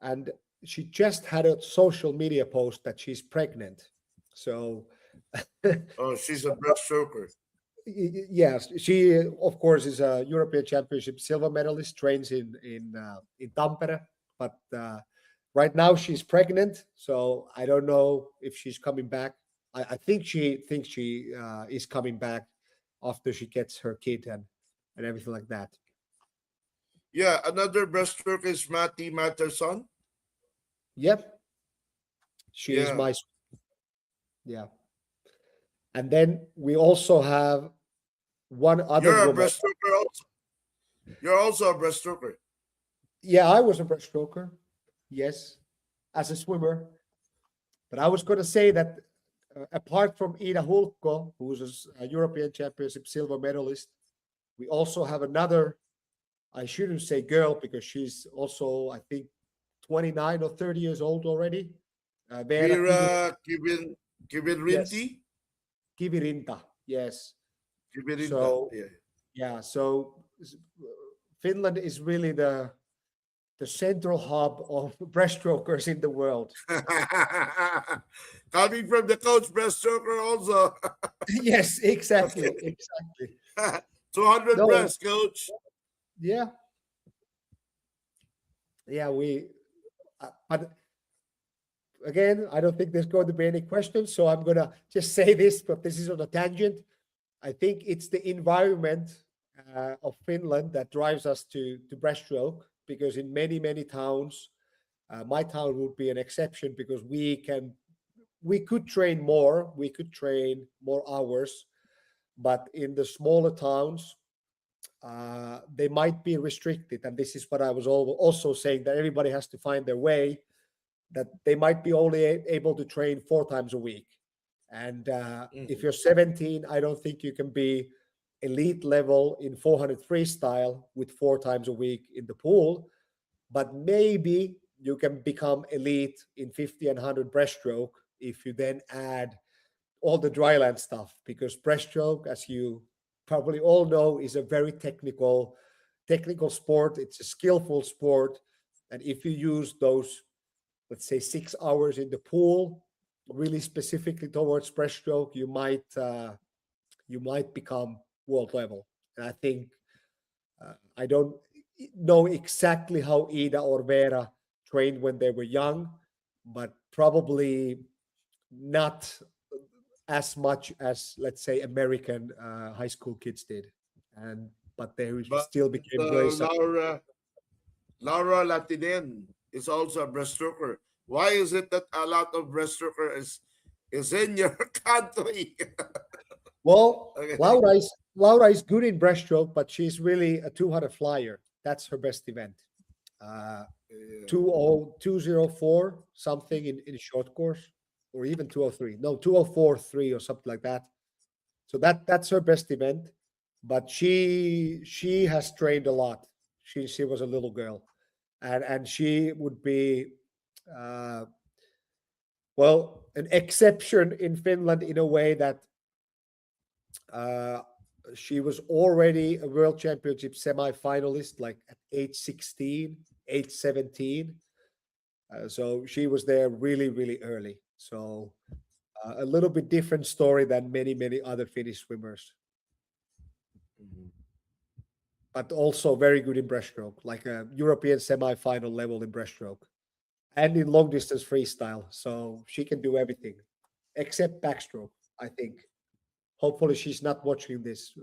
and she just had a social media post that she's pregnant. So, Oh, she's a breaststroker. yes, she of course is a European Championship silver medalist. Trains in Tampere, but right now she's pregnant. So I don't know if she's coming back. I think she thinks she is coming back after she gets her kid and everything like that. Yeah, another breaststroke is Matti Matterson. Yep. She is Yeah. my, yeah. And then we also have one other You're a woman. breaststroker also. You're also a breaststroker. Yeah, I was a breaststroker. Yes, as a swimmer. But I was going to say that apart from Ida Hulkko, who was a European Championship silver medalist, we also have another, I shouldn't say girl because she's also, I think, 29 or 30 years old already. Vera Vera yes, Kivirinti. Kivirinta. Yes. Kivirinta. So, Yeah. yeah, so Finland is really the central hub of breaststrokers in the world. Coming from the coach breaststroker also. Yes, exactly, Okay. exactly. 200 No, breast, coach. yeah, yeah, but again, I don't think there's going to be any questions, so I'm gonna just say this, but this is on a tangent. I think it's the environment of Finland that drives us to breaststroke, because in many towns, my town would be an exception because we could train more, we could train more hours, but in the smaller towns, they might be restricted. And this is what I was also saying, that everybody has to find their way, that they might be only able to train 4 times a week. And if you're 17, I don't think you can be elite level in 400 freestyle with 4 times a week in the pool, but maybe you can become elite in 50 and 100 breaststroke if you then add all the dryland stuff, because breaststroke, as you probably all know, is a very technical sport. It's a skillful sport, and if you use those, let's say, 6 hours in the pool really specifically towards breaststroke, you might become world level. And I think I don't know exactly how Ida or Vera trained when they were young, but probably not as much as, let's say, American high school kids did, but they But still became very successful. Laura Latinen is also a breaststroker. Why is it that a lot of breaststroker is in your country? Well, Okay. Laura is good in breaststroke, but she's really a 200 flyer. That's her best event. 204 something in short course, or even 203. No, 204.3 or something like that. So that's her best event. But she has trained a lot. She was a little girl, and she would be well, an exception in Finland in a way that she was already a world championship semi-finalist, like at age 16, age 17. So she was there really early. So a little bit different story than many other Finnish swimmers. But also very good in breaststroke, like a European semi-final level in breaststroke and in long distance freestyle. So she can do everything except backstroke, I think. Hopefully she's not watching this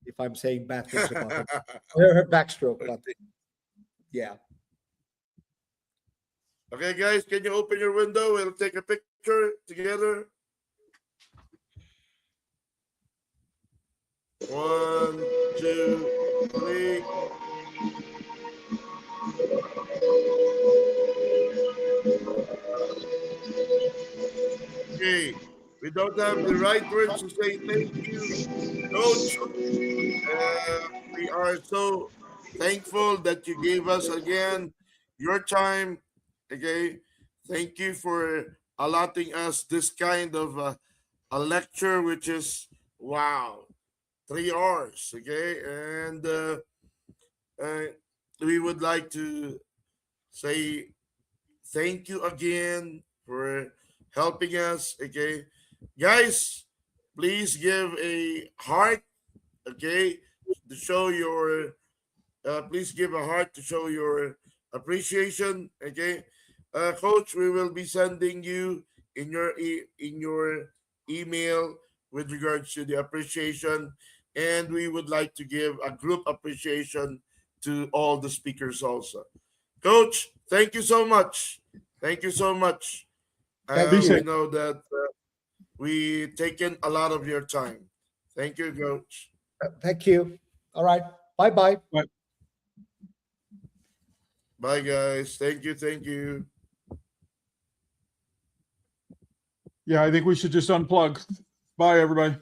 if I'm saying bad things about her backstroke, but yeah. Okay, guys, can you open your window? We'll take a picture together. 1, 2, 3. Okay, we don't have the right words to say thank you, Coach. We are so thankful that you gave us again your time. Okay, thank you for allotting us this kind of a lecture, which is wow, 3 hours. Okay, and uh, we would like to say thank you again for helping us. Okay, guys, please give a heart. Okay, to show your please give a heart to show your appreciation. Okay, Coach, we will be sending you in your email with regards to the appreciation, and we would like to give a group appreciation to all the speakers also. Coach, thank you so much. Thank you so much. Thank Be you. safe. We know that we taken a lot of your time. Thank you, Coach. Thank you. All right. Bye-bye. Bye, guys. Thank you. Thank you. Yeah, I think we should just unplug. Bye, everybody.